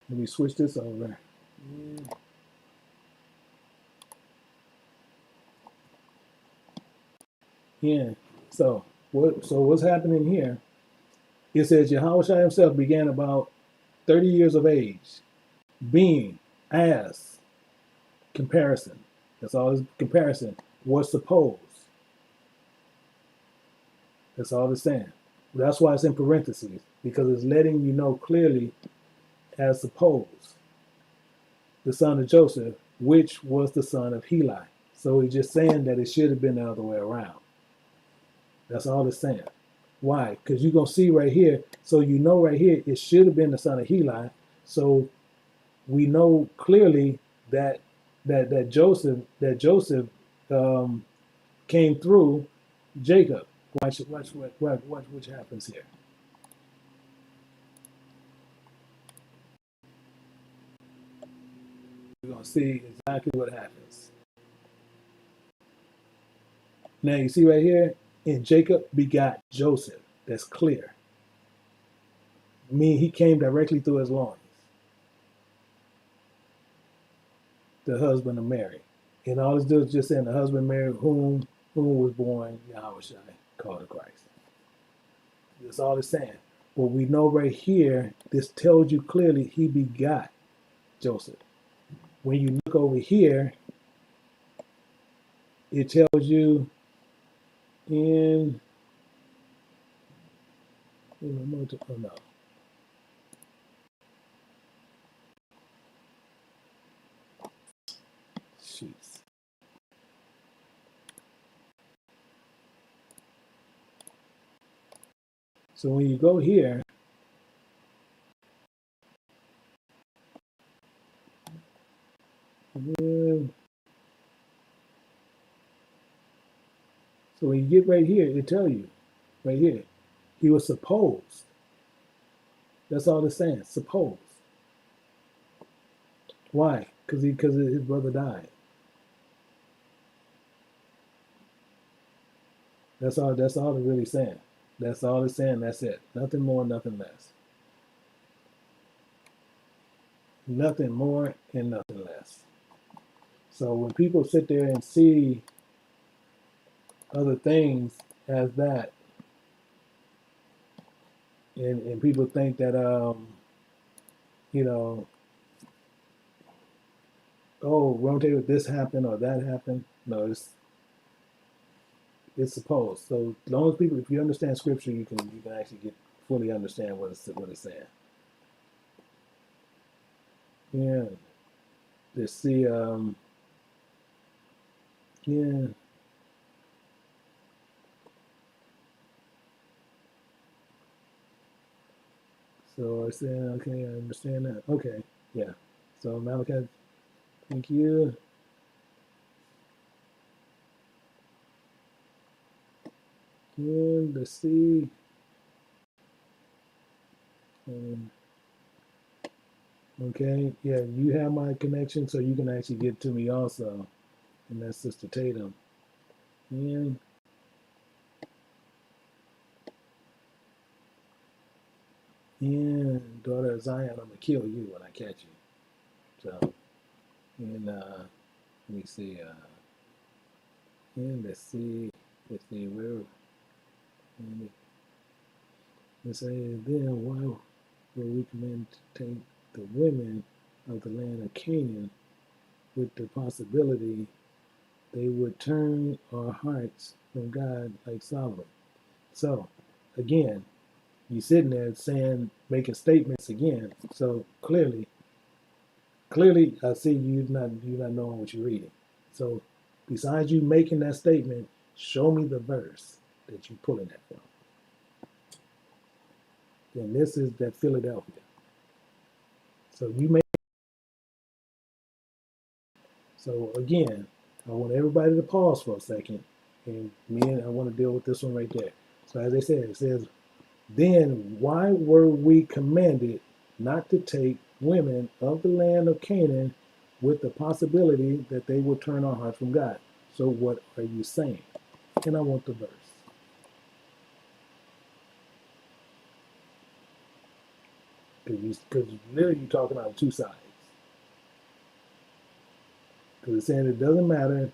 Let me switch this over. Yeah. So what's happening here? It says Yahushua himself began about 30 years of age, being as comparison. That's all this comparison was supposed. That's all it's saying. That's why it's in parentheses, because it's letting you know clearly as supposed. The son of Joseph, which was the son of Heli. So he's just saying that it should have been the other way around. That's all it's saying. Why? Because you're gonna see right here. So you know right here it should have been the son of Heli. So we know clearly that Joseph came through Jacob. Watch what happens here. We're gonna see exactly what happens. Now you see right here, and Jacob begot Joseph. That's clear. I mean, he came directly through his loins, the husband of Mary. And all this does is just saying the husband Mary, whom was born Yahushua, called the Christ. That's all it's saying. But we know right here, this tells you clearly he begot Joseph. When you look over here, it tells you in oh no. Jeez. So when you go here, so when you get right here, it tell you right here, he was supposed. That's all it's saying. Supposed. Why? Because his brother died. That's all. That's all it's really saying. That's all it's saying. That's it. Nothing more. Nothing less. Nothing more and nothing less. So when people sit there and see other things as that, and people think that you know, oh, won't tell you this happened or that happened. No, it's supposed. So as long as people, if you understand scripture, you can actually get fully understand what it's saying. Yeah. Let's see. Yeah. So I said, okay, I understand that. Okay, yeah. So Malachi, thank you. And let's see. Um, okay, yeah, you have my connection, so you can actually get to me also. And that's Sister Tatum. And daughter of Zion, I'm gonna kill you when I catch you. So and let me see. And let's see where. And let's say then why will we command to take the women of the land of Canaan with the possibility they would turn our hearts from God like Solomon. So again, you sitting there saying, making statements again. So clearly, I see you not knowing what you're reading. So besides you making that statement, show me the verse that you're pulling that from. And this is that Philadelphia. So you make so again, I want everybody to pause for a second, and I want to deal with this one right there. So as I said, it says, then why were we commanded not to take women of the land of Canaan with the possibility that they would turn our hearts from God? So what are you saying? And I want the verse. Because literally you're talking out of two sides. Because it's saying it doesn't matter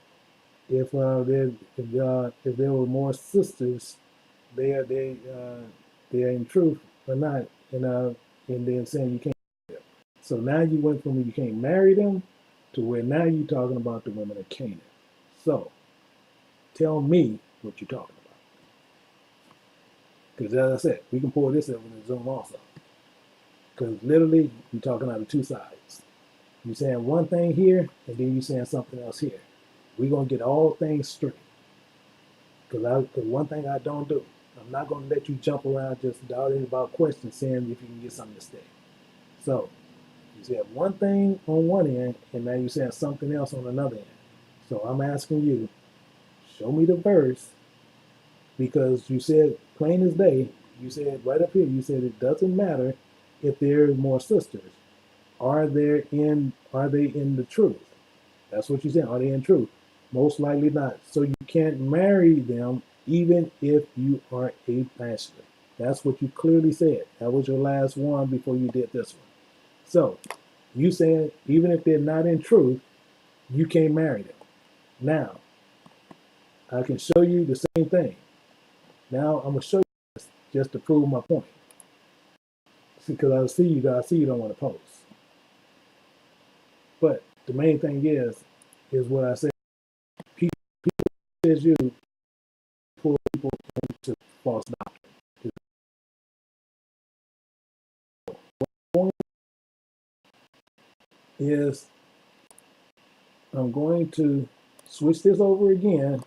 if there were more sisters, they are in truth or not, and then saying you can't. So now you went from you can't marry them to where now you're talking about the women of Canaan. So tell me what you're talking about. Because as I said, we can pull this up in the Zoom also. Because literally you're talking out of two sides. You're saying one thing here, and then you're saying something else here. We're gonna get all things straight. Because one thing I don't do, I'm not gonna let you jump around just doubting about questions, saying if you can get something to stay. So you said one thing on one end, and now you're saying something else on another end. So I'm asking you, show me the verse, because you said plain as day, you said right up here, you said it doesn't matter if there are more sisters. Are they in the truth? That's what you said. Are they in truth? Most likely not. So you can't marry them even if you are a bachelor. That's what you clearly said. That was your last one before you did this one. So you said even if they're not in truth, you can't marry them. Now I can show you the same thing. Now I'm gonna show you this just to prove my point. Because I see you don't want to post. But the main thing is what I said. People says you pull people into false doctrine. The point is I'm going to switch this over again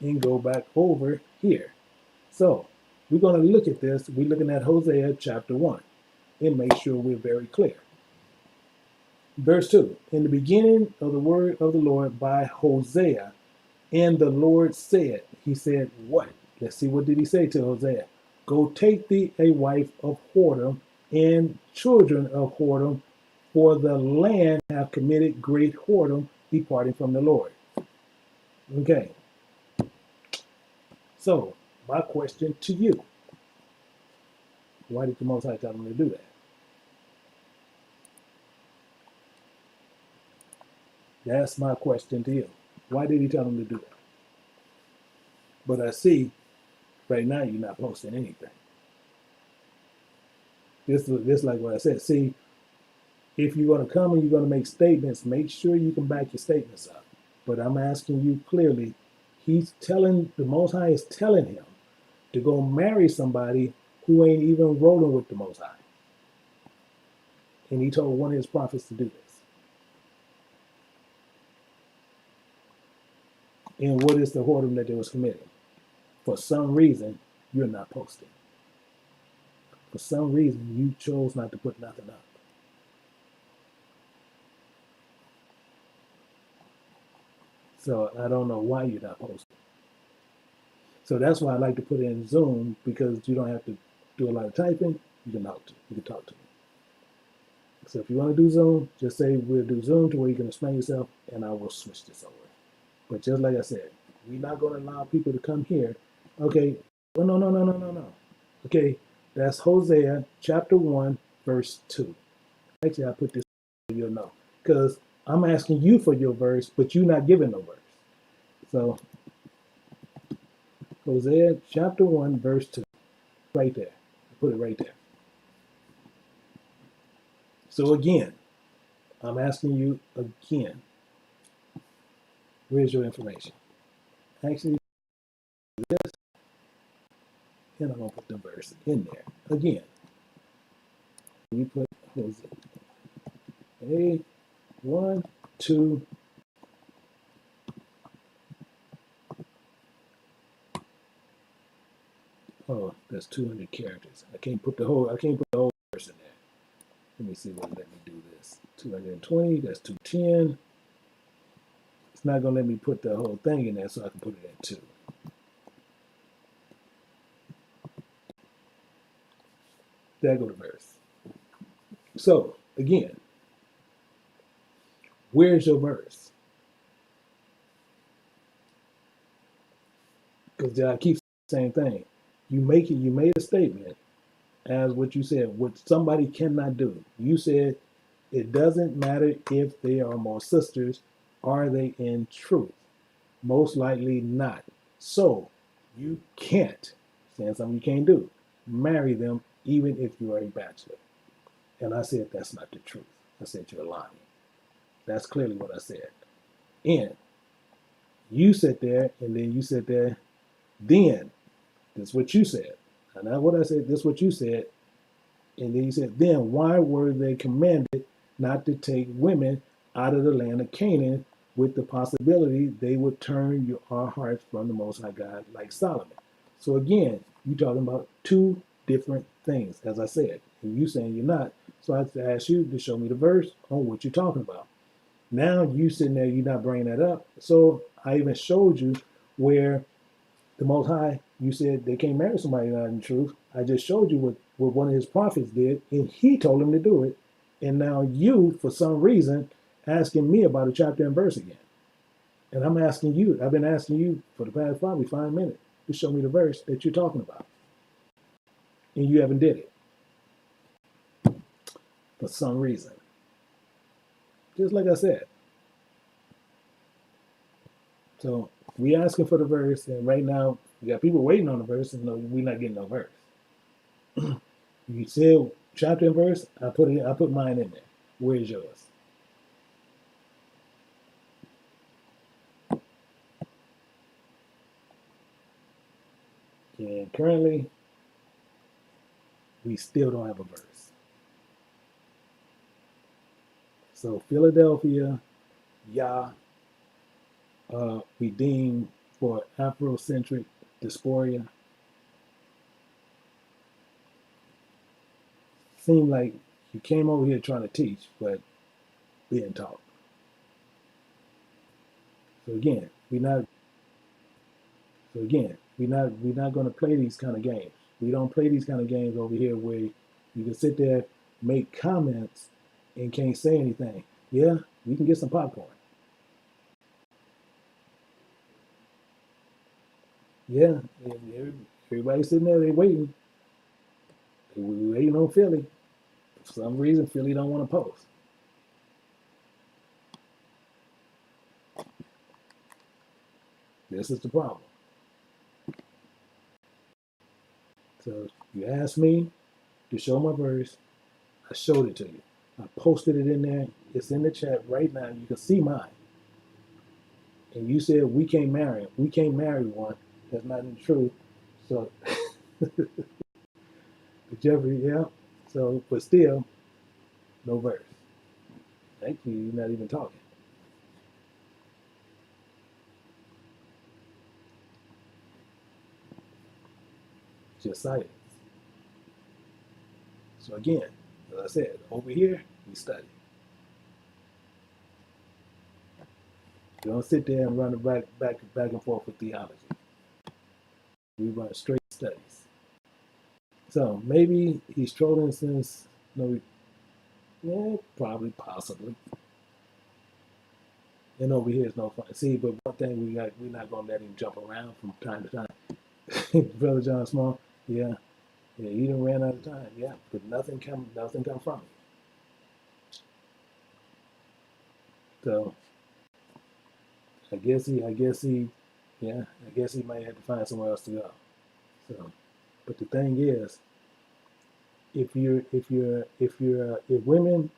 and go back over here. So we're going to look at this. We're looking at Hosea chapter 1 and make sure we're very clear. Verse 2, in the beginning of the word of the Lord by Hosea, and the Lord said, he said what? Let's see, what did he say to Hosea? Go take thee a wife of whoredom and children of whoredom, for the land have committed great whoredom, departing from the Lord. Okay, so my question to you, why did the Most High tell him to do that? That's my question to you. Why did he tell him to do that? But I see right now you're not posting anything. This like what I said. See, if you're going to come and you're going to make statements, make sure you can back your statements up. But I'm asking you clearly, the Most High is telling him to go marry somebody who ain't even rolling with the Most High. And he told one of his prophets to do this. And what is the whoredom that they was committing? For some reason, you're not posting. For some reason, you chose not to put nothing up. So I don't know why you're not posting. So that's why I like to put it in Zoom, because you don't have to do a lot of typing. You can talk to me. So if you want to do Zoom, just say we'll do Zoom to where you can explain yourself, and I will switch this over. But just like I said, we're not going to allow people to come here. Okay. Well, no. Okay. That's Hosea chapter 1, verse 2. Actually, I put this so you'll know. Because I'm asking you for your verse, but you're not giving no verse. So, Hosea chapter 1, verse 2. Right there. I put it right there. So, again, I'm asking you again, where's your information? Actually, this, and I'm going to put the verse in there. Again, we put Hosea 1, 2. Oh, that's 200 characters. I can't put the whole verse in there. Let me see what let me do this. 220, that's 210. It's not gonna let me put the whole thing in there, so I can put it in 2. There go the verse. So again, where's your verse? Because I keep saying the same thing. You made a statement as what you said, what somebody cannot do. You said it doesn't matter if they are more sisters, are they in truth? Most likely not. So you can't, saying something you can't do, marry them even if you are a bachelor. And I said that's not the truth. I said you're lying. That's clearly what I said. And you sit there, and then you sit there, then that's what you said. And not what I said, that's what you said. And then you said, then why were they commanded not to take women out of the land of Canaan, with the possibility they would turn our hearts from the Most High God like Solomon? So again, you're talking about two different things, as I said, and you saying you're not. So I have to ask you to show me the verse on what you're talking about. Now you sitting there, you're not bringing that up. So I even showed you where the Most High, you said they can't marry somebody not in truth. I just showed you what one of his prophets did, and he told him to do it. And now you, for some reason, asking me about a chapter and verse again. And I'm asking you, I've been asking you for the past probably 5 minutes to show me the verse that you're talking about. And you haven't did it. For some reason. Just like I said. So we asking for the verse, and right now we got people waiting on the verse, and no, we're not getting no verse. You said chapter and verse, I put mine in there. Where's yours? And currently, we still don't have a verse. So Philadelphia, Yah, redeemed for Afrocentric dysphoria. Seemed like you came over here trying to teach, but being taught. So again, we're not. So again, we're not going to play these kind of games. We don't play these kind of games over here where you can sit there, make comments, and can't say anything. Yeah, we can get some popcorn. Yeah, everybody's sitting there, they waiting. They waiting on Philly. For some reason, Philly don't want to post. This is the problem. So you asked me to show my verse. I showed it to you. I posted it in there. It's in the chat right now. You can see mine. And you said we can't marry him. We can't marry one. That's not the truth. So Jeffrey, yeah. So, but still, no verse. Thank you. You're not even talking. Just silence. So again, as I said, over here, we study. We don't sit there and run back and forth with theology. We run straight studies. So maybe he's trolling since no, yeah, probably, possibly. And over here is no fun. See, but one thing we're not gonna let him jump around from time to time. Brother John Small, yeah, he done ran out of time, yeah, but nothing come from it. So I guess he might have to find somewhere else to go. So, but the thing is, if women,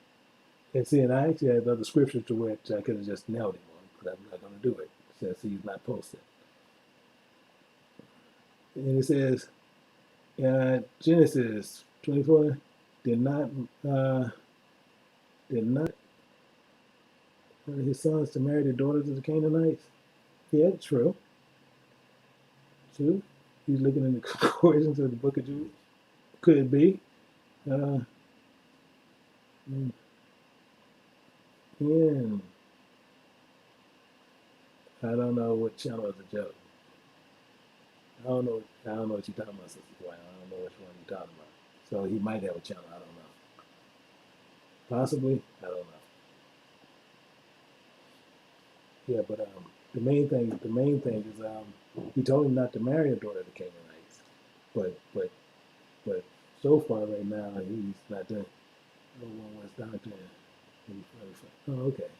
and see, and I actually had other scriptures to which I could have just nailed him on, but I'm not going to do it since he's not posted. And it says, Genesis 24, did not his sons to marry the daughters of the Canaanites? Yeah, true. True. He's looking in the concordance of the book of Jude. Could be. Uh, and I don't know what channel is a joke. I don't know what you're talking about, Sister Dwight. I don't know which one you're talking about. So he might have a channel. I don't know. Possibly. I don't know. Yeah, but the main thing is he told him not to marry a daughter of the Canaanites. But so far right now he's not doing. No one was doctrine. Oh, okay.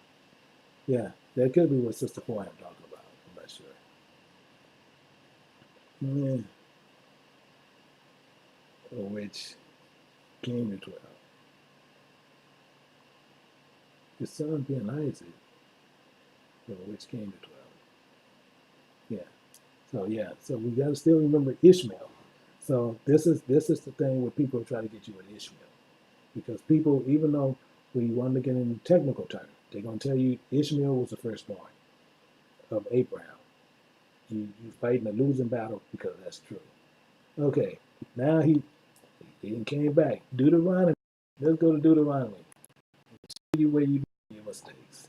Yeah, that could be what Sister Foreign talking about. I'm not sure. Yeah. Which came to 12. His son being Isaac, which came to 12. So we got to still remember Ishmael. So this is the thing where people try to get you with Ishmael, because people, even though we want to get into technical terms, they're gonna tell you Ishmael was the firstborn of Abraham. You fighting a losing battle because that's true. Okay, now he came back. Deuteronomy. Let's go to Deuteronomy. Show you where you do your mistakes.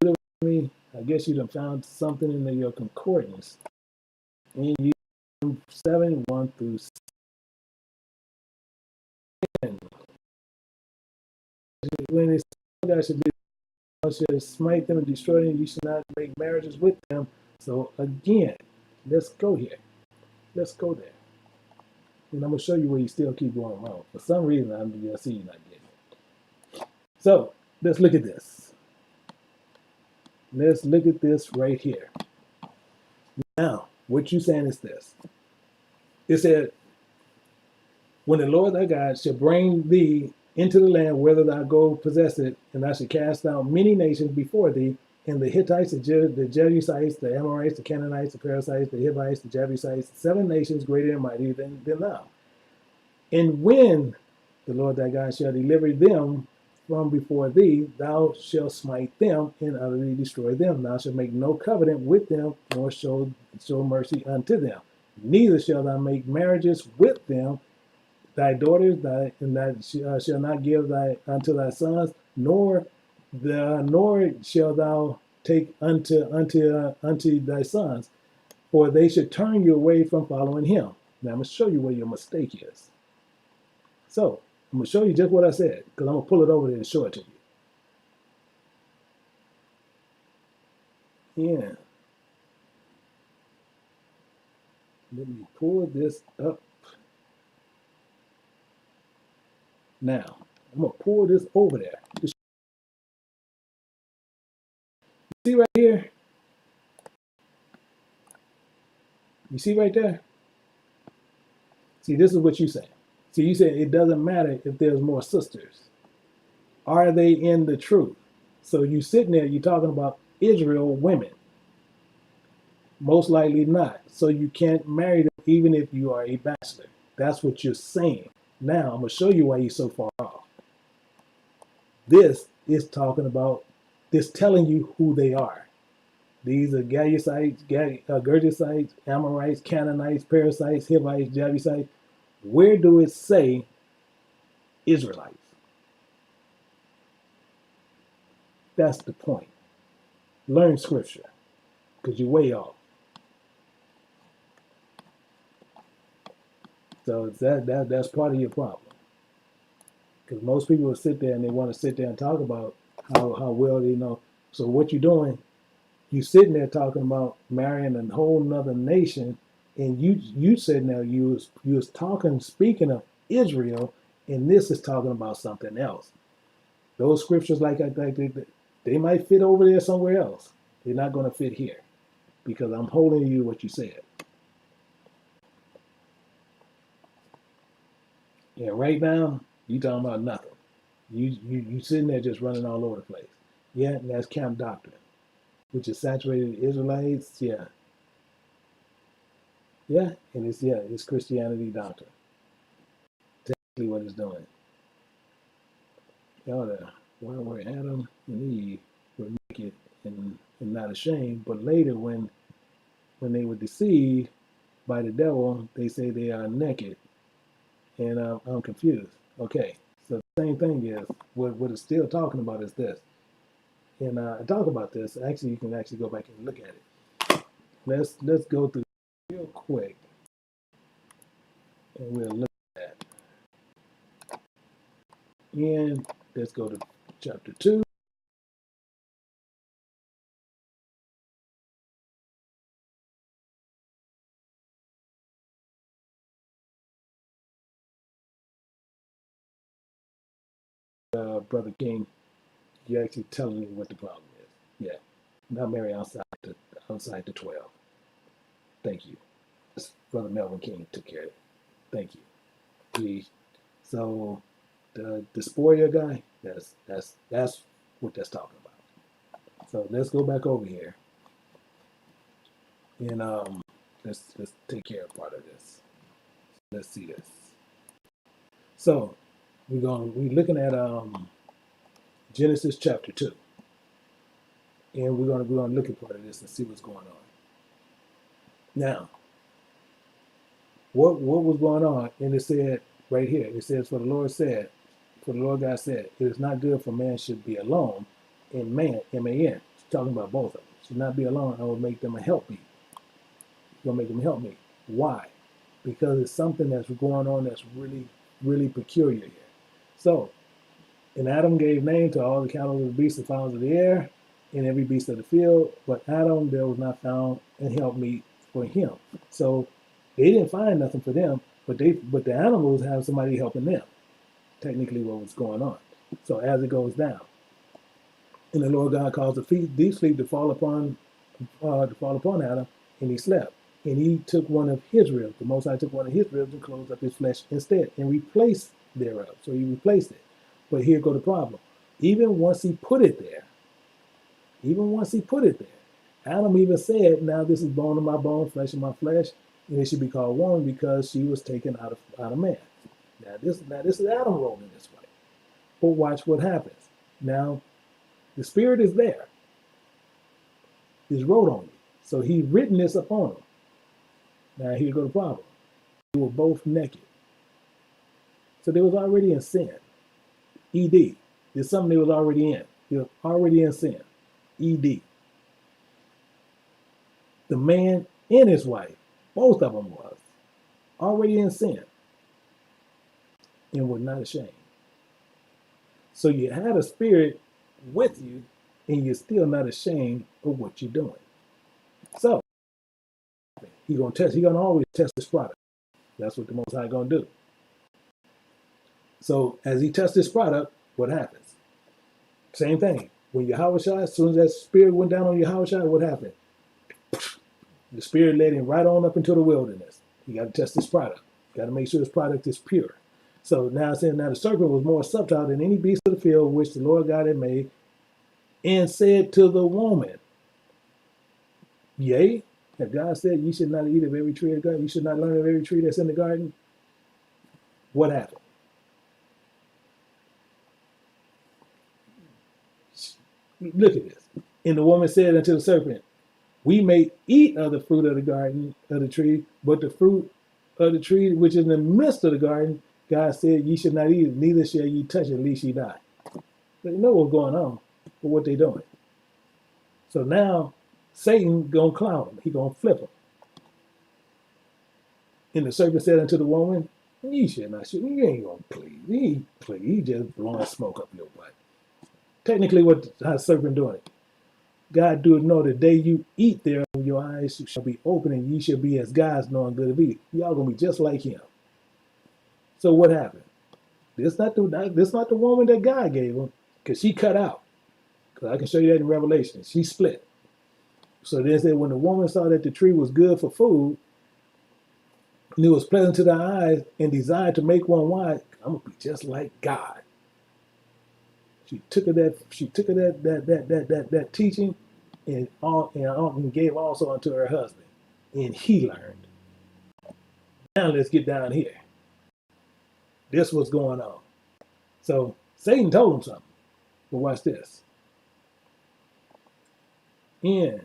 Deuteronomy. I guess you done found something in your concordance. And you 7:1 through 10. When it's God should be, should smite them and destroy them. You should not make marriages with them. So again, let's go here. Let's go there. And I'm gonna show you where you still keep going wrong. For some reason, I see you not getting it. So let's look at this. Let's look at this right here. Now, what you saying is this. It said, when the Lord thy God shall bring thee into the land whither thou go possess it, and thou shalt cast out many nations before thee, and the Hittites, the Jebusites, the Amorites, the Canaanites, the Perizzites, the Hivites, the Jebusites, 7 nations greater and mightier than thou. And when the Lord thy God shall deliver them from before thee, thou shalt smite them and utterly destroy them. Thou shalt make no covenant with them, nor show mercy unto them. Neither shall thou make marriages with them. Thy daughters, shall not give unto thy sons, nor shall thou take unto thy sons, for they should turn you away from following him. Now I'm gonna show you where your mistake is. So I'm gonna show you just what I said, because I'm gonna pull it over there and show it to you. Yeah. Let me pull this up. Now, I'm gonna pull this over there. See right here? You see right there? See, this is what you say. See, you said it doesn't matter if there's more sisters. Are they in the truth? So you sitting there, you're talking about Israel women. Most likely not. So you can't marry them even if you are a bachelor. That's what you're saying. Now, I'm going to show you why you're so far off. This is talking about, this telling you who they are. These are Galusites, Gergesites, Amorites, Canaanites, Perizzites, Hivites, Jebusites. Where do it say Israelites. That's the point. Learn scripture, because you're way off. So that's part of your problem. Because most people will sit there and they want to sit there and talk about how well they know. So what you're doing, you sitting there talking about marrying a whole nother nation, and you sitting there, you was talking, speaking of Israel, and this is talking about something else. Those scriptures, like they might fit over there somewhere else. They're not going to fit here, because I'm holding you what you said. Yeah, right now you talking about nothing. You sitting there just running all over the place. Yeah, and that's camp doctrine, which is saturated Israelites. Yeah, yeah, and it's Christianity doctrine. Technically, what it's doing. Where were Adam and Eve were naked and not ashamed, but later when they were deceived by the devil, they say they are naked, and I'm confused. Okay, so the same thing is what it's still talking about is this, and I talk about this. Actually, you can actually go back and look at it. Let's go through real quick, and we'll look at that. And let's go to chapter 2. Brother King, you're actually telling me what the problem is. Yeah, not marry outside the 12. Thank you. Brother Melvin King took care of it. Thank you. Please. So the dysphoria guy, that's what that's talking about. So let's go back over here and let's take care of part of this. Let's see this. So we're looking at Genesis chapter 2. And we're gonna look at part of this and see what's going on. Now, what was going on? And it said right here, it says, for the Lord God said, it is not good for man should be alone. And man, M-A-N, it's talking about both of them. Should not be alone. I will make them a helpmeet. Gonna make them help me. Why? Because it's something that's going on that's really, really peculiar here. So, and Adam gave name to all the cattle, the beasts, the fowls of the air, and every beast of the field. But Adam, there was not found an helpmeet for him. So they didn't find nothing for them, but the animals have somebody helping them. Technically, what was going on. So as it goes down, and the Lord God caused the deep sleep to fall upon Adam, and he slept. And he took one of his ribs. The Most High took one of his ribs and closed up his flesh instead, and replaced thereof. So he replaced it. But here go the problem. Even once he put it there, Adam even said, now this is bone of my bone, flesh of my flesh, and it should be called woman because she was taken out of man. Now this is Adam rolling this way. But watch what happens. Now the spirit is there. It's wrote on you. So he written this upon them. Now here go the problem. They were both naked. So they was already in sin. ED. There's something they was already in. They were already in sin. ED. The man and his wife, both of them was already in sin and were not ashamed. So you had a spirit with you and you're still not ashamed of what you're doing. So he's gonna always test this product. That's what the Most High gonna do. So as he tests this product, what happens? Same thing. When Yahushua, as soon as that spirit went down on Yahushua, what happened? The spirit led him right on up into the wilderness. You got to test this product. You got to make sure this product is pure. So now it's saying, now the serpent was more subtle than any beast of the field which the Lord God had made, and said to the woman, yea, if God said you should not eat of every tree of the garden, you should not learn of every tree that's in the garden, what happened? Look at this. And the woman said unto the serpent, we may eat of the fruit of the garden, of the tree, but the fruit of the tree which is in the midst of the garden, God said, ye should not eat it, neither shall ye touch it, lest ye die. They know what's going on, but what they doing. So now Satan gonna clown him. He gonna flip him. And the serpent said unto the woman, ye should not shoot. You ain't gonna please. He just blowing smoke up your butt. Technically, how the serpent doing it? God doeth know the day you eat thereof, your eyes shall be open, and ye shall be as gods, knowing good and evil. Y'all gonna be just like him. So what happened? This not the woman that God gave him, because she cut out. Because I can show you that in Revelation. She split. So then it said when the woman saw that the tree was good for food, and it was pleasant to the eyes, and desired to make one wise, I'm gonna be just like God. She took that teaching and gave also unto her husband, and he learned. Now let's get down here. This was going on. So Satan told him something. But watch this. In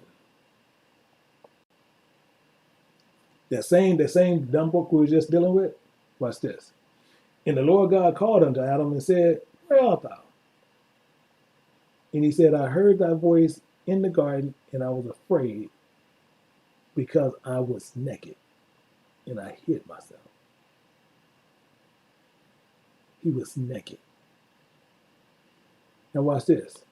that same dumb book we were just dealing with, watch this. And the Lord God called unto Adam and said, where art thou? And he said, I heard thy voice in the garden, and I was afraid because I was naked, and I hid myself. He was naked. Now watch this.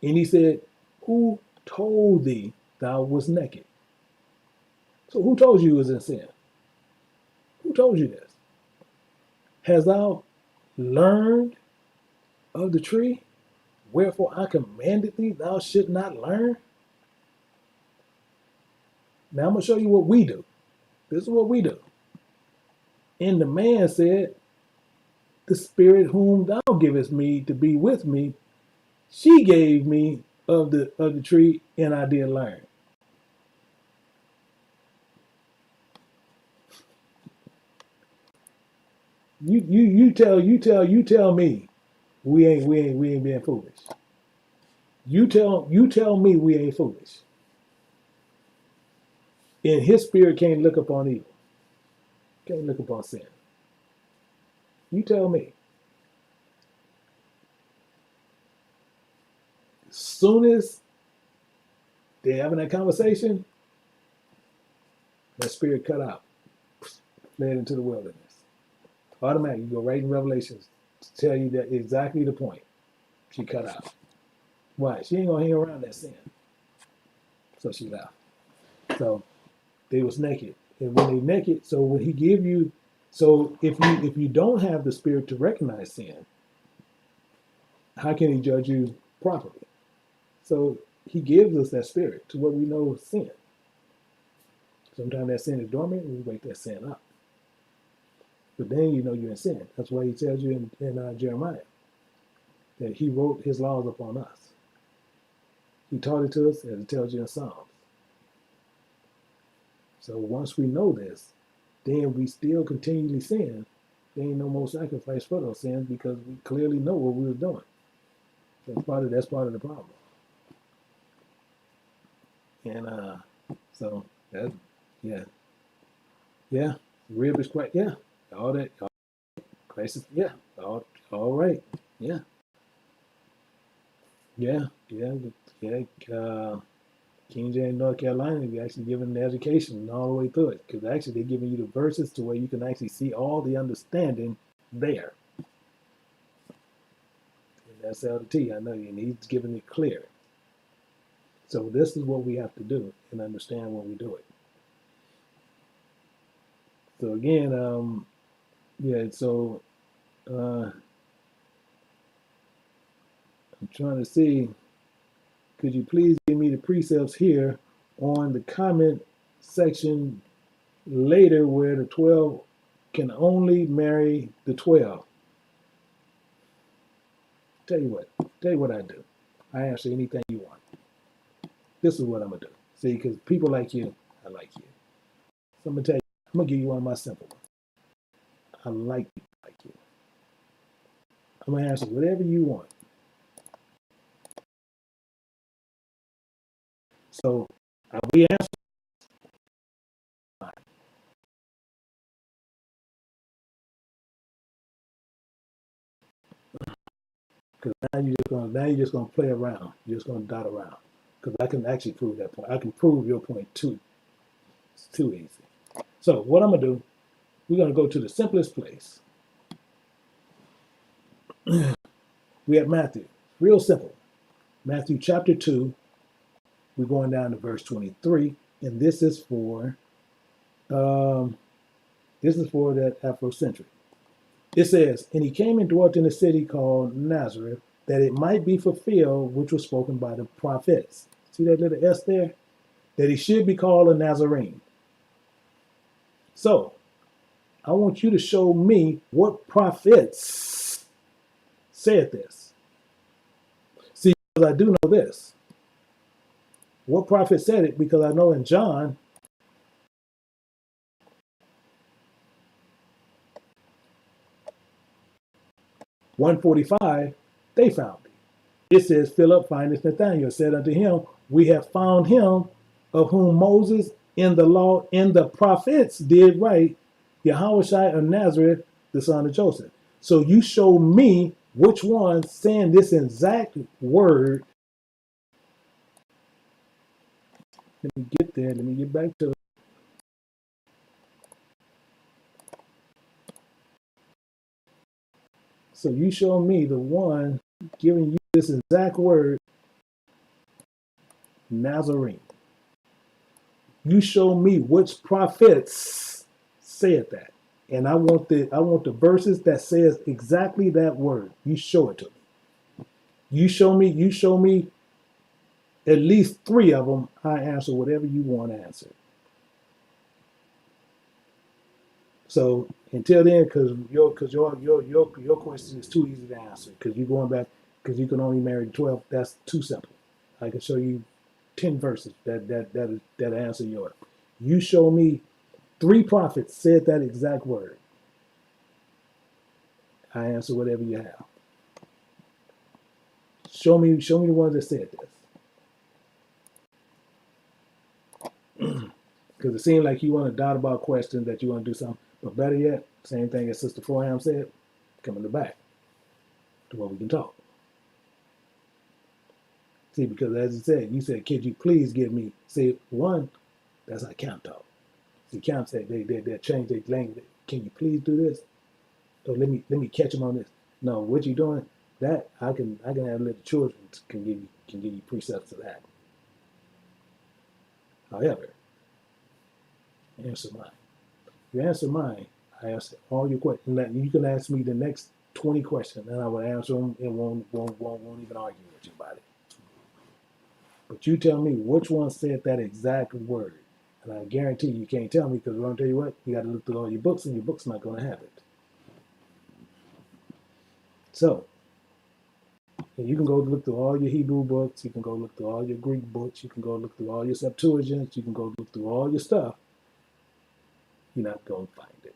And he said, who told thee thou was naked? So who told you you was in sin? Who told you this? Hast thou learned of the tree? Wherefore I commanded thee, thou should not learn. Now I'm going to show you what we do. This is what we do. And the man said, the spirit whom thou givest me to be with me, she gave me of the tree, and I did learn. You tell me we ain't being foolish. You tell me we ain't foolish. And his spirit can't look upon evil. Can't look upon sin. You tell me. As soon as they're having that conversation, that spirit cut out, fled into the wilderness. Automatically, you go right in Revelations to tell you that exactly the point. She cut out. Why? She ain't gonna hang around that sin. So she left. So they was naked. And when they naked, so when he give you, so if you don't have the spirit to recognize sin, how can he judge you properly? So he gives us that spirit to what we know is sin. Sometimes that sin is dormant, and we wake that sin up. But then you know you're in sin. That's why he tells you in Jeremiah that he wrote his laws upon us. He taught it to us, as it tells you in Psalms. So once we know this, then we still continually sin. There ain't no more sacrifice for those sins because we clearly know what we were doing. That's part of the problem. And so that, yeah, rib is quite, all that, crisis, all right, yeah. King James, North Carolina, we actually giving the education all the way through it, because actually they're giving you the verses to where you can actually see all the understanding there. And that's L to T, I know you, and he's giving it clear. So this is what we have to do and understand when we do it. So again, I'm trying to see, could you please give me the precepts here on the comment section later where the 12 can only marry the 12. Tell you what I do. I answer anything you want. This is what I'm gonna do. See, because people like you, I like you. So I'm gonna tell you, I'm gonna give you one of my simple ones. I like people like you. I'm gonna answer whatever you want. So we answer Now you're just gonna play around. You're just gonna dot around. Because I can actually prove that point. I can prove your point too. It's too easy. So what I'm gonna do, we're gonna go to the simplest place. We have Matthew. Real simple. Matthew chapter 2. We're going down to verse 23, and this is for that Afrocentric. It says, and he came and dwelt in a city called Nazareth, that it might be fulfilled which was spoken by the prophets. See that little S there? That he should be called a Nazarene. So I want you to show me what prophets said this. See, because I do know this. What prophet said it? Because I know in John 1:45, they found it. It says, Philip findeth Nathanael, said unto him, we have found him of whom Moses in the law and the prophets did write, Yahushua of Nazareth, the son of Joseph. So you show me which one saying this exact word. Let me get there. Let me get back to it. So you show me the one giving you this exact word, Nazarene. You show me which prophets said that. And I want the verses that says exactly that word. You show it to me. You show me at least 3 of them. I answer whatever you want to answer. So until then, because your question is too easy to answer, because you're going back, because you can only marry 12. That's too simple. I can show you 10 verses that answer yours. You show me 3 prophets said that exact word. I answer whatever you have. Show me the ones that said this. Because it seems like you want to doubt about questions, that you want to do something. But better yet, same thing as Sister Forham said, come in the back to where we can talk. See, because as you said, could you please give me, see, one, that's how Camp talk. See, Camp said they change their language. Can you please do this? So let me catch them on this. No, what you doing? That I can have little children can give you precepts of that. However, answer mine. If you answer mine, I answer all your questions. You can ask me the next 20 questions, and I will answer them and won't even argue with you about it. But you tell me which one said that exact word, and I guarantee you can't tell me, because I'm gonna tell you what, you got to look through all your books, and your book's not going to have it. So, and you can go look through all your Hebrew books, you can go look through all your Greek books, you can go look through all your Septuagints, you can go look through all your stuff. You're not going to find it.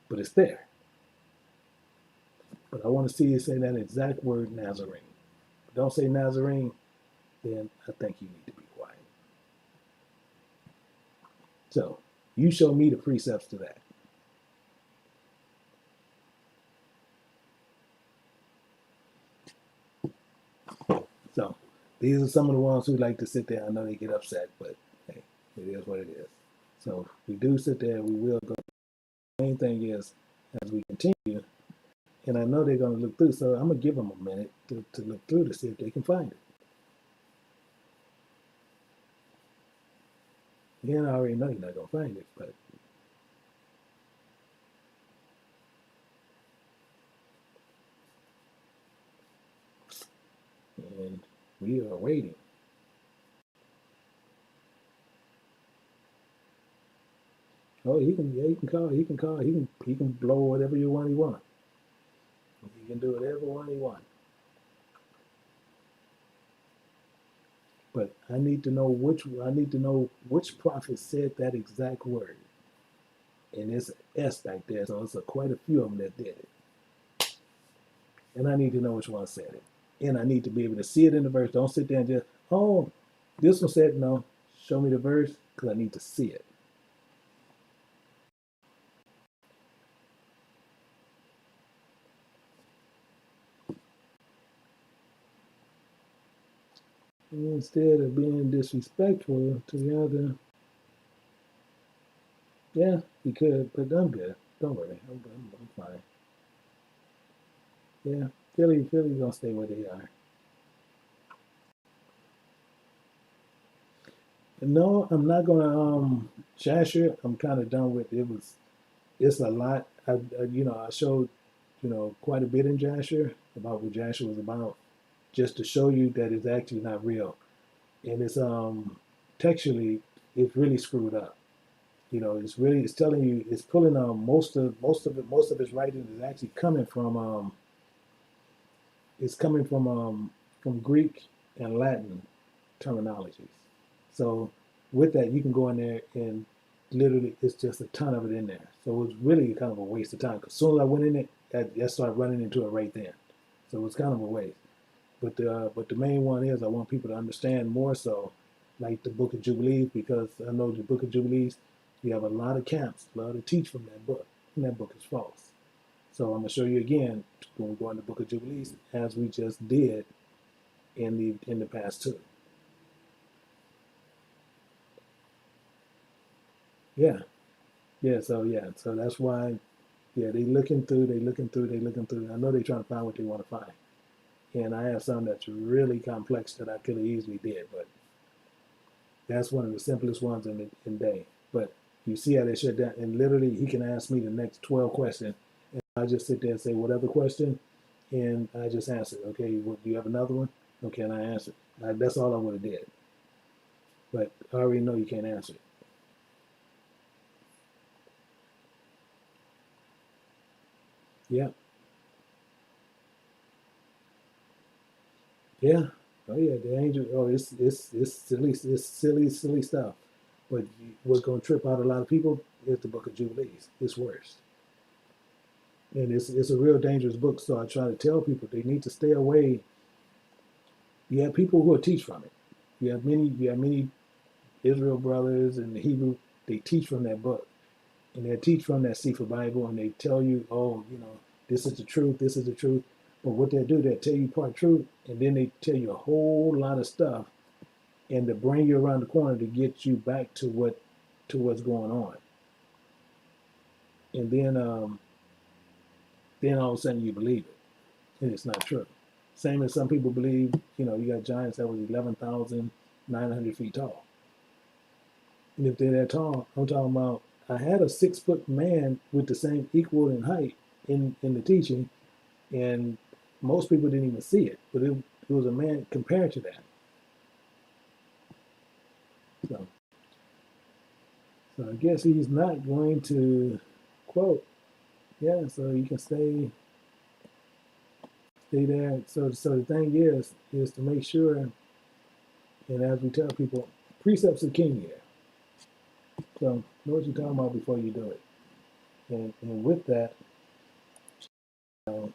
But it's there. But I want to see you say that exact word, Nazarene. If you don't say Nazarene, then I think you need to be quiet. So, you show me the precepts to that. So, these are some of the ones who like to sit there. I know they get upset, but hey, it is what it is. So, we do sit there, we will go. The main thing is, as we continue, and I know they're going to look through, so I'm going to give them a minute to look through to see if they can find it. Again, I already know you're not going to find it, but and we are waiting. Oh, he can blow whatever you want he want. He can do whatever one he want. But I need to know which prophet said that exact word. And it's S back there, so it's quite a few of them that did it. And I need to know which one said it. And I need to be able to see it in the verse. Don't sit there and just, oh, this one said no. Show me the verse, because I need to see it. instead of being disrespectful to the other. Yeah, he could, but I'm good. Don't worry, I'm fine. Yeah, Philly gonna stay where they are. No, I'm not gonna Jasher. I'm kind of done with it. It's a lot. I showed quite a bit in Jasher about what Jasher was about, just to show you that it's actually not real, and it's textually it's really screwed up. It's telling you it's pulling most of his writing is actually coming from it's coming from Greek and Latin terminologies. So with that, you can go in there and literally it's just a ton of it in there. So it's really kind of a waste of time. Because as soon as I went in it, I started running into it right then. So it's kind of a waste. But the main one is I want people to understand more so, like the Book of Jubilees, because I know the Book of Jubilees, you have a lot of camps love to teach from that book, and that book is false. So I'm gonna show you again when we go in the Book of Jubilees, as we just did in the past two. Yeah, so that's why, yeah, they looking through. I know they're trying to find what they want to find, and I have something that's really complex that I could have easily did, but that's one of the simplest ones in day. But you see how they shut down, and literally he can ask me the next 12 questions, and I just sit there and say whatever question, and I just answer. Okay, do you have another one? Okay, and I answer. That's all I would have did, but I already know you can't answer it. Yeah, yeah, oh yeah, the angel. Oh, it's silly stuff. But what's going to trip out a lot of people is the Book of Jubilees. It's worse, and it's a real dangerous book. So I try to tell people they need to stay away. You have people who will teach from it. You have many Israel brothers and the Hebrew. They teach from that book, and they teach from that Sefer Bible, and they tell you, oh, this is the truth. This is the truth. But what they do, they tell you part truth, and then they tell you a whole lot of stuff, and to bring you around the corner to get you back to what's going on. And then all of a sudden you believe it, and it's not true. Same as some people believe, you got giants that was 11,900 feet tall. And if they're that tall, I'm talking about, I had a 6 foot man with the same equal in height in the teaching, and most people didn't even see it, but it was a man compared to that. So, so I guess he's not going to quote. Yeah, so you can stay there. So the thing is to make sure, and as we tell people, precepts are king here. So know what you're talking about before you do it. And with that, uh,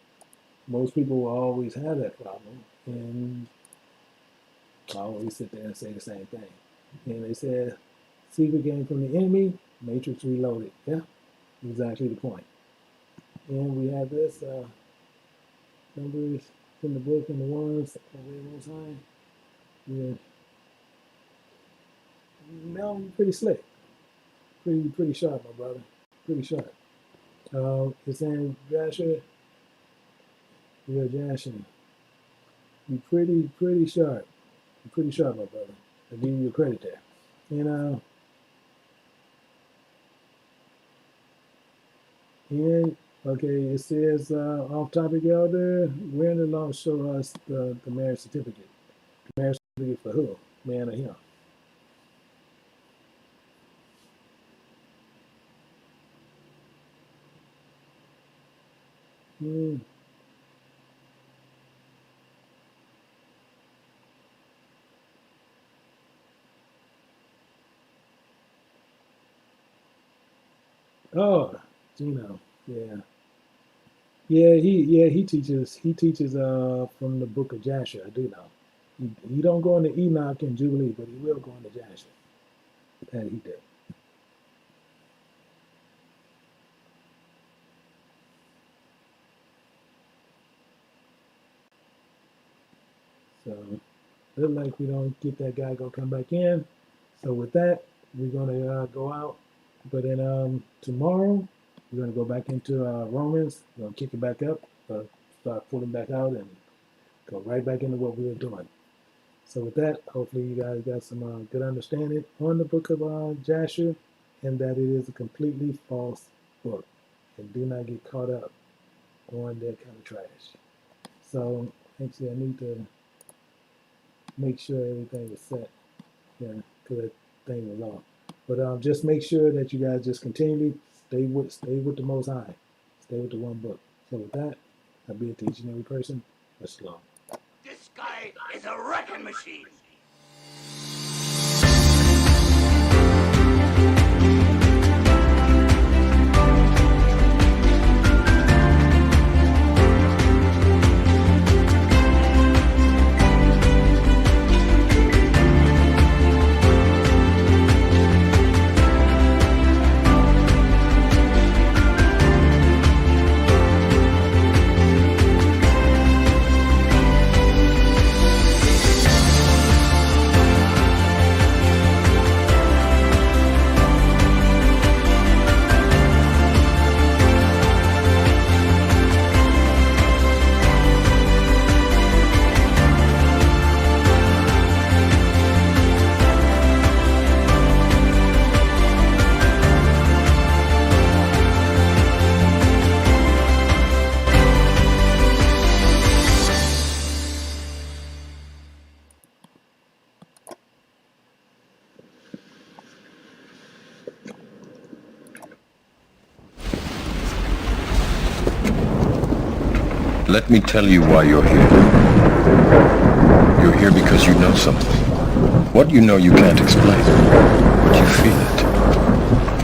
most people will always have that problem, and I always sit there and say the same thing. And they said, secret came from the enemy, Matrix Reloaded. Yeah, exactly the point. And we have this numbers in the book and the ones way most high. Yeah, now I'm pretty slick, pretty sharp, my brother, pretty sharp. It's saying Jasher, yeah, Jasher, you pretty sharp, you're pretty sharp, my brother. I give you credit there. And and okay, it says off topic, elder. When the law show us the marriage certificate? The marriage certificate for who? Man or him? Hmm. Oh, Gino. Yeah. He teaches from the book of Jasher. I do know. He don't go into Enoch and Jubilee, but he will go into Jasher. That he did. So look like we don't get that guy gonna come back in. So with that, we're gonna go out. But then tomorrow we're gonna go back into Romans. We're gonna kick it back up, start pulling back out, and go right back into what we were doing. So with that, hopefully you guys got some good understanding on the book of Jasher, and that it is a completely false book. And do not get caught up on that kind of trash. So actually, I need to make sure everything is set. Yeah, because that thing was off. But just make sure that you guys just continually stay with the Most High. Stay with the one book. So with that, I'll be it to each and every person. Let's go. This guy is a wrecking machine. Let me tell you why you're here. You're here because you know something. What you know you can't explain, but you feel it.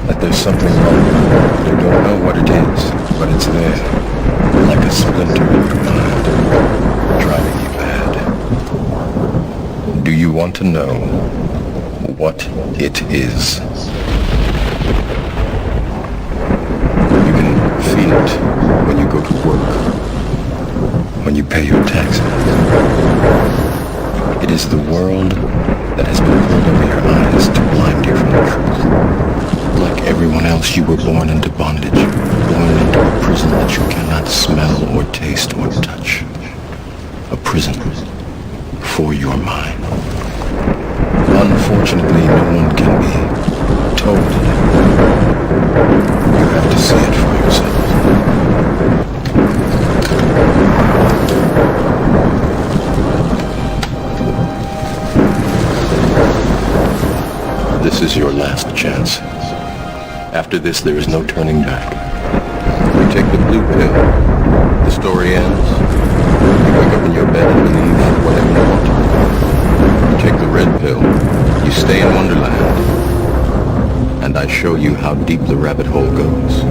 That there's something wrong. You don't know what it is, but it's there, like a splinter in your mind, driving you mad. Do you want to know what it is? You can feel it when you go to work, when you pay your taxes. It is the world that has been pulled over your eyes to blind you from the truth. Like everyone else, you were born into bondage, born into a prison that you cannot smell or taste or touch. A prison for your mind. Unfortunately, no one can be told it. You have to see it for yourself. This is your last chance. After this, there is no turning back. You take the blue pill. The story ends. You wake up in your bed and believe whatever you want to. You take the red pill. You stay in Wonderland. And I show you how deep the rabbit hole goes.